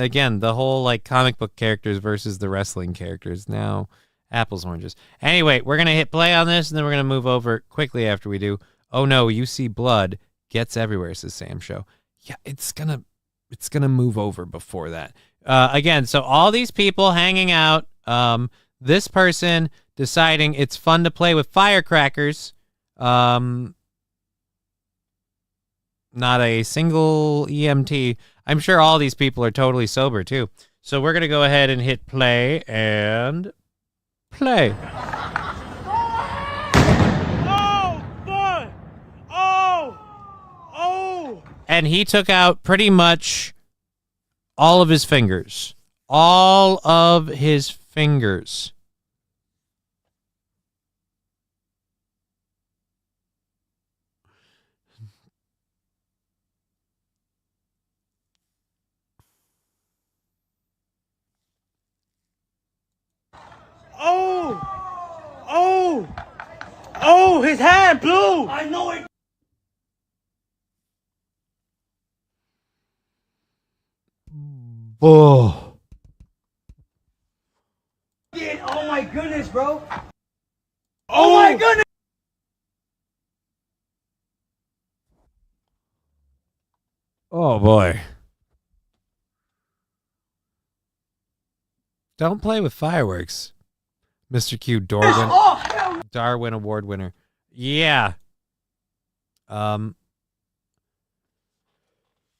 again, the whole, like, comic book characters versus the wrestling characters. Now, apples, oranges. Anyway, we're going to hit play on this, and then we're going to move over quickly after we do. Oh, no, you see blood gets everywhere, says Sam Show. Yeah, it's gonna move over before that. Again, so all these people hanging out, this person deciding it's fun to play with firecrackers, not a single EMT. I'm sure all these people are totally sober too. So we're going to go ahead and hit play and play. Oh, boy! Oh! Oh! And he took out pretty much all of his fingers. All of his fingers. Oh! Oh! Oh, his hand blew! I know it! Oh. Oh my goodness, bro! Oh my goodness! Oh, boy. Don't play with fireworks. Mr. Q, Darwin Award winner. Yeah.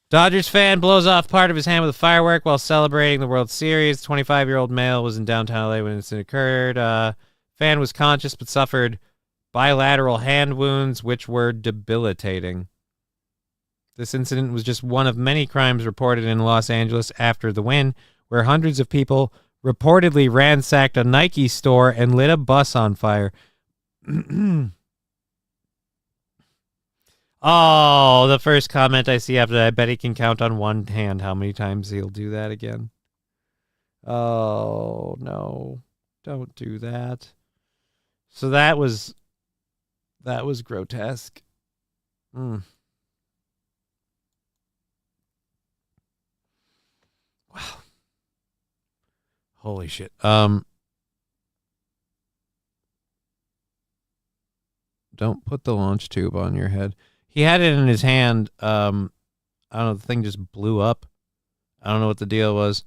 Dodgers fan blows off part of his hand with a firework while celebrating the World Series. 25-year-old male was in downtown LA when the incident occurred. Fan was conscious but suffered bilateral hand wounds, which were debilitating. This incident was just one of many crimes reported in Los Angeles after the win, where hundreds of people reportedly ransacked a Nike store and lit a bus on fire. Oh, the first comment I see after that, I bet he can count on one hand how many times he'll do that again. Oh, no. Don't do that. So that was grotesque. Wow. Holy shit. Don't put the launch tube on your head. He had it in his hand. I don't know. The thing just blew up. I don't know what the deal was.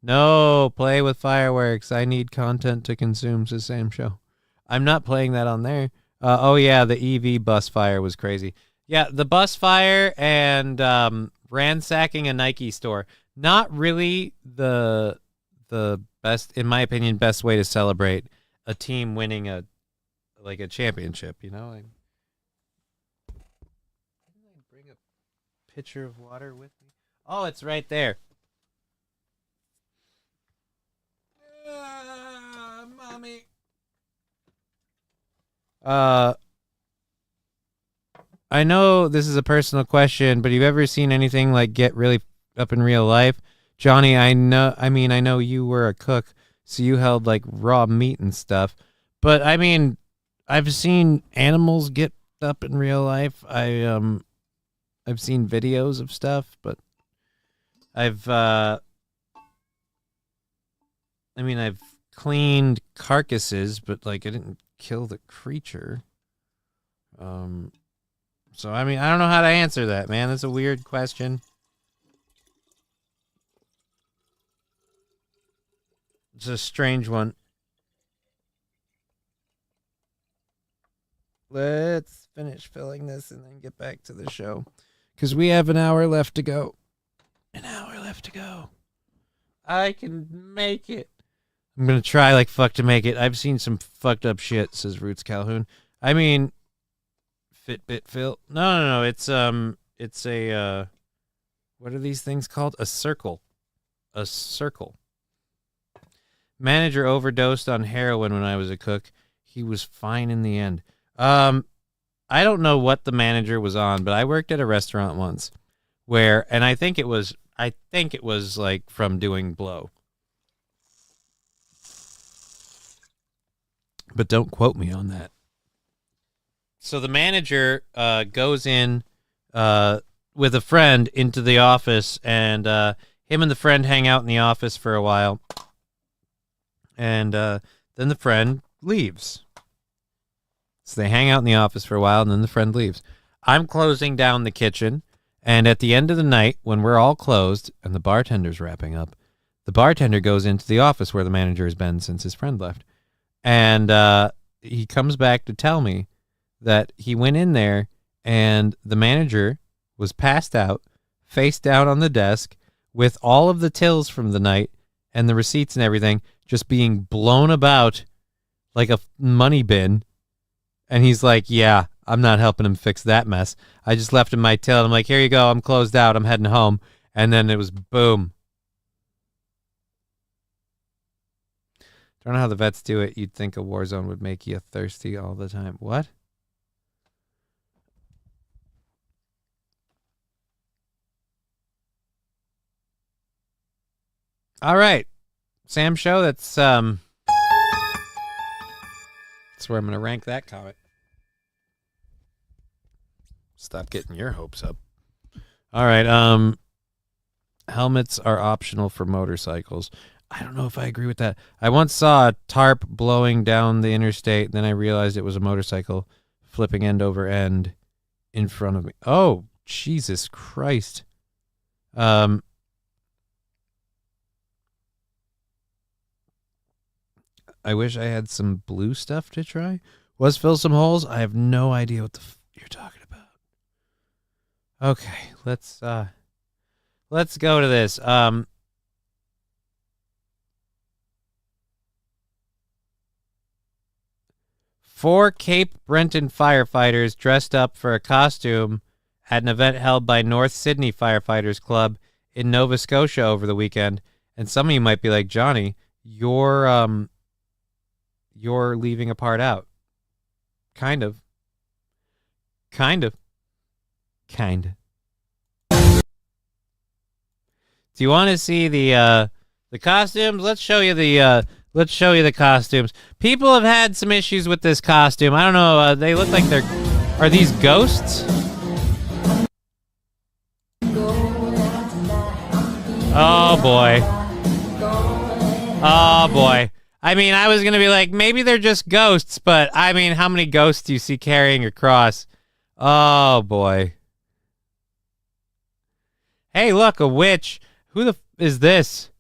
No, play with fireworks. I need content to consume, says Sam Show. I'm not playing that on there. Oh, yeah, the EV bus fire was crazy. Yeah, the bus fire and ransacking a Nike store. Not really the best, in my opinion, best way to celebrate a team winning a championship, you know? Didn't I bring a pitcher of water with me? Oh, it's right there. Mommy. I know this is a personal question, but have you ever seen anything like get really up in real life? Johnny, I know you were a cook, so you held like raw meat and stuff. But I mean, I've seen animals get up in real life. I've seen videos of stuff, but I've cleaned carcasses, but like I didn't kill the creature. So I mean, I don't know how to answer that, man. That's a weird question. It's a strange one. Let's finish filling this and then get back to the show, because we have an hour left to go. An hour left to go. I can make it. I'm gonna try like fuck to make it. I've seen some fucked up shit, says Roots Calhoun. I mean, Fitbit Phil. No. It's a what are these things called? A circle. A circle. Manager overdosed on heroin when I was a cook. He was fine in the end. I don't know what the manager was on, but I worked at a restaurant once where, and I think it was like from doing blow. But don't quote me on that. So the manager goes in with a friend into the office, and him and the friend hang out in the office for a while. And then the friend leaves. So they hang out in the office for a while, and then the friend leaves. I'm closing down the kitchen, and at the end of the night, when we're all closed and the bartender's wrapping up, the bartender goes into the office where the manager has been since his friend left. And he comes back to tell me that he went in there and the manager was passed out, face down on the desk, with all of the tills from the night and the receipts and everything just being blown about like a money bin. And he's like, yeah, I'm not helping him fix that mess. I just left him my till. And I'm like, here you go. I'm closed out. I'm heading home. And then it was boom. Don't know how the vets do it. You'd think a war zone would make you thirsty all the time. What? All right. Sam Show, that's where I'm going to rank that comment. Stop getting your hopes up. All right. Helmets are optional for motorcycles. I don't know if I agree with that. I once saw a tarp blowing down the interstate, and then I realized it was a motorcycle flipping end over end in front of me. Oh, Jesus Christ. I wish I had some blue stuff to try. Was fill some holes? I have no idea what you're talking about. Okay, let's go to this. 4 Cape Breton firefighters dressed up for a costume at an event held by North Sydney Firefighters Club in Nova Scotia over the weekend. And some of you might be like, Johnny, you're leaving a part out. Kind of. Do you want to see the costumes? Let's show you the costumes. People have had some issues with this costume. I don't know. They look like are these ghosts? Oh boy. I mean, I was going to be like, maybe they're just ghosts, but I mean, how many ghosts do you see carrying a cross? Oh, boy. Hey, look, a witch. Who the is this?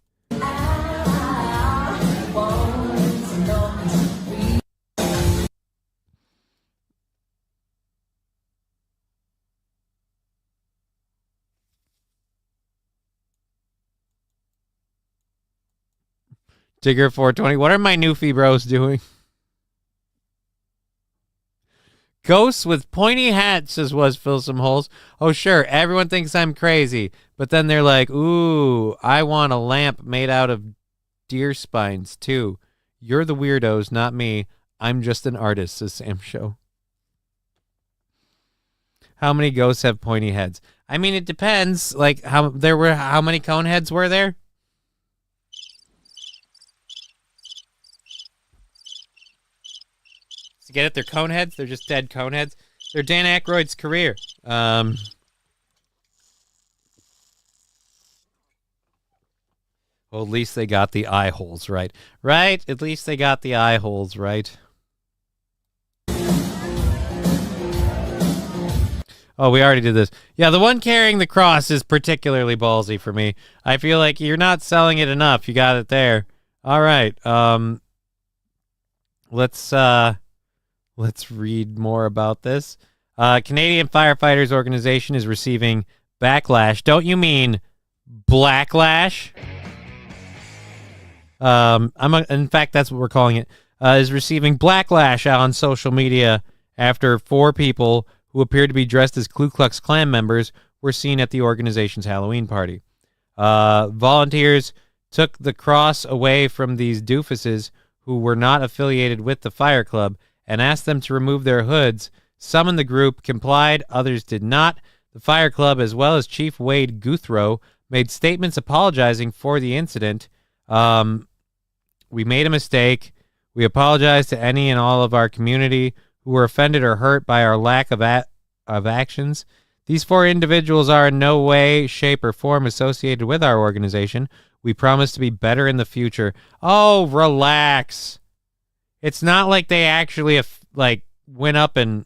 Digger 420. What are my newfie bros doing? Ghosts with pointy hats, says was fill some holes. Oh, sure. Everyone thinks I'm crazy. But then they're like, ooh, I want a lamp made out of deer spines, too. You're the weirdos, not me. I'm just an artist, says Sam Show. How many ghosts have pointy heads? I mean, it depends. Like, how many cone heads were there? To get it, they're cone heads. They're just dead cone heads. They're Dan Aykroyd's career. Well, at least they got the eye holes right. Right? At least they got the eye holes right. Oh, we already did this. Yeah, the one carrying the cross is particularly ballsy for me. I feel like you're not selling it enough. You got it there. All right. Let's read more about this. Canadian Firefighters Organization is receiving backlash. Don't you mean blacklash? In fact, that's what we're calling it. Is receiving backlash on social media after 4 people who appeared to be dressed as Ku Klux Klan members were seen at the organization's Halloween party. Volunteers took the cross away from these doofuses who were not affiliated with the fire club and asked them to remove their hoods. Some in the group complied, others did not. The fire club, as well as Chief Wade Guthrow, made statements apologizing for the incident. We made a mistake. We apologize to any and all of our community who were offended or hurt by our lack of actions. These 4 individuals are in no way, shape, or form associated with our organization. We promise to be better in the future. Oh, relax. It's not like they actually went up and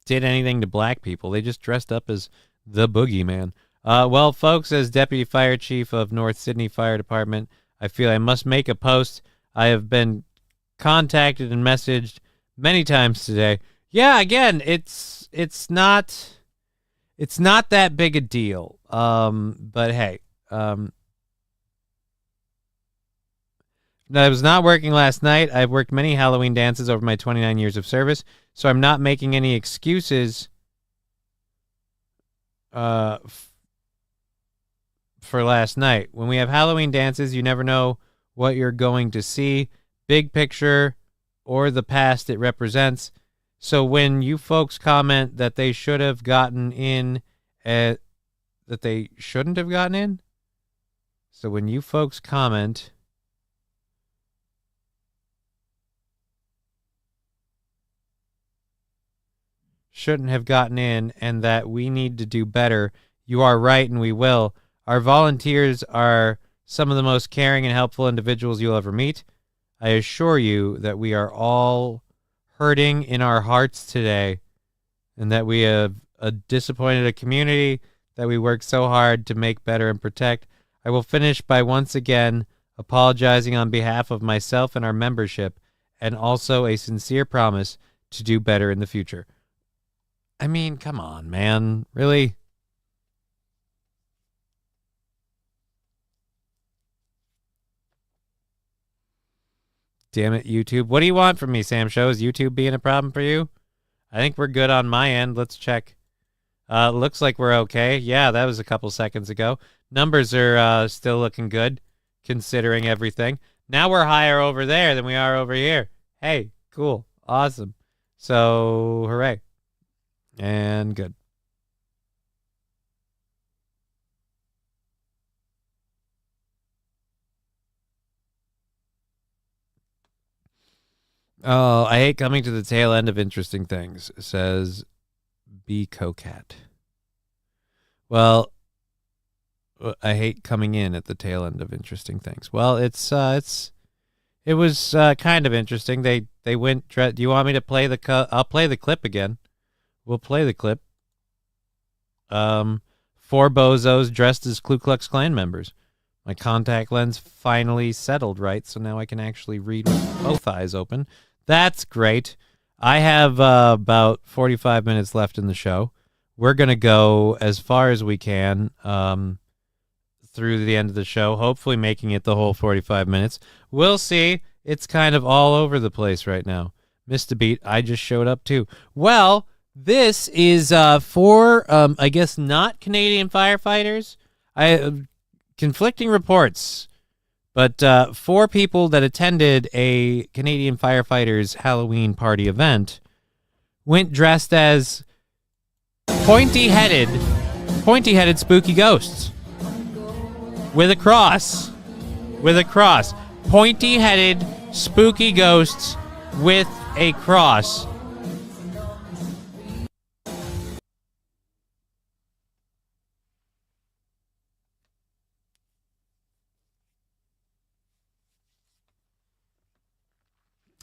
did anything to black people. They just dressed up as the boogeyman. Well, folks, as Deputy Fire Chief of North Sydney Fire Department, I feel I must make a post. I have been contacted and messaged many times today. Yeah, again, it's not that big a deal. But hey, I was not working last night. I've worked many Halloween dances over my 29 years of service, so I'm not making any excuses for last night. When we have Halloween dances, you never know what you're going to see, big picture or the past it represents. So when you folks comment that they should have gotten in, that they shouldn't have gotten in, so when you folks comment shouldn't have gotten in and that we need to do better, you are right, and we will. Our volunteers are some of the most caring and helpful individuals you'll ever meet. I assure you that we are all hurting in our hearts today, and that we have disappointed a community that we work so hard to make better and protect. I will finish by once again apologizing on behalf of myself and our membership, and also a sincere promise to do better in the future. I mean, come on, man. Really? Damn it, YouTube. What do you want from me, Sam Show? Is YouTube being a problem for you? I think we're good on my end. Let's check. Looks like we're okay. Yeah, that was a couple seconds ago. Numbers are still looking good, considering everything. Now we're higher over there than we are over here. Hey, cool. Awesome. So, hooray. And good. Oh, I hate coming to the tail end of interesting things, says B. Cocat. Well, I hate coming in at the tail end of interesting things. Well, it was kind of interesting. They went. Do you want me to play the? I'll play the clip again. We'll play the clip. 4 bozos dressed as Ku Klux Klan members. My contact lens finally settled right, so now I can actually read with both eyes open. That's great. I have about 45 minutes left in the show. We're going to go as far as we can through the end of the show, hopefully making it the whole 45 minutes. We'll see. It's kind of all over the place right now. Missed a beat. I just showed up too. Well, this is for, I guess, not Canadian firefighters. Conflicting reports, but 4 people that attended a Canadian firefighters Halloween party event went dressed as pointy-headed spooky ghosts with a cross. Pointy-headed spooky ghosts with a cross.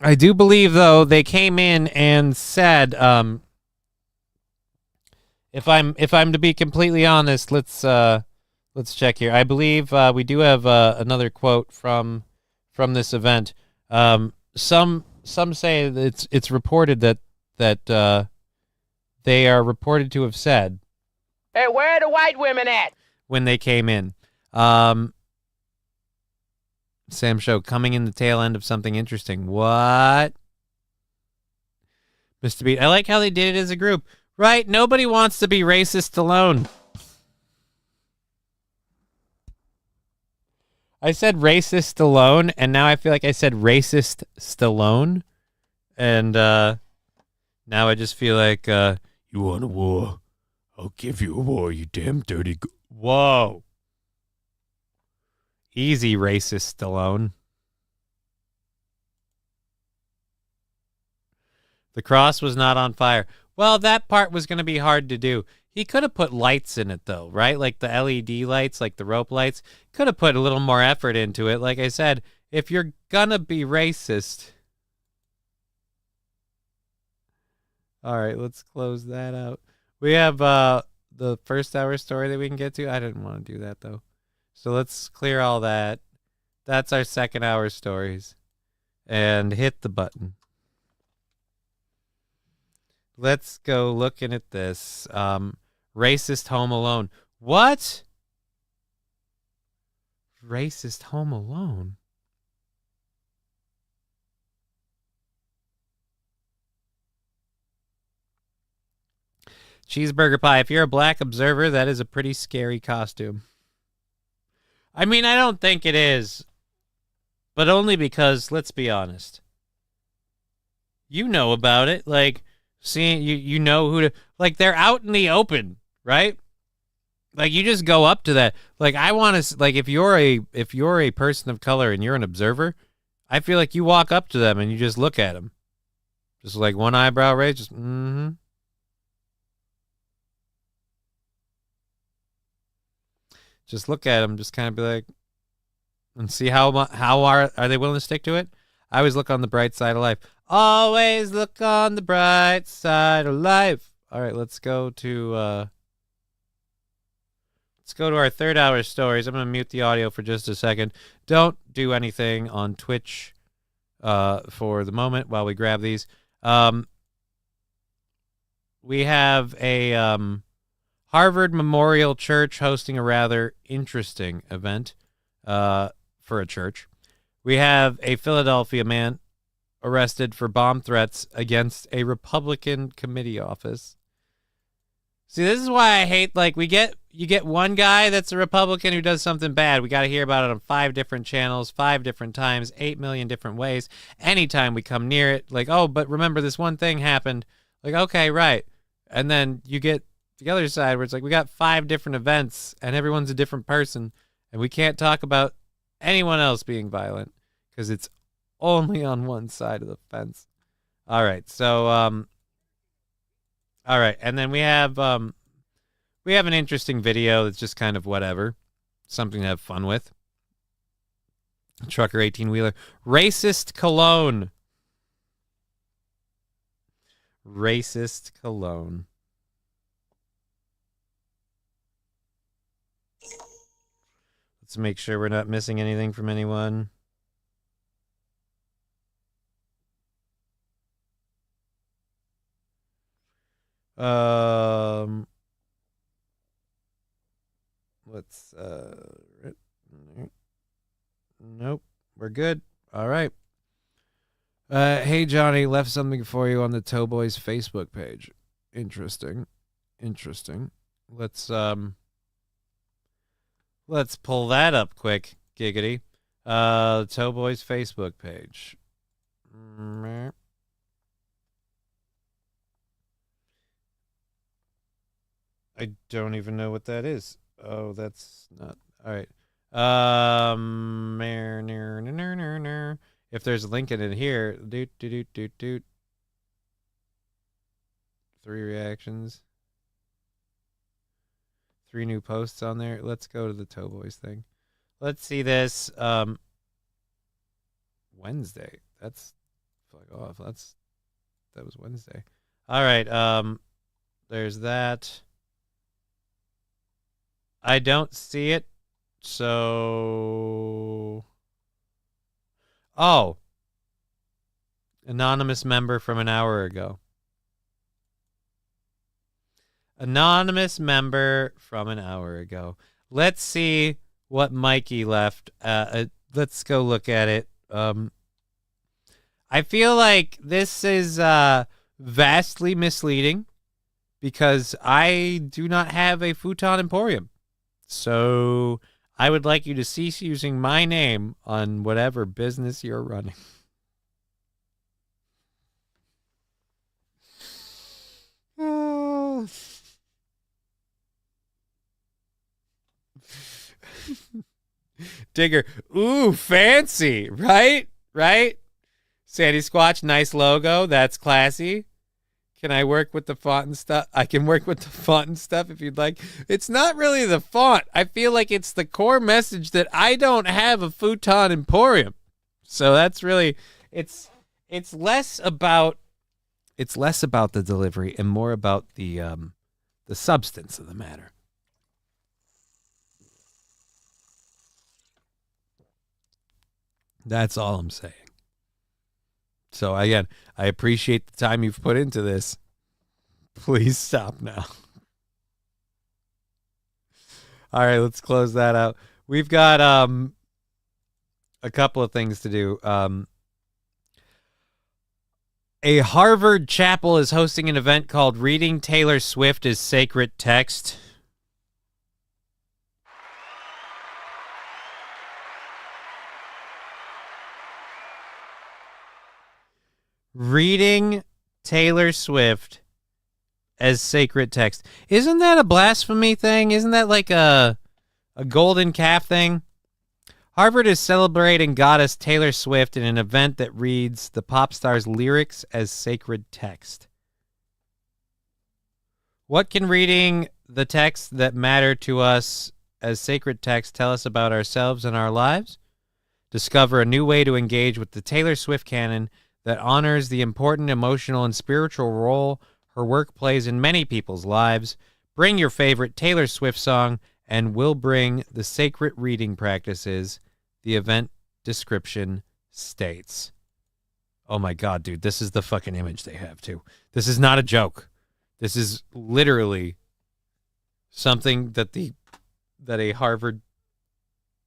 I do believe, though, they came in and said, if I'm to be completely honest, let's check here. I believe we do have another quote from this event. Some say that it's reported that they are reported to have said, Hey, where are the white women at? when they came in. Sam Show, coming in the tail end of something interesting. What? Mr. Beat, I like how they did it as a group. Right, nobody wants to be racist alone. I said racist alone, and now I feel like I said racist Stallone. And now I just feel like, you want a war? I'll give you a war, you damn dirty... Whoa. Easy, racist Stallone. The cross was not on fire. Well, that part was going to be hard to do. He could have put lights in it, though, right? Like the LED lights, like the rope lights. Could have put a little more effort into it. Like I said, if you're going to be racist... All right, let's close that out. We have the first hour story that we can get to. I didn't want to do that, though. So let's clear all that. That's our second hour stories. And hit the button. Let's go looking at this. Racist Home Alone. What? Racist Home Alone? Cheeseburger pie. If you're a black observer, that is a pretty scary costume. I mean, I don't think it is. But only because, let's be honest. You know about it. Like, seeing you know who to... Like, they're out in the open, right? Like, you just go up to that. Like, I want to... Like, if you're a person of color and you're an observer, I feel like you walk up to them and you just look at them. Just like one eyebrow raised, just, mm-hmm. Just look at them, just kind of be like, and see how are they willing to stick to it? I always look on the bright side of life. Always look on the bright side of life. All right, let's go to our third hour stories. I'm going to mute the audio for just a second. Don't do anything on Twitch for the moment while we grab these. We have a Harvard Memorial Church hosting a rather interesting event for a church. We have a Philadelphia man arrested for bomb threats against a Republican committee office. See, this is why I hate, like, you get one guy that's a Republican who does something bad. We got to hear about it on 5 different channels, 5 different times, 8 million different ways. Anytime we come near it, like, oh, but remember this one thing happened. Like, okay, right. And then you get the other side where it's like we got 5 different events and everyone's a different person and we can't talk about anyone else being violent because it's only on one side of the fence. All right, so all right, and then we have an interesting video that's just kind of whatever. Something to have fun with. Trucker 18-wheeler. Racist cologne. Racist cologne. Let's make sure we're not missing anything from anyone. Let's nope, we're good. All right. Hey Johnny, left something for you on the Towboys Facebook page. Interesting. Let's pull that up quick, giggity. Towboys Facebook page. I don't even know what that is. Oh, that's not all right. If there's a link in it here, doot. 3 reactions. 3 new posts on there. Let's go to the Towboys thing. Let's see this. Wednesday. That's fuck off. That was Wednesday. All right. There's that. I don't see it. So, oh, anonymous member from an hour ago. Anonymous member from an hour ago. Let's see what Mikey left. Let's go look at it. I feel like this is vastly misleading because I do not have a futon emporium. So I would like you to cease using my name on whatever business you're running. Digger, ooh, fancy, right? Sandy Squatch, nice logo. That's classy. Can I work with the font and stuff? I can work with the font and stuff if you'd like. It's not really the font. I feel like it's the core message that I don't have a futon emporium. So that's really it's less about the delivery and more about the substance of the matter. That's all I'm saying. So again, I appreciate the time you've put into this. Please stop now. All right, let's close that out. We've got a couple of things to do. A Harvard chapel is hosting an event called Reading Taylor Swift as Sacred Text. Reading Taylor Swift as sacred text. Isn't that a blasphemy thing? Isn't that like a golden calf thing? Harvard is celebrating goddess Taylor Swift in an event that reads the pop star's lyrics as sacred text. What can reading the texts that matter to us as sacred text tell us about ourselves and our lives? Discover a new way to engage with the Taylor Swift canon that honors the important emotional and spiritual role her work plays in many people's lives. Bring your favorite Taylor Swift song, and we'll bring the sacred reading practices, the event description states. Oh my God, dude, this is the fucking image they have, too. This is not a joke. This is literally something that a Harvard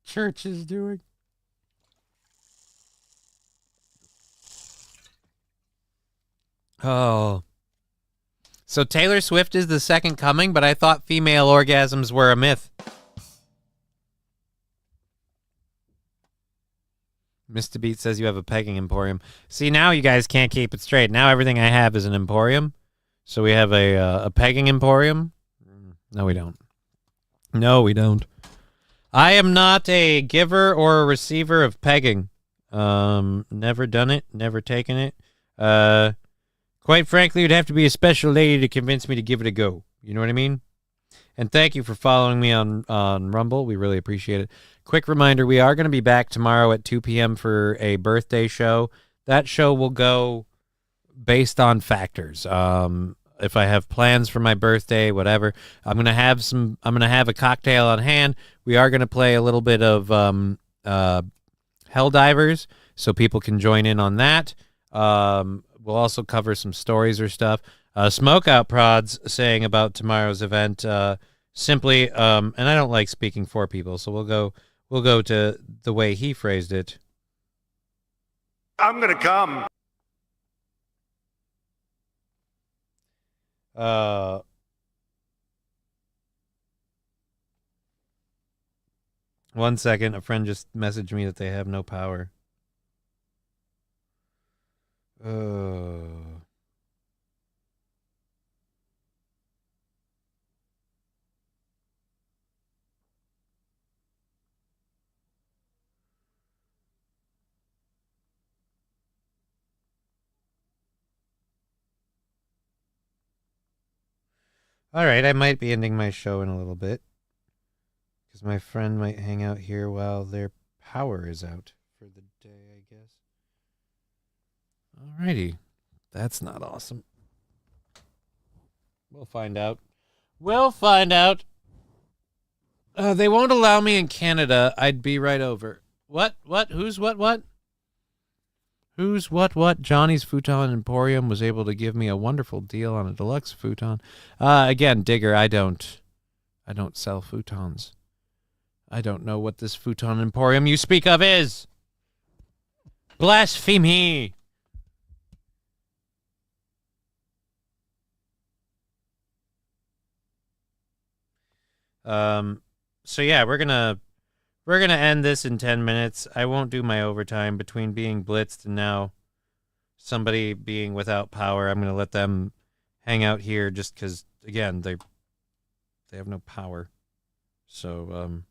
church is doing. Oh. So Taylor Swift is the second coming, but I thought female orgasms were a myth. Mr. Beat says you have a pegging emporium. See, now you guys can't keep it straight. Now everything I have is an emporium. So we have a pegging emporium. No, we don't. No, we don't. I am not a giver or a receiver of pegging. Never done it. Never taken it. Quite frankly, you'd have to be a special lady to convince me to give it a go. You know what I mean? And thank you for following me on Rumble. We really appreciate it. Quick reminder, we are going to be back tomorrow at 2 p.m. for a birthday show. That show will go based on factors. If I have plans for my birthday, whatever, I'm going to have a cocktail on hand. We are going to play a little bit of Helldivers so people can join in on that. We'll also cover some stories or stuff. Smokeout Prods saying about tomorrow's event, simply, and I don't like speaking for people, so we'll go to the way he phrased it. I'm gonna come. One second, a friend just messaged me that they have no power. All right, I might be ending my show in a little bit because my friend might hang out here while their power is out for the day, I guess. All righty. That's not awesome. We'll find out. We'll find out. They won't allow me in Canada. I'd be right over. What? Who's what? Who's what? Johnny's Futon Emporium was able to give me a wonderful deal on a deluxe futon. Again, Digger, I don't sell futons. I don't know what this Futon Emporium you speak of is. Blasphemy. So yeah, we're gonna end this in 10 minutes. I won't do my overtime between being blitzed and now somebody being without power. I'm gonna let them hang out here just because, again, they have no power. So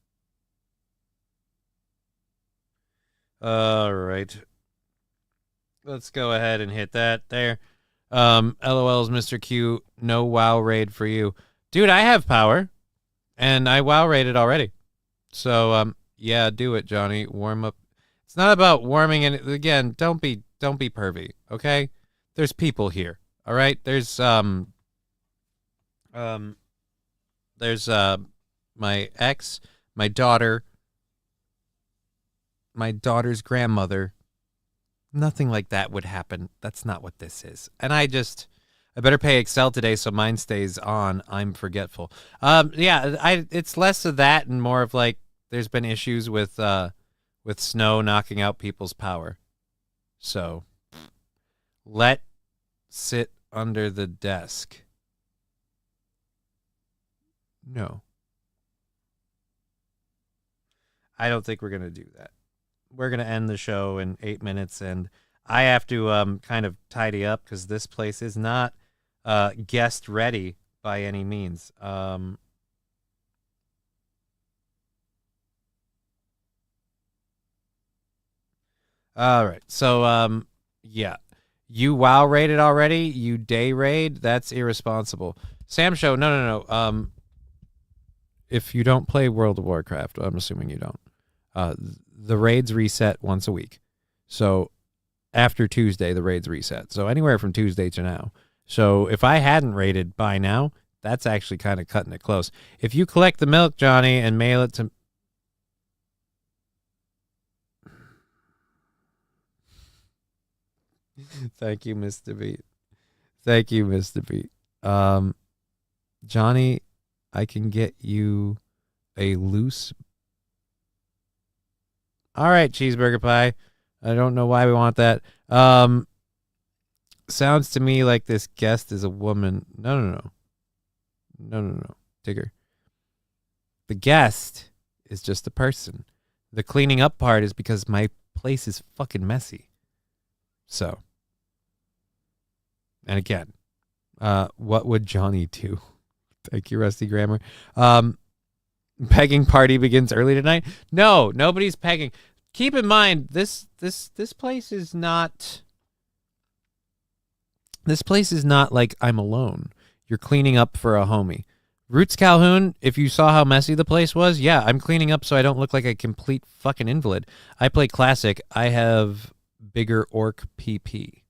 all right, let's go ahead and hit that there. LOL's Mr. Q. No WoW raid for you, dude. I have power. And I WoW rated already. So, yeah, do it, Johnny. Warm up. It's not about warming. And again, don't be pervy, okay? There's people here, all right? There's my ex, my daughter, my daughter's grandmother. Nothing like that would happen. That's not what this is. And I better pay Excel today so mine stays on. I'm forgetful. It's less of that and more of like there's been issues with snow knocking out people's power. So sit under the desk. No. I don't think we're going to do that. We're going to end the show in 8 minutes, and I have to kind of tidy up because this place is not guest ready by any means. All right. So, yeah. You WoW raided already? You day raid? That's irresponsible. Sam Show, no. If you don't play World of Warcraft, I'm assuming you don't. The raids reset once a week. So after Tuesday, the raids reset. So anywhere from Tuesday to now. So if I hadn't raided by now, that's actually kind of cutting it close. If you collect the milk, Johnny, and mail it to... Thank you, Mr. Beat. Thank you, Mr. Beat. Johnny, I can get you a loose... All right, cheeseburger pie. I don't know why we want that. Sounds to me like this guest is a woman. No. Digger. The guest is just a person. The cleaning up part is because my place is fucking messy. So. And again, what would Johnny do? Thank you, Rusty Grammar. Pegging party begins early tonight. No, nobody's pegging. Keep in mind, this place is not... This place is not like I'm alone. You're cleaning up for a homie. Roots Calhoun, if you saw how messy the place was, yeah, I'm cleaning up so I don't look like a complete fucking invalid. I play classic. I have bigger orc PP.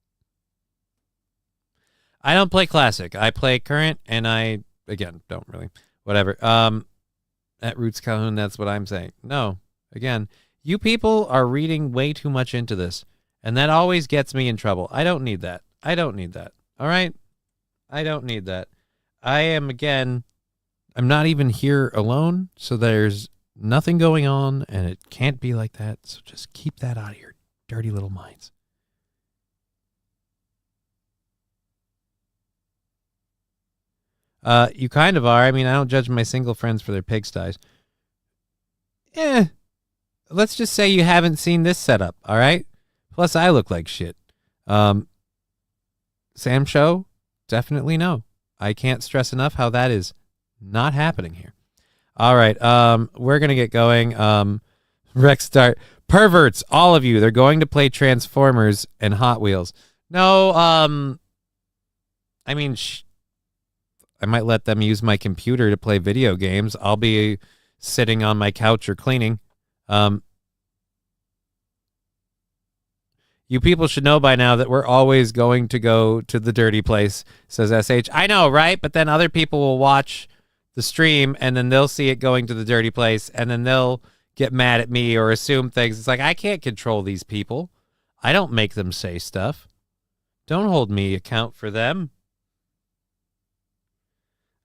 I don't play classic. I play current, and I, again, don't really. Whatever. At Roots Calhoun, that's what I'm saying. No, again, you people are reading way too much into this, and that always gets me in trouble. I don't need that. I don't need that. All right? I don't need that. I am, again, I'm not even here alone, so there's nothing going on, and it can't be like that, so just keep that out of your dirty little minds. You kind of are. I mean, I don't judge my single friends for their pigsties. Let's just say you haven't seen this setup, all right? Plus, I look like shit. Sam Show? Definitely no. I can't stress enough how that is not happening here. All right, we're going to get going. Rex Start. Perverts, all of you. They're going to play Transformers and Hot Wheels. No, I mean... I might let them use my computer to play video games. I'll be sitting on my couch or cleaning. You people should know by now that we're always going to go to the dirty place, says SH. I know, right? But then other people will watch the stream, and then they'll see it going to the dirty place, and then they'll get mad at me or assume things. It's like, I can't control these people. I don't make them say stuff. Don't hold me account for them.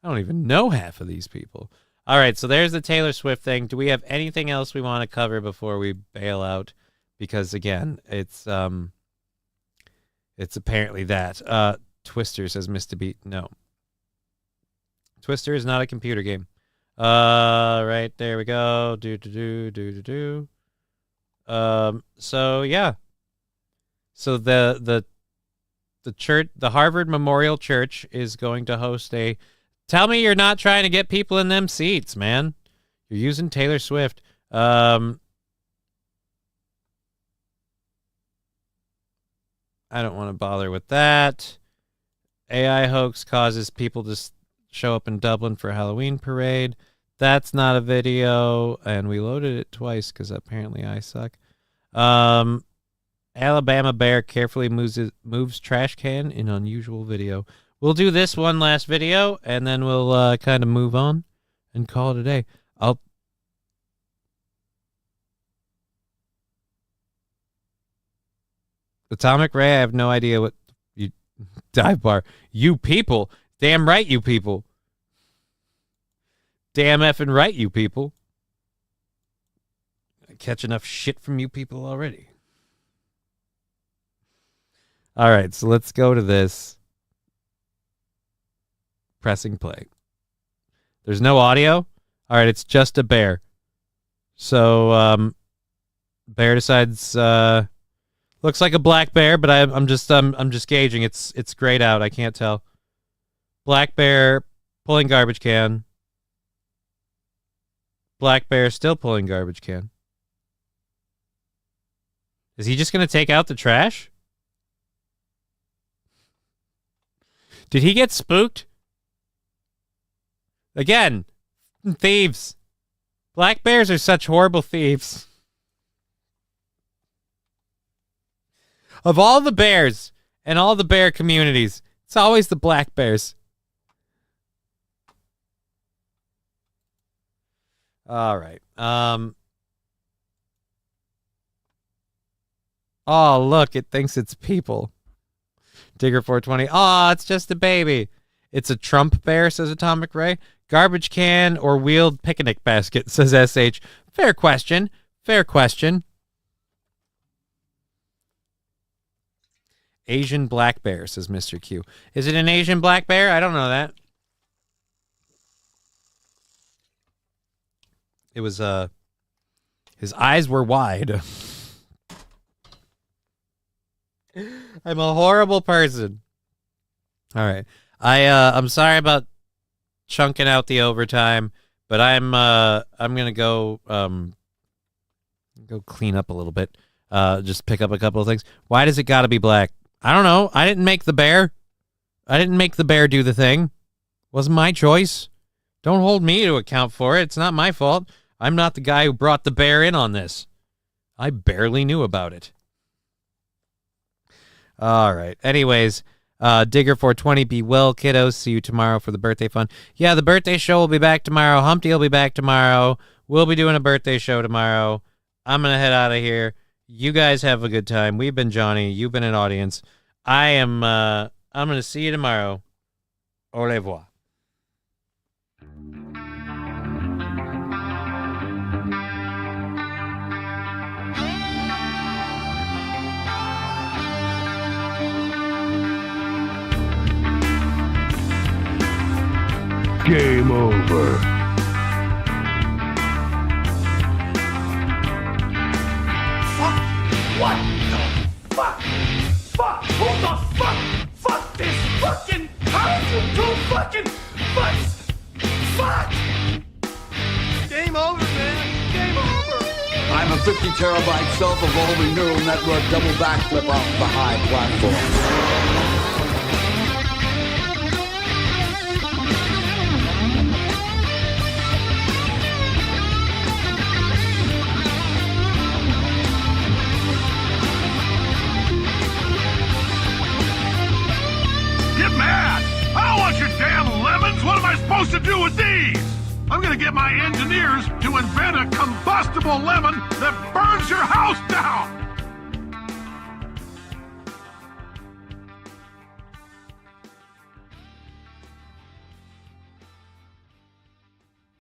I don't even know half of these people. All right, so there's the Taylor Swift thing. Do we have anything else we want to cover before we bail out? Because again, it's apparently that. Twister says Mr. Beat. No. Twister is not a computer game. Right, there we go. So yeah. So the church, the Harvard Memorial Church, is going to host a... Tell me you're not trying to get people in them seats, man. You're using Taylor Swift. I don't want to bother with that. AI hoax causes people to show up in Dublin for a Halloween parade. That's not a video, and we loaded it twice because apparently I suck. Alabama bear carefully moves trash can in unusual video. We'll do this one last video, and then we'll kind of move on and call it a day. Atomic Ray, I have no idea what you... Dive bar. You people. Damn right, you people. Damn effing right, you people. I catch enough shit from you people already. All right, so let's go to this. Pressing play. There's no audio. All right, it's just a bear. So bear decides looks like a black bear, but I'm just gauging. It's grayed out. I can't tell. Black bear pulling garbage can. Black bear still pulling garbage can. Is he just going to take out the trash? Did he get spooked? Again, thieves. Black bears are such horrible thieves. Of all the bears and all the bear communities, it's always the black bears. All right. Oh, look, it thinks it's people. Digger 420. Oh, it's just a baby. It's a Trump bear, says Atomic Ray. Garbage can or wheeled picnic basket, says SH. Fair question. Fair question. Asian black bear, says Mr. Q. Is it an Asian black bear? I don't know that. It was, his eyes were wide. I'm a horrible person. All right. I'm sorry about chunking out the overtime, but I'm gonna go clean up a little bit. Just pick up a couple of things. Why does it gotta be black? I don't know. I didn't make the bear. I didn't make the bear do the thing. Wasn't my choice. Don't hold me to account for it. It's not my fault. I'm not the guy who brought the bear in on this. I barely knew about it. All right. Anyways, Digger420, be well, kiddos. See you tomorrow for the birthday fun. Yeah, the birthday show will be back tomorrow. Humpty will be back tomorrow. We'll be doing a birthday show tomorrow. I'm going to head out of here. You guys have a good time. We've been Johnny. You've been an audience. I'm going to see you tomorrow. Au revoir. Game over. What the fuck? Fuck! Who the fuck? Fuck this fucking! How did you do fucking fucks? Fuck! Game over, man. Game over. I'm a 50 terabyte self-evolving neural network double backflip off the high platform. Mad! I don't want your damn lemons! What am I supposed to do with these? I'm gonna get my engineers to invent a combustible lemon that burns your house down!